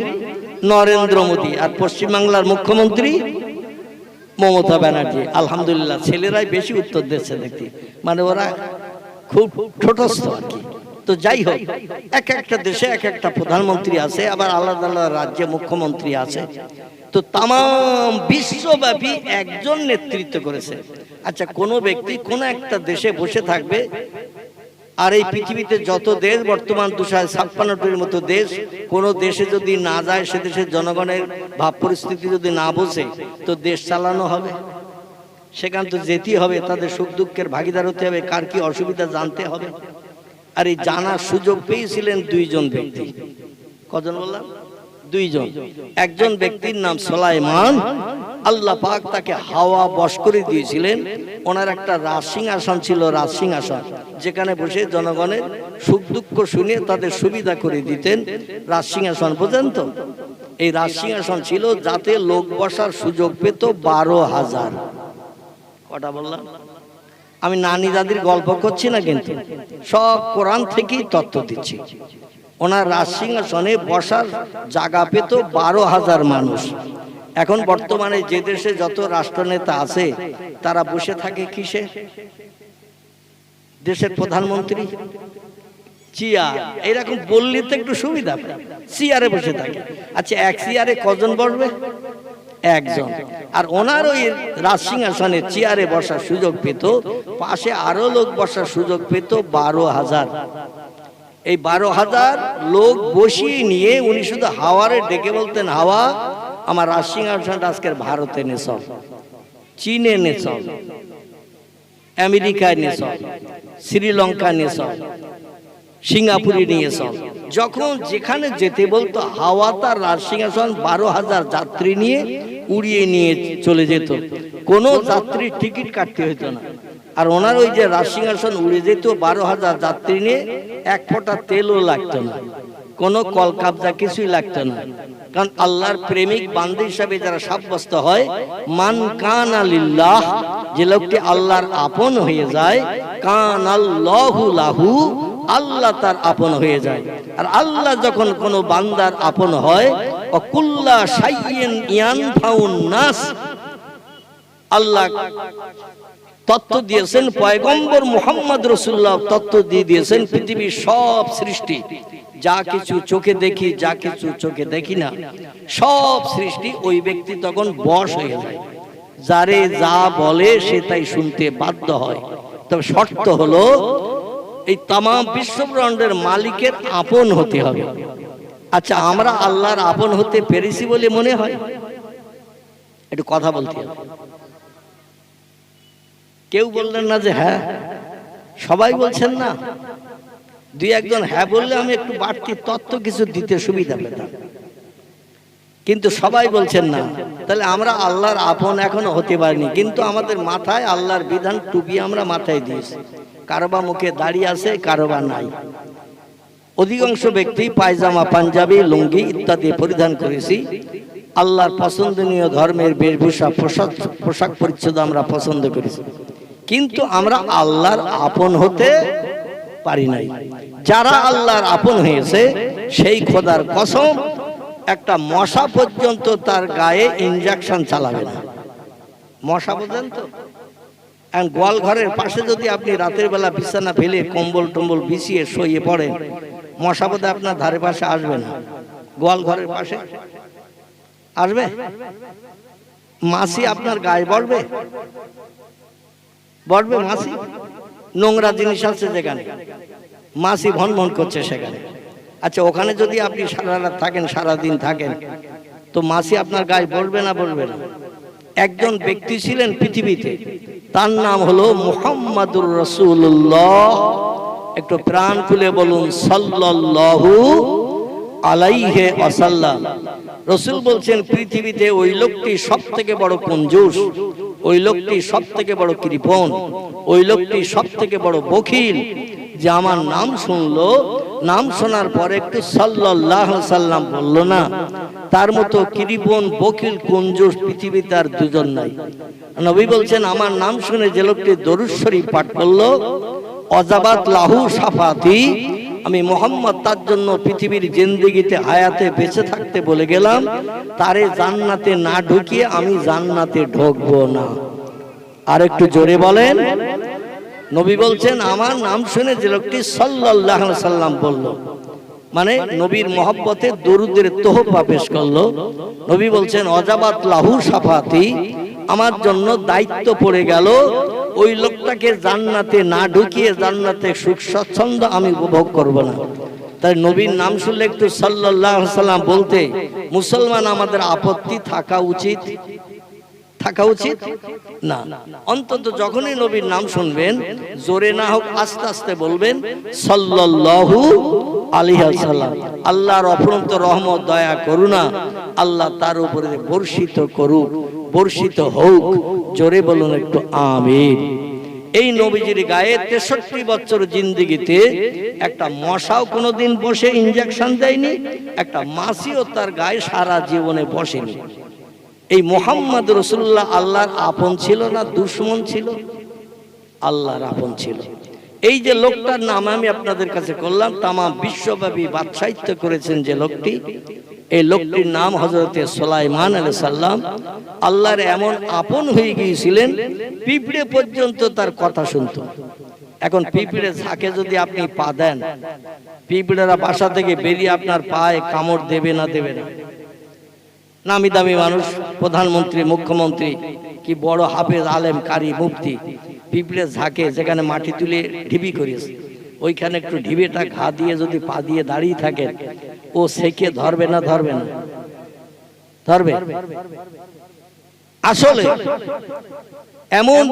Speaker 1: নরেন্দ্র মোদী। আর পশ্চিমবাংলার মুখ্যমন্ত্রী মমতা ব্যানার্জি। আলহামদুলিল্লাহ, ছেলেরাই বেশি উত্তর দিচ্ছে দেখতে, মানে ওরা খুব ছোটস্থ আর কি। তো যাই হোক, এক একটা দেশে এক একটা প্রধানমন্ত্রী আছে, আবার আলাদা আলাদা রাজ্যে মুখ্যমন্ত্রী আছে। তো তাম বিশ্বব্যাপী একজন নেতৃত্ব করেছে। আচ্ছা, কোনো ব্যক্তি কোন একটা দেশে বসে থাকবে, আর এই পৃথিবীতে যত দেশ বর্তমান 256টার মতো দেশ, কোন দেশে যদি না যায়, সে দেশের জনগণের ভাব পরিস্থিতি যদি না বোঝে, তো দেশ চালানো হবে? সেখান তো যেতেই হবে, তাদের সুখ দুঃখের ভাগিদার হতে হবে, কার কি অসুবিধা জানতে হবে। আর এই জানার সুযোগ পেয়েছিলেন দুইজন ব্যক্তি। কজন বললাম? দুইজন। একজন ব্যক্তির নাম সুলাইমান, আল্লাহ পাক তাকে হাওয়া বশ করে দিয়েছিলেন। ওনার একটা রাজসিংহাসন ছিল, রাজসিংহাসন, যেখানে বসে জনগণের সুখ দুঃখ শুনে তাদের সুবিধা করে দিতেন। রাজসিংহাসন বোঝেন তো? এই রাজসিংহাসন ছিল যাতে লোক বসার সুযোগ পেত 12,000। কটা বললাম? আমি নানি দাদির গল্প করছি না, কিন্তু সব কোরআন থেকেই তথ্য দিচ্ছি। ওনার রাজসিংহাসনে বসার জায়গা পেত 12,000 মানুষ। এখন বর্তমানে যে দেশে যত রাষ্ট্রনেতা আছে, তারা বসে থাকে কিসে? দেশের প্রধানমন্ত্রী চেয়ার, এরকম বললে তো একটু সুবিধা পায়, চেয়ারে বসে থাকে। আচ্ছা, এক চেয়ারে কজন বসবে? একজন। আর ওনার ওই রাজসিংহাসনে চেয়ারে বসার সুযোগ পেত, পাশে আরো লোক বসার সুযোগ পেত 12,000। এই 12,000 লোক বসিয়ে নিয়ে উনি শুধু হাওয়ারে ডেকে বলতেন, হাওয়া, আমার রাজসিংহাসনটা আজকের ভারতে নে চল, চীনে নে চল, আমেরিকায় নে চল, শ্রীলঙ্কা নে চল, সিঙ্গাপুরে নিয়ে চল। যখন যেখানে যেতে বলতো, হাওয়া তার রাজসিংহাসন 12,000 যাত্রী নিয়ে উড়িয়ে নিয়ে চলে যেত। কোনো যাত্রীর টিকিট কাটতে হতো না। আর ওনার ওই যে রাজসিংহাসন উড়ে যেত 12,000 যাত্রী নিয়ে, এক ফোঁটা তেলও লাগতো না, কোনো কল কাবজা কিছুই লাগতো না। কারণ আল্লাহর প্রেমিক বান্দা হিসাবে যারা সাব্যস্ত হয়, মান কানা লিল্লাহ, যে লোকটি আল্লাহর আপন হয়ে যায়, কানাল্লাহু লাহু, আল্লাহ তার আপন হয়ে যায়। আর আল্লাহ যখন কোনো বান্দার আপন হয়, অকুল্লা শাইইন ইয়ানফাউন নাস, আল্লাহ তত্ত্ব দিয়েছেন, পয়গম্বর মুহাম্মদ রাসূলুল্লাহ তত্ত্ব দিয়ে দিয়েছেন, পৃথিবীর সব সৃষ্টি, যা কিছু চোখে দেখি, যা কিছু চোখে দেখি না, সব সৃষ্টি ওই ব্যক্তি তখন বশ হয়ে যায়। যারে যা বলে সে তাই শুনতে বাধ্য হয়। তবে শর্ত হলো, এই তাম বিশ্বব্রহ্মাণ্ডের মালিকের আপন হতে হবে। আচ্ছা, আমরা আল্লাহর আপন হতে পেরেছি বলে মনে হয়? একটু কথা বলতে হবে। কেউ বললেন না যে হ্যাঁ, সবাই বলছেন না। দুই একজন হ্যাঁ বললে আমি একটু বাড়তি তথ্য কিছু দিতে সুবিধা পেতাম, কিন্তু সবাই বলছেন না। তাহলে আমরা আল্লাহর আপন এখনো হতে পারিনি। কিন্তু আমাদের মাথায় আল্লাহর বিধান টুপি আমরা মাথায় দিয়েছি, কারোবা মুখে দাঁড়িয়ে আছে, কারোবা নাই। অধিকাংশ ব্যক্তি পায়জামা, পাঞ্জাবি, লুঙ্গি ইত্যাদি পরিধান করেছি। আল্লাহর পছন্দনীয় ধর্মের বেশভূষা, পোশাক পরিচ্ছদ আমরা পছন্দ করেছি, কিন্তু আমরা আল্লাহর আপন হতে পারি নাই। যারা আল্লাহর আপন হয়েছে, সেই খোদার কসম, একটা মশা পর্যন্ত তার গায়ে ইনজেকশন চালাবে না। মশা বোঝেন তো? গোয়াল ঘরের পাশে যদি আপনি রাতের বেলা বিছানা ফেলে কম্বল টম্বল বিছিয়ে শুয়ে পড়েন, মশা বোধ আপনার ধারে পাশে আসবে না। গোয়াল ঘরের পাশে আসবে? মাছি আপনার গায়ে বড়বে? বড়বে মাছি? নোংরা জিনিস আছে যেখানে, মাছি ভন ভন করছে সেখানে। আচ্ছা, ওখানে যদি আপনি সারা রাত থাকেন, সারাদিন থাকেন, তো মাছি আপনার গায়ে বলবে না বলবে না? একজন ব্যক্তি ছিলেন পৃথিবীতে, তার নাম হলো মুহাম্মাদুর রাসূলুল্লাহ। একটু প্রাণ খুলে বলুন সাল্লাল্লাহু আলাইহি ওয়াসাল্লাম। রাসূল বলছেন পৃথিবীতে ওই লোকটি সবথেকে বড় কঞ্জুস, ওই লোকটি সবথেকে বড় কৃপণ, ওই লোকটি সবথেকে বড় বখিল, যে আমার নাম শুনলো, নাম শোনার পরে একটু সাল্লাল্লাহু আলাইহি সাল্লাম বলল না। তার মতো কৃপণ, বখিল, কঞ্জুস পৃথিবীতে আর দুজন নাই। নবী বলছেন আমার নাম শুনে যে লোকটি দরুদ শরীফ পাঠ করলো, অজাবাত লাহু শাফাতি, আমি মুহাম্মদ তার জন্য পৃথিবীর জিন্দেগিতে হায়াতে বেঁচে থাকতে বলে গেলাম, তারে জান্নাতে না ঢুকিয়ে আমি জান্নাতে ঢুকবো না। আর একটু জোরে বলেন। নবী বলছেন আমার নাম শুনে যে লোকটি সাল্লাল্লাহু আলাইহি সাল্লাম বলল, মানে নবীর মহব্বতে দরুদের তোহফা পেশ করলো। নবী বলছেন অজাবাত লাহু শাফাতি, আমার জন্য দায়িত্ব পড়ে গেল ওই লোকটাকে জান্নাতে না ঢুকিয়ে জান্নাতে সুখ স্বচ্ছন্দ আমি উপভোগ করব না। তাই নবীর নাম শুনলে একটু সাল্লাল্লাহু আলাইহি সাল্লাম বলতে মুসলমান আমাদের আপত্তি থাকা উচিত? থাকা উচিত না। অন্তত যখনই নবীর নাম শুনবেন, জোরে না হোক আস্তে আস্তে বলবেন সাল্লাল্লাহু আলাইহি ওয়াসাল্লাম। আল্লাহর অফুরন্ত রহমত, দয়া, করুণা আল্লাহ তার উপরে বর্ষিত করুক, বর্ষিত হোক। জোরে বলুন একটু আমিন। এই নবীজির গায়ে 63 বছর জিন্দেগিতে একটা মশাও কোনোদিন বসে ইনজেকশন দেয়নি, একটা মাছিও তার গায়ে সারা জীবনে বসেনি। এই মুহাম্মদ রাসূলুল্লাহ আল্লাহর আপন ছিল না দুশমন ছিল? আল্লাহর আপন ছিল। এই যে লোকটার নাম আমি আপনাদের কাছে করলাম, তামাম বিশ্বব্যাপী বাদশাহিত্য করেছেন যে লোকটি, এই লোকটির নাম হযরতে সুলাইমান আলাইহিস সালাম। আল্লাহর এমন আপন হয়ে গিয়েছিলেন, পিঁপড়ে পর্যন্ত তার কথা শুনতো। এখন পিঁপড়ে ঝাঁকে যদি আপনি পা দেন, পিঁপড়েরা বাসা থেকে বেরিয়ে আপনার পায়ে কামড় দেবে না দেবে না? নামি দামি মানুষ, প্রধানমন্ত্রী, মুখ্যমন্ত্রী, কি বড় হাফেজ, আলেম, কারি, মুফতি, পিঁপড়ে ঝাঁকে যেখানে মাটি তুলে ঢিবি করিস, ওইখানে একটু ঢিবেটা ঘা দিয়ে যদি পা দিয়ে দাঁড়িয়ে থাকেন, ও সেকে ধরবে না ধরবে না? ধরবে। আসলে এমন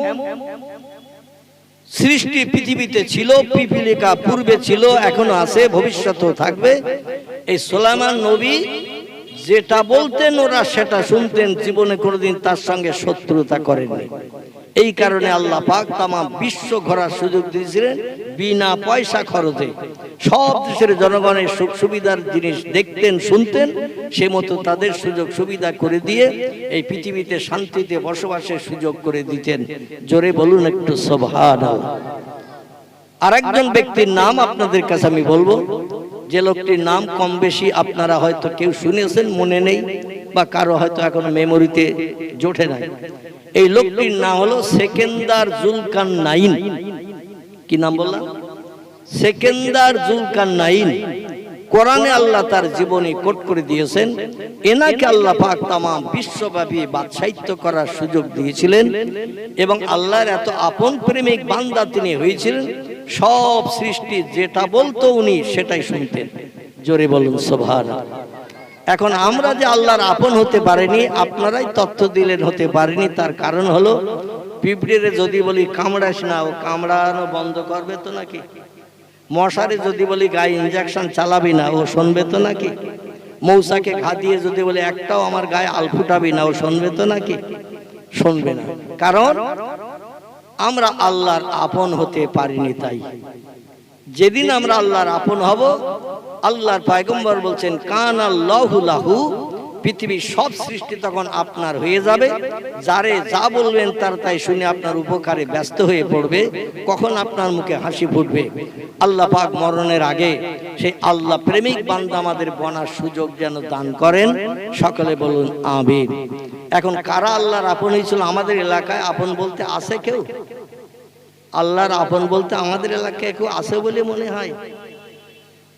Speaker 1: সৃষ্টি পৃথিবীতে ছিল, পিপীলিকা পূর্বে ছিল, এখনো আছে, ভবিষ্যতেও থাকবে। এই সুলাইমান নবী যেটা বলতেন ওরা সেটা শুনতেন, জীবনে কোনোদিন তার সঙ্গে শত্রুতা করেননি। এই কারণে আল্লাহ পাক তামাম বিশ্ব ঘোরার সুযোগ দিয়েছিলেন বিনা পয়সা খরচে। সব দেশের জনগণের সুখ সুবিধার জিনিস দেখতেন, শুনতেন, সে মতো তাদের সুযোগ সুবিধা করে দিয়ে এই পৃথিবীতে শান্তিতে বসবাসের সুযোগ করে দিতেন। জোরে বলুন একটু সুবহানাল্লাহ। আরেকজন ব্যক্তির নাম আপনাদের কাছে আমি বলবো, যে লোকটির নাম কম বেশি আপনারা হয়তো কেউ শুনেছেন, মনে নেই, বা কারো হয়তো এখন মেমোরিতে জোটে নাই। এই লোকটির নাম হলো সেকেন্দার জুলকারনাইন। কি নাম বললাম? সেকেন্দার জুলকারনাইন। কোরআনে আল্লাহ তার জীবনী কোট করে দিয়েছেন। এনাকে আল্লাহ পাক তামাম বিশ্বব্যাপী বাদশাহিত্য করার সুযোগ দিয়েছিলেন, এবং আল্লাহর এত আপন প্রেমিক বান্দা তিনি হয়েছিলেন, সব সৃষ্টি যেটা বলতো উনি সেটাই শুনতেন। জোরে বলুন সুবহানাল্লাহ। এখন আমরা যে আল্লাহর আপন হতে পারিনি, আপনারাই তথ্য দিলেন হতে পারিনি, তার কারণ হলো পিঁপড়েরে যদি বলি কামড়াস না, ও কামড়ানো বন্ধ করবে তো নাকি? মশারে যদি বলি গায়ে ইনজেকশন চালাবি না, ও শুনবে তো নাকি? মৌসাকে ঘা দিয়ে যদি বলি একটাও আমার গায়ে আল ফুটাবি না, ও শুনবে তো নাকি? শুনবে না। কারণ আমরা আল্লাহর আপন হতে পারিনি। তাই যেদিন আমরা আল্লাহর আপন হব, আল্লাহর পয়গম্বর বলছেন কানাল্লাহু লাহু, পৃথিবীর সব সৃষ্টি তখন আপনার হয়ে যাবে। যারে যা বলবেন তার তাই শুনে আপনার উপকারে ব্যস্ত হয়ে পড়বে। কখন আপনার মুখে হাসি ফুটবে। আল্লাহ পাক মরণের আগে সেই আল্লাহ প্রেমিক বান্দা আমাদের বনার সুযোগ যেন দান করেন। সকলে বলুন আমিন। এখন কারা আল্লাহর আপন হয়েছিল আমাদের এলাকায়? আপন বলতে আছে কেউ? আল্লাহর আপন বলতে আমাদের এলাকায় কেউ আছে বলে মনে হয়?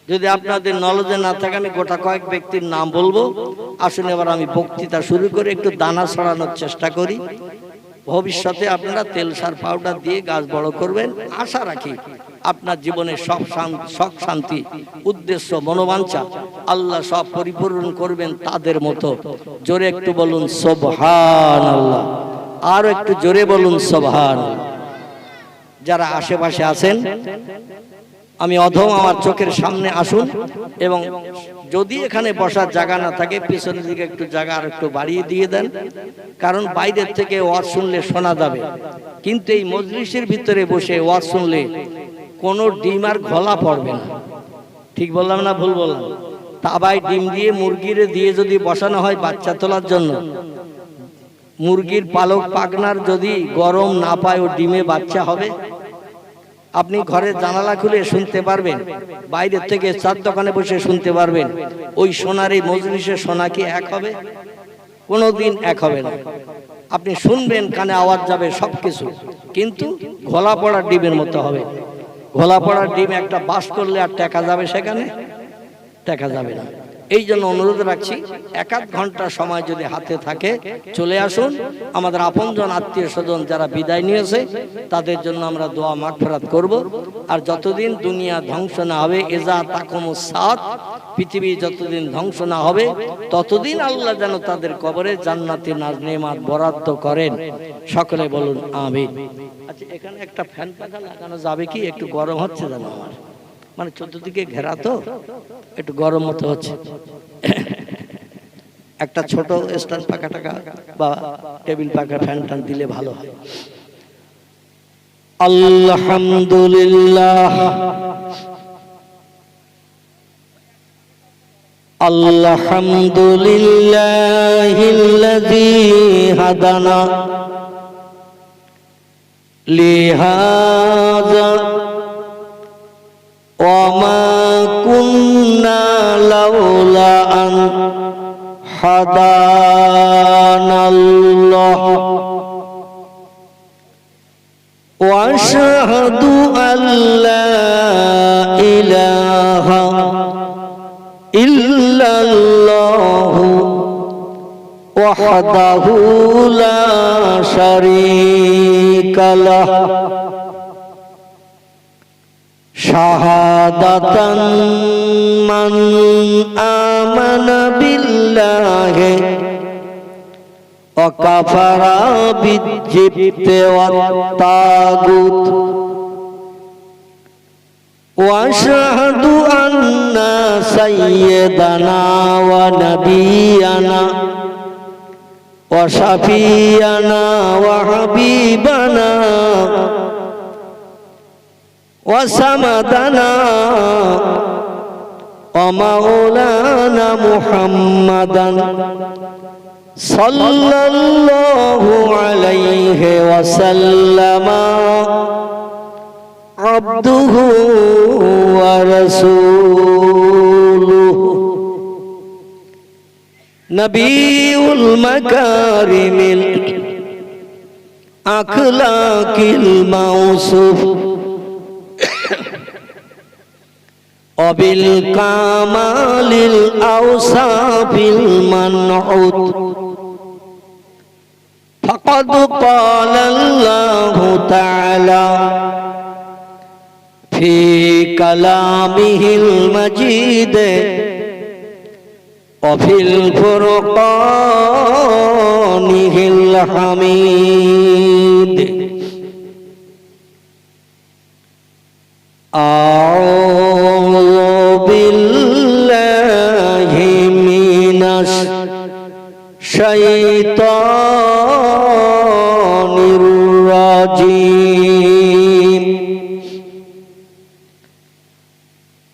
Speaker 1: যদি আপনাদের নলেজে না থাকে আমি গোটা কয়েক ব্যক্তির নাম বলবো। আসুন এবার আমি বক্তৃতা শুরু করে একটু দানা ছড়ানোর চেষ্টা করি। ভবিষ্যতে আপনারা তেল সার পাউডার দিয়ে গাছ বড় করবেন আশা রাখি। আপনার জীবনে সব সুখ শান্তি উদ্দেশ্য মনোবাঞ্ছা আল্লাহ সব পরিপূর্ণ করবেন তাদের মতো। জোরে একটু বলুন সুবহানাল্লাহ, আর একটু জোরে বলুন সুবহানাল্লাহ। যারা আশেপাশে আছেন আমি অধম আমার চোখের সামনে আসুন, এবং যদি এখানে বসার জায়গা না থাকে পিছনের দিকে একটু জায়গা আর একটু বাড়িয়ে দিয়ে দেন, কারণ বাইরের থেকে ওয়াজ শুনলে শোনা যাবে, কিন্তু এই মজলিসের ভিতরে বসে ওয়াজ শুনলে কোনো ডিম আর ঘোলা পড়বে না। ঠিক বললাম না ভুল বললাম? তাবাই ডিম দিয়ে মুরগিরে দিয়ে যদি বসানো হয় বাচ্চা তোলার জন্য, মুরগির পালক পাখনার যদি গরম না পায় ও ডিমে বাচ্চা হবে? আপনি ঘরের জানালা খুলে শুনতে পারবেন, বাইরের থেকে চার দোকানে বসে শুনতে পারবেন। ওই সোনার এই মজলিসের সোনা কি এক হবে? কোনোদিন এক হবে না। আপনি শুনবেন, কানে আওয়াজ যাবে সবকিছু, কিন্তু ঘোলা পড়া ডিমের মতো হবে। ঘোলা পড়া ডিম একটা বাস করলে আর টেকা যাবে? সেখানে টেকা যাবে না। এই জন্য অনুরোধ রাখছি, এক আধ ঘন্টা সময় যদি হাতে থাকে চলে আসুন। আমাদের আপনজন আত্মীয় স্বজন যারা বিদায় নিয়েছে তাদের জন্য আমরা দোয়া মাগফিরাত করব। আর যতদিন দুনিয়া ধ্বংস না হবে, এজা তাকুমুস সাত, পৃথিবী যতদিন ধ্বংস না হবে ততদিন আল্লাহ যেন তাদের কবরে জান্নাতি নাজ নেমাত বরাদ্দ করেন। সকলে বলুন আমিন। আচ্ছা, এখানে একটা ফ্যান পাখা লাগানো যাবে কি? একটু গরম হচ্ছে যেন, আমার মানে চতুর্দিকে ঘেরা তো একটু গরম মতো হচ্ছে। একটা ছোট স্ট্যান্ড পাখা টাকা বা টেবিল পাখা ফ্যান টান দিলে ভালো হয়। আলহামদুলিল্লাহ আলহামদুলিল্লাহিল্লাযী হাদানা লিহাযা وما كنا لولا أن هدانا الله وأشهد أن لا إله إلا الله وحده لا شريك له শাহাদাতান মান আমানা বিল্লাহি ওয়া কাফারা বিজ্জিবতি ওয়াত তাগুত ওয়া আশহাদু আন্না সাইয়্যিদানা ওয়া নাবিয়ানা ওয়া শাফিয়ানা ওয়া হাবিবানা وسمدنا ومولانا محمدا صلى الله عليه وسلم عبده ورسوله نبي المكارم الأخلاق الموصوف وبالكمال الأوصاف المنعوت فقد قال الله تعالى في كلامه المجيد وفي الفرقانه الحميد أعوذ بالله من الشيطان الرجيم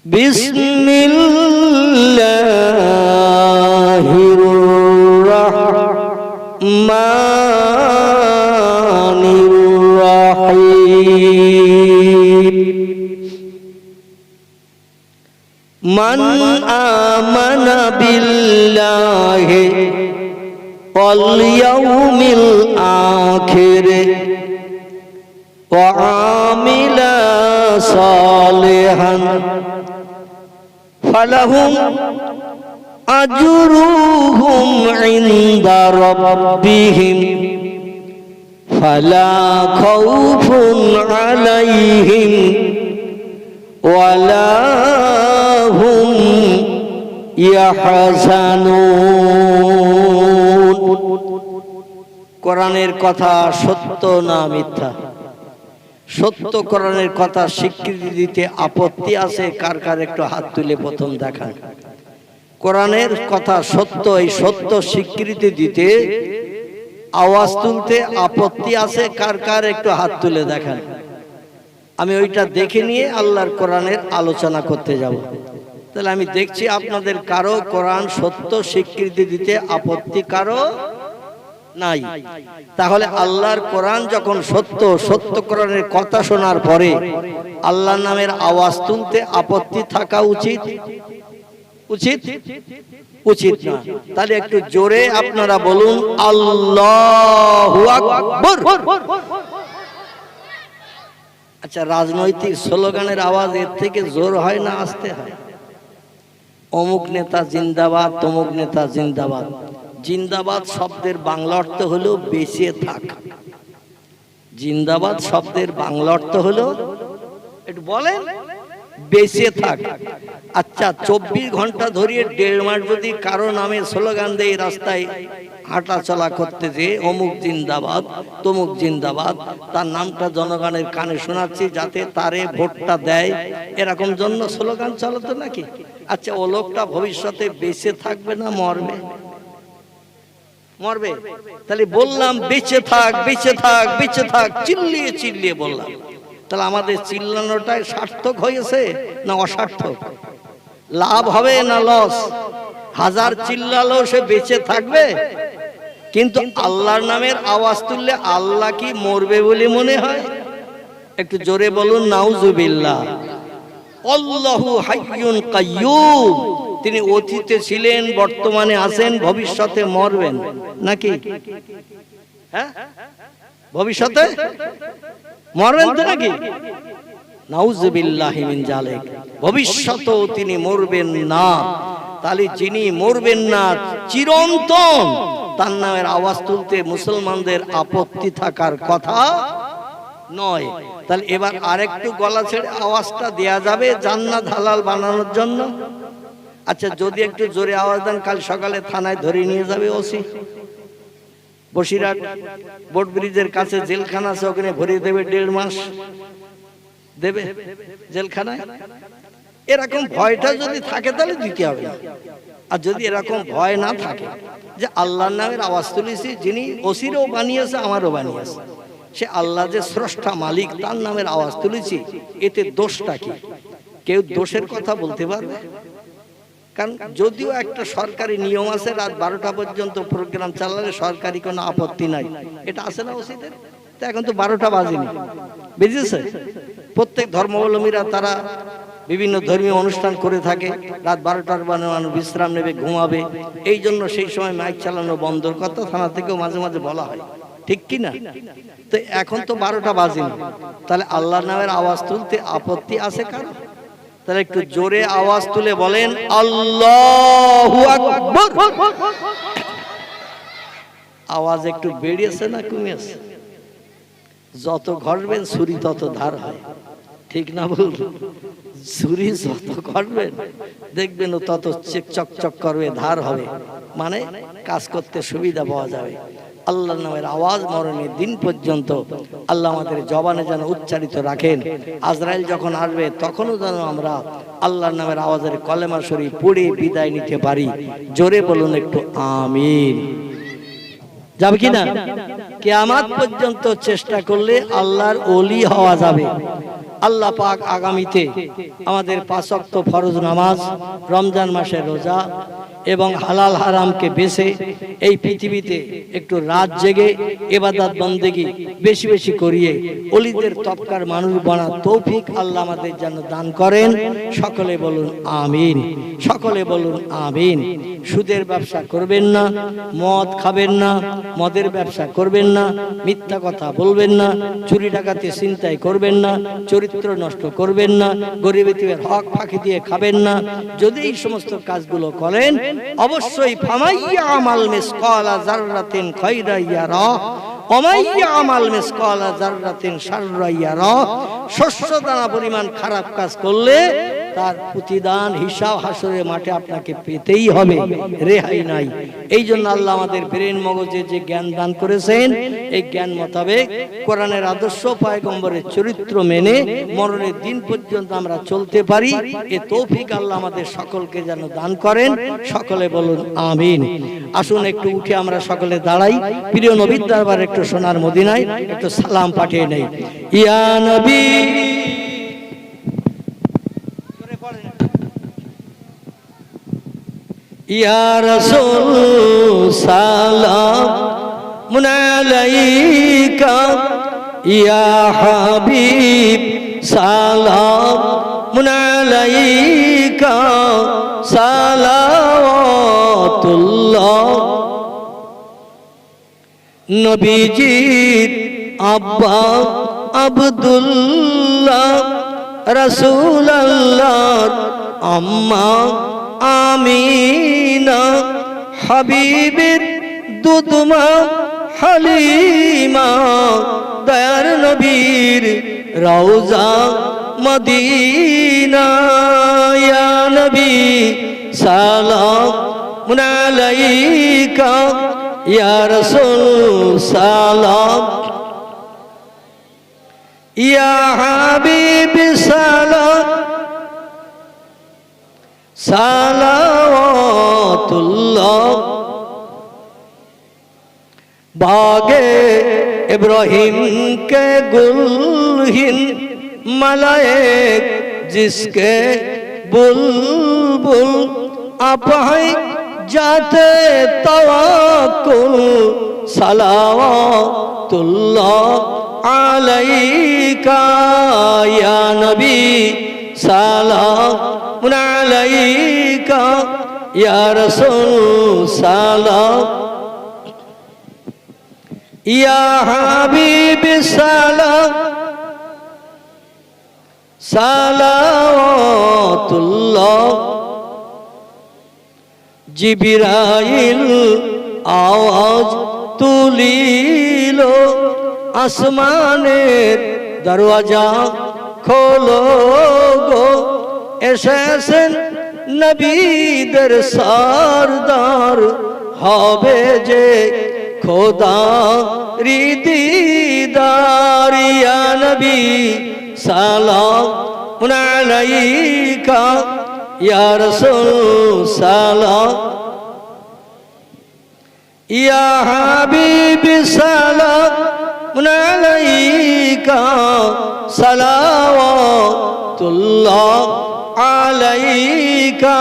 Speaker 1: بسم الله الرحمن الرحيم من آمن بالله واليوم الآخر وعمل صالحا فلهم أجرهم عند ربهم فلا خوف عليهم ওয়ালা হুম ইয়াহজানুন। কোরআনের কথা সত্য না মিথ্যা? সত্য কোরআনের কথা স্বীকৃতি দিতে আপত্তি আছে? কার কার একটু হাত তুলে প্রথম দেখান। কোরআনের কথা সত্য, এই সত্য স্বীকৃতি দিতে আওয়াজ তুলতে আপত্তি আছে? কার কার একটু হাত তুলে দেখান। আমি ওইটা দেখে নিয়ে আল্লাহর কোরআনের আলোচনা করতে যাব। তাহলে আমি দেখছি আপনাদের কারো কোরআন সত্য স্বীকৃতি দিতে আপত্তি কারো নাই। তাহলে আল্লাহর কোরআন যখন সত্য, সত্য কোরআনের কথা শোনার পরে আল্লাহর নামের আওয়াজ তুলতে আপত্তি থাকা উচিত? উচিত? উচিত না। তাহলে একটু জোরে আপনারা বলুন আল্লাহু আকবার। আচ্ছা, রাজনৈতিক স্লোগানের আওয়াজ এর থেকে জোর হয় না আস্তে হয়? অমুক নেতা জিন্দাবাদ, তমুক নেতা জিন্দাবাদ। জিন্দাবাদ শব্দের বাংলা অর্থ হলো বেঁচে থাক। জিন্দাবাদ শব্দের বাংলা অর্থ হলো, একটু বলেন, বেঁচে থাক। আচ্ছা, 24 ঘন্টা ধরিয়ে 1.5 মাস যদি কারো নামে স্লোগান দেয় রাস্তায় হাঁটা চলা করতে, যে অমুক জিন্দাবাদ তমুক জিন্দাবাদ, তার নামটা জনগণের কানে শোনাচ্ছি যাতে তারে ভোটটা দেয়, এরকম জন্য স্লোগান চালাতো নাকি? আচ্ছা, ও লোকটা ভবিষ্যতে বেঁচে থাকবে না মরবে? মরবে। তাহলে বললাম বেঁচে থাক, বেঁচে থাক, বেঁচে থাক, চিল্লিয়ে চিল্লিয়ে বললাম। তাহলে আমাদের চিল্লানোটাই সার্থক হয়েছে না অসার্থক? লাভ হবে না লস? হাজার চিল্লালেও সে বেঁচে থাকবে, কিন্তু আল্লাহর নামের আওয়াজ তুললে আল্লাহ কি মরবে বলে মনে হয়? একটু জোরে বলুন নাউজুবিল্লাহ। আল্লাহু হাইয়ুন কাইয়্যুম। তিনি অতীতে ছিলেন, বর্তমানে আছেন, ভবিষ্যতে মরবেন নাকি? হ্যাঁ, ভবিষ্যতে মরবেন তো নাকি? নাউজুবিল্লাহি মিন যালিক। ভবিষ্যতেও তিনি মরবেন না। তাহলে যিনি মরবেন না, চিরন্তন, তার নামের আওয়াজ তুলতে মুসলমানদের আপত্তি থাকার কথা নয়। তাহলে এবার আরেকটু গলা ছেড়ে আওয়াজটা দেয়া যাবে জান্নাত হালাল বানানোর জন্য? আচ্ছা, যদি একটু জোরে আওয়াজ দেন, কাল সকালে থানায় ধরে নিয়ে যাবে ওসি। বসিরহাট বোট ব্রিজের কাছে জেলখানা আছে, ওখানে ভরিয়ে দেবে 1.5 মাস দেবে জেলখানায়। এরকম ভয়টা যদি থাকে তাহলে দিতে হবে। আর যদি এরকম ভয় না থাকে যে আল্লাহর নামের আওয়াজ তুলেছি, যিনি ওসিরও বানিয়েছে আমারও বানিয়েছে, সে আল্লাহ যে স্রষ্টা মালিক, তার নামের আওয়াজ তুলেছি, এতে দোষটা কি? কেউ দোষের কথা বলতে পারবে? কারণ যদিও একটা সরকারি নিয়ম আছে, রাত 12টা পর্যন্ত প্রোগ্রাম চালালে সরকারি কোনো আপত্তি নাই, এটা আছে না ওসিদের? তো এখন তো 12টা বাজেনি, বুঝেছে? প্রত্যেক ধর্মাবলম্বীরা তারা বিভিন্ন ধর্মীয় অনুষ্ঠান করে থাকে, রাত 12টার মানুষ বিশ্রাম নেবে, ঘুমাবে, এই জন্য সেই সময় মাইক চালানো বন্ধর কথা থানা থেকেও মাঝে মাঝে বলা হয়, ঠিক কি না? তো এখন তো 12টা বাজেনি, তাহলে আল্লাহর নামের আওয়াজ তুলতে আপত্তি আছে কারো? তাহলে একটু জোরে আওয়াজ তুলে বলেন আল্লাহু আকবার। আওয়াজ একটু বেড়েছে না কমেছে? যত ঘটবেন ছুরি তত ধার হয়, ঠিক না বল? ছুরি যত ঘটবেন দেখবেন ও তত চকচক করবে, ধার হবে, মানে কাজ করতে সুবিধা পাওয়া যাবে। আল্লাহর নামের আওয়াজ মরণের দিন পর্যন্ত আল্লাহ আমাদের জবানে যেন উচ্চারিত রাখেন। আজরাইল যখন আসবে তখনও যেন আমরা আল্লাহর নামের আওয়াজের কলেমা শরীফ পড়ে বিদায় নিতে পারি। জোরে বলুন একটু আমিন। যাবে কিনা? কিয়ামত পর্যন্ত চেষ্টা করলে আল্লাহর ওলি হওয়া যাবে। আল্লাহ পাক আগামীতে আমাদের 5 ওয়াক্ত ফরজ নামাজ, রমজান মাসের রোজা এবং হালাল হারামকে বেছে এই পৃথিবীতে একটু রাত জেগে ইবাদত বন্দেগী বেশি বেশি করিয়ে ওলিদের তবকার মানুষ বানার তৌফিক আল্লাহ আমাদের যেন দান করেন। সকলে বলুন আমিন, সকলে বলুন আমিন। সুদের ব্যবসা করবেন না, মদ খাবেন না, মদের ব্যবসা করবেন না, মিথ্যা কথা বলবেন না, চুরি ডাকাতি ছিনতাই করবেন না, চরিত্র নষ্ট করবেন না, গরিব এতিমের হক ফাঁকি দিয়ে খাবেন না। যদি এই সমস্ত কাজগুলো করেন অবশ্যই ফামাইয়া আমাল মিসকালা যাররাতিন খায়রা ইয়ারা, ওমাইয়া আমাল মিসকালা যাররাতিন শাররান ইয়ারা, শস্য দানা পরিমাণ খারাপ কাজ করলে তার প্রতিদান হিসাব হাসরের মাঠে আপনাকে পেতেই হবে, রেহাই নাই। এই জন্য আল্লাহ আমাদের ব্রেন মগজে যে জ্ঞান দান করেছেন, এই জ্ঞান মোতাবেক কোরআনের আদর্শ পয়গম্বরের চরিত্র মেনে মরণের দিন পর্যন্ত আমরা চলতে পারি, এ তৌফিক আল্লাহ আমাদের সকলকে যেন দান করেন। সকলে বলুন আমিন। আসুন একটু উঠে আমরা সকলে দাঁড়াই, প্রিয় নবীর দরবারে একটু সোনার মদিনায় একটু সালাম পাঠিয়ে নেই। ইয়া নবী ইয়া রাসূল সালামুন আলাইকা, ইয়া হাবিব সালামুন আলাইকা, সালাওয়াতুল্লাহ। নবীজির আব্বা আব্দুল্লাহ, রাসূলুল্লাহর আম্মা আমিনা, হাবিবের দুধমা হালিমা, দয়ার নবীর রওজা মদিনা। ইয়া নবী সালামুন আলাইকা, ইয়া রাসূল সালাম, ইয়া হাবিব সালাম, সালাওয়াতুল্লাহ। बागे इब्राहिम के गुलहिन मलाइक जिसके बुलबुल अपहाय जाते तवक्कुल सलावतुल्लाह अलैका या नबी सलामुन अलैका या रसूल सलाम या हबीब सलाम सलावतुल्लाह। जिब्राइल आवाज तुलिल আসমানের দরওয়াজা খোলো গো, এসেছেন নবীদের সরদার, হবে যে খোদা দিদার। ইয়া নবী সালামুন আলাইকা ইয়া রাসূল সালাম, ইয়া হাবিব সালামুন আলাইকা সালাওয়াতুল্লাহ আলাইকা।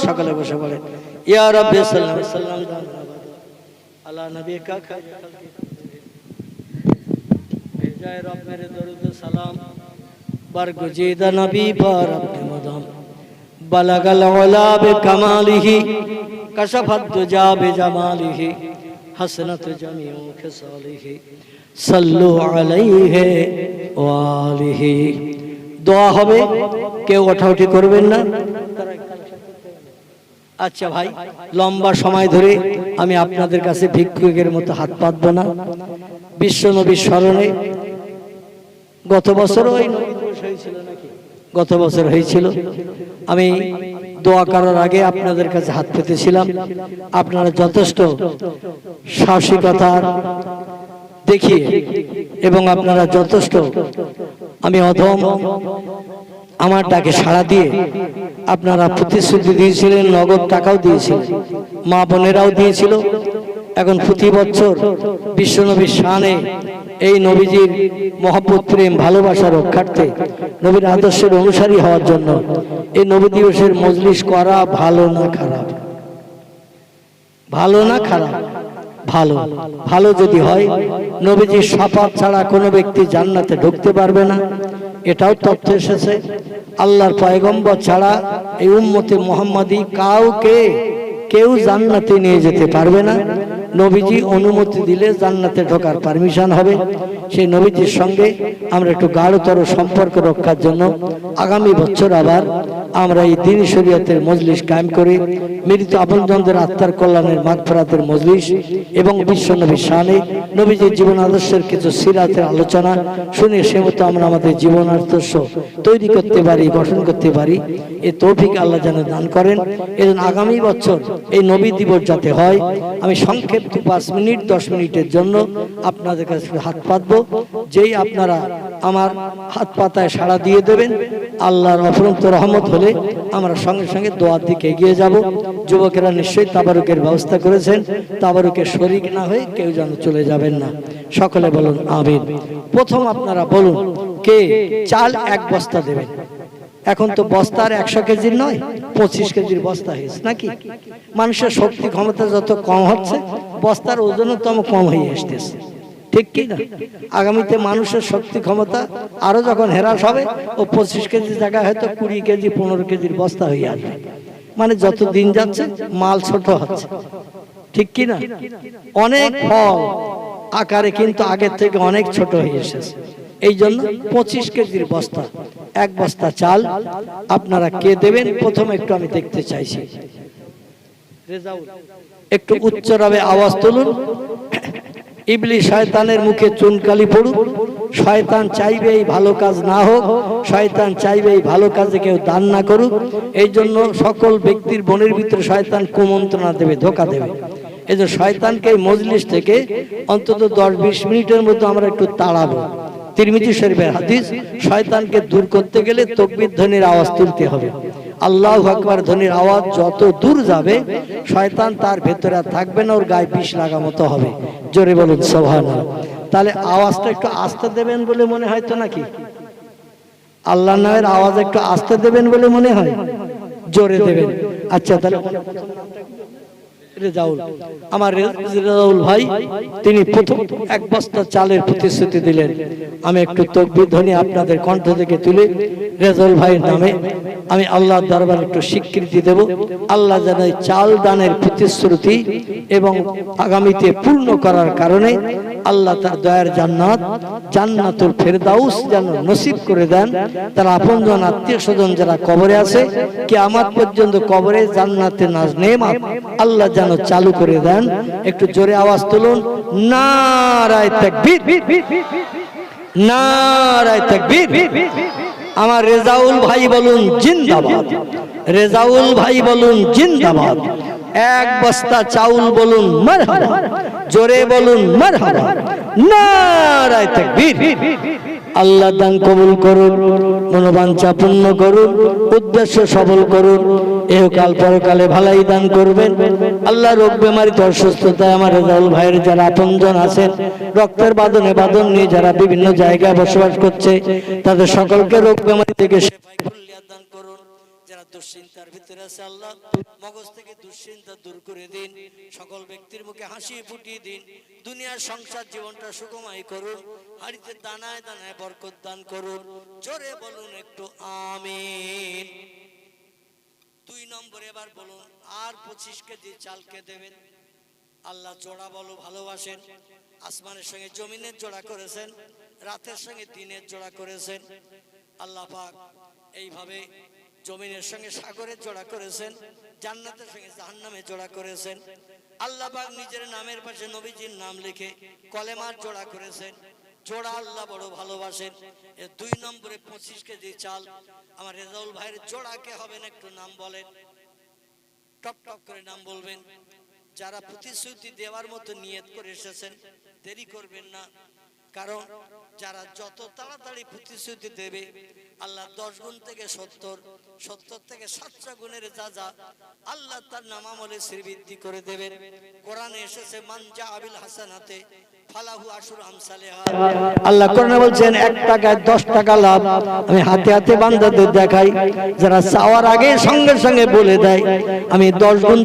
Speaker 1: সকলে বসে বলেন ইয়া রাব্বি সাল্লাল্লাহু আলাইহি ওয়াসাল্লাম আলা নবী কা भेजाए रब मेरे दरूद सलाम बरगुजीदा नबी पर अपने मदाम बलगल उला बे कमालिही कशफत दुजा बे जमालिही हसनत जमीउ खिसालिही सल्लु अलैहि व आलिही। দোয়া হবে, কেউ ওঠাউঠি করবেন না। আচ্ছা ভাই, লম্বা সময় ধরে আমি আপনাদের কাছে ভিক্ষুকের মতো হাত পাতব না। বিশ্ব নবীর স্মরণে গত বছরও এই নবী দিবস হয়েছিল নাকি? গত বছর হয়েছিল। আমি দোয়া করার আগে আপনাদের কাছে হাত পেতেছিলাম। আপনারা যথেষ্ট সাহসিকতা দেখিয়ে এবং আপনারা যথেষ্ট আমি অধম আমার ডাকে সাড়া দিয়ে আপনারা প্রতিশ্রুতি দিয়েছিলেন, নগদ টাকাও দিয়েছিলেন, মা বোনেরাও দিয়েছিল। এখন প্রতি বছর বিশ্বনবীর শানে এই নবীজির মহব্বত প্রেম ভালোবাসা রক্ষার্থে নবীর আদর্শের অনুসারী হওয়ার জন্য এই নবী দিবসের মজলিস করা ভালো না খারাপ? ভালো না খারাপ? ভালো। ভালো যদি হয়, নবীজির শপথ ছাড়া কোনো ব্যক্তি জান্নাতে ঢুকতে পারবে না, এটাও তথ্য এসেছে। আল্লাহর পয়গম্বর ছাড়া এই উম্মতে মুহাম্মাদি কেউ জান্নাতে নিয়ে যেতে পারবে না। নবীজি অনুমতি দিলে জান্নাতে ঢোকার পারমিশন হবে। সেই নবীজির সঙ্গে আমরা একটু গাঢ়তর সম্পর্ক রক্ষার জন্য আগামী বছর আবার আমরা এই দ্বীন শরীয়তের মজলিস কায়েম করে মৃত আপনজনদের আত্মার কল্যাণের মাগফিরাতের মজলিস এবং বিশ্বনবীর শানে নবীজির জীবন আদর্শের কিছু সিরাতের আলোচনা শুনে সে মতো আমরা আমাদের জীবন আদর্শ তৈরি করতে পারি, গঠন করতে পারি। এই তৌফিক আল্লাহ যেন দান করেন। এজন্য আগামী বছর এই নবী দিবস যাতে হয়, আমি সংক্ষেপ 5 মিনিট 10 মিনিটের জন্য আপনাদের কাছে হাত পাতবো। যেই আপনারা আমার হাত পাতায় সাড়া দিয়ে দেবেন, আল্লাহর অফুরন্ত রহমত হলে আমরা সঙ্গে সঙ্গে দোয়ার দিকে এগিয়ে যাব। যুবকেরা নিশ্চয়ই তাবারুকের ব্যবস্থা করেছেন, তাবারুকের শরীক না হয়ে কেউ যেন চলে যাবেন না। সকলে বলুন আমিন। প্রথম আপনারা বলুন কে চাল 1 বস্তা দেবেন। এখন তো বস্তার 100 কেজির নয়, 25 কেজির বস্তা হয়েছে নাকি? মানুষের শক্তি ক্ষমতা যত কম হচ্ছে, বস্তার ওজনও তত কম হয়ে আসতেছে, ঠিক কি না? আগামীতে মানুষের শক্তি ক্ষমতা আরো যখন হ্রাস হবে, ও 25 কেজির জায়গায় হয়তো 20 কেজি 15 কেজির বস্তা হয়ে আসবে। মানে যত দিন যাচ্ছে মাল ছোট হচ্ছে, ঠিক কি না? অনেক ফল আকারে কিন্তু আগের থেকে অনেক ছোট হয়ে এসেছে। এই জন্য 25 কেজির বস্তা, 1 বস্তা চাল আপনারা কে দেবেন প্রথমে একটু আমি দেখতে চাইছি। রেজাউল একটু উচ্চভাবে আওয়াজ তুলুন। ইবলিস শয়তানের মুখে চুনকালি পড়ুক। শয়তান চাইবে এই ভালো কাজ না হোক, শয়তান চাইবে এই ভালো কাজে কেউ দান না করুক। এই জন্য সকল ব্যক্তির মনের ভিতরে শয়তান কুমন্ত্রণা দেবে, ধোঁকা দেবে। এই জন্য শয়তানকে এই মজলিস থেকে অন্তত 10-20 মিনিটের মধ্যে আমরা একটু তাড়াবো। তিরমিজি শরীফের হাদিস, শয়তানকে দূর করতে গেলে তাকবীর ধ্বনির আওয়াজ তুলতে হবে। আল্লাহু আকবার ধ্বনির আওয়াজ যত দূর যাবে, শয়তান তার ভেতরে আর থাকবে না, ওর গায়ে বিষ লাগা মতো হবে। জোরে বলুন সুবহানাল্লাহ। তাহলে আওয়াজটা একটু আস্তে দেবেন বলে মনে হয় তো নাকি? আল্লাহর নামের আওয়াজ একটু আস্তে দেবেন বলে মনে হয়, জোরে দেবেন। আচ্ছা, তাহলে রেজাউল, আমার রেজাউল ভাই, তিনি প্রথম 1 বস্তা চালের প্রতিশ্রুতি দিলেন। আমি একটু তাকবীর ধ্বনি আপনাদের কণ্ঠ থেকে তুলে রেজাউল ভাইয়ের নামে আমি আল্লাহর দরবারে একটু স্বীকৃতি দেব। আল্লাহ যেন এই চাল দানের প্রতিশ্রুতি এবং আগামীতে পূর্ণ করার কারণে আল্লাহ তার দয়ার জান্নাত, জান্নাতুল ফেরদাউস যেন নসিব করে দেন। তার আপনজন আত্মীয় স্বজন যারা কবরে আছে, কিয়ামত পর্যন্ত কবরে জান্নাতে নেমাত আল্লাহ যেন চালু করে দেন। একটু জোরে আওয়াজ তুলুন, নারায়ে তাকবীর, নারায়ে তাকবীর। আমার রেজাউল ভাই বলুন জিন্দাবাদ, রেজাউল ভাই বলুন জিন্দাবাদ। 1 বস্তা চাউল বলুন মারহাবা, জোরে বলুন মারহাবা, নারায়ে তাকবীর। আল্লাহ দান কবুল করুন, মনোবাঞ্ছা পূর্ণ করুন, উদ্দেশ্য সফল করুন, এহকাল পরকালে ভালাই দান করবেন। আল্লাহ রোগ বেমারিতে অসুস্থতায় আমার রেজাউল ভাইয়ের যারা আপনজন আছেন, রক্তের বাঁধনে বাঁধন নিয়ে যারা বিভিন্ন জায়গায় বসবাস করছে, তাদের সকলকে রোগ বেমারি থেকে শেফায়ে কুল্লিয়াত দান করুন। যারা দুশ্চিন্তার ভিতরে আছে, আল্লাহ মগজ থেকে দুশ্চিন্তা দূর করে দিন। সকল ব্যক্তির মুখে হাসি ফুটিয়ে দিন। দুনিয়ার সংসার জীবনটা সুখময় করুন। হাড়িতে দানায় দানায় বরকত দান করুন। জোরে বলুন একটু আমিন। 2 নম্বরে এবার বলুন, আর 25 কেজি চালকে দেবেন। আল্লাহ জোড়া বলো ভালোবাসেন। আসমানের সঙ্গে জমিনের জোড়া করেছেন, রাতের সঙ্গে দিনের জোড়া করেছেন। আল্লাহ পাক এইভাবে জমিনের সঙ্গে সাগরের জোড়া করেছেন, জান্নাতের সঙ্গে জাহান্নামের জোড়া করেছেন। আল্লাহ পাক নিজের নামের পাশে নবীজির নাম লিখে কলেমার জোড়া করেছেন। জোড়া আল্লাহ বড় ভালোবাসেন। 2 নম্বরে 25 কেজি চাল আমার রেজাউল ভাইয়ের জোড়াকে হবেন, একটু নাম বলেন, টপ টপ করে নাম বলবেন। যারা প্রতিশ্রুতি দেওয়ার মতো নিয়ত করে এসেছেন, দেরি করবেন না, কারণ যারা যত তাড়াতাড়ি প্রতিশ্রুতি দেবে, আল্লাহ 10 গুণ থেকে 70, 70 থেকে 700 গুণের যা আল্লাহ তার নামামলে শ্রীবৃদ্ধি করে দেবেন। কোরআনে এসেছে মান জা আবিল হাসানাতে ফালাহু আশরু আমসালিহা। আল্লাহ কোরআনে বলছেন 1 টাকায় 10 টাকা লাভ। আমি হাতে হাতে বান্দাদের দেখাই, যারা চাওয়ার আগে সঙ্গে সঙ্গে বলে দেয় আমি 10 গুণ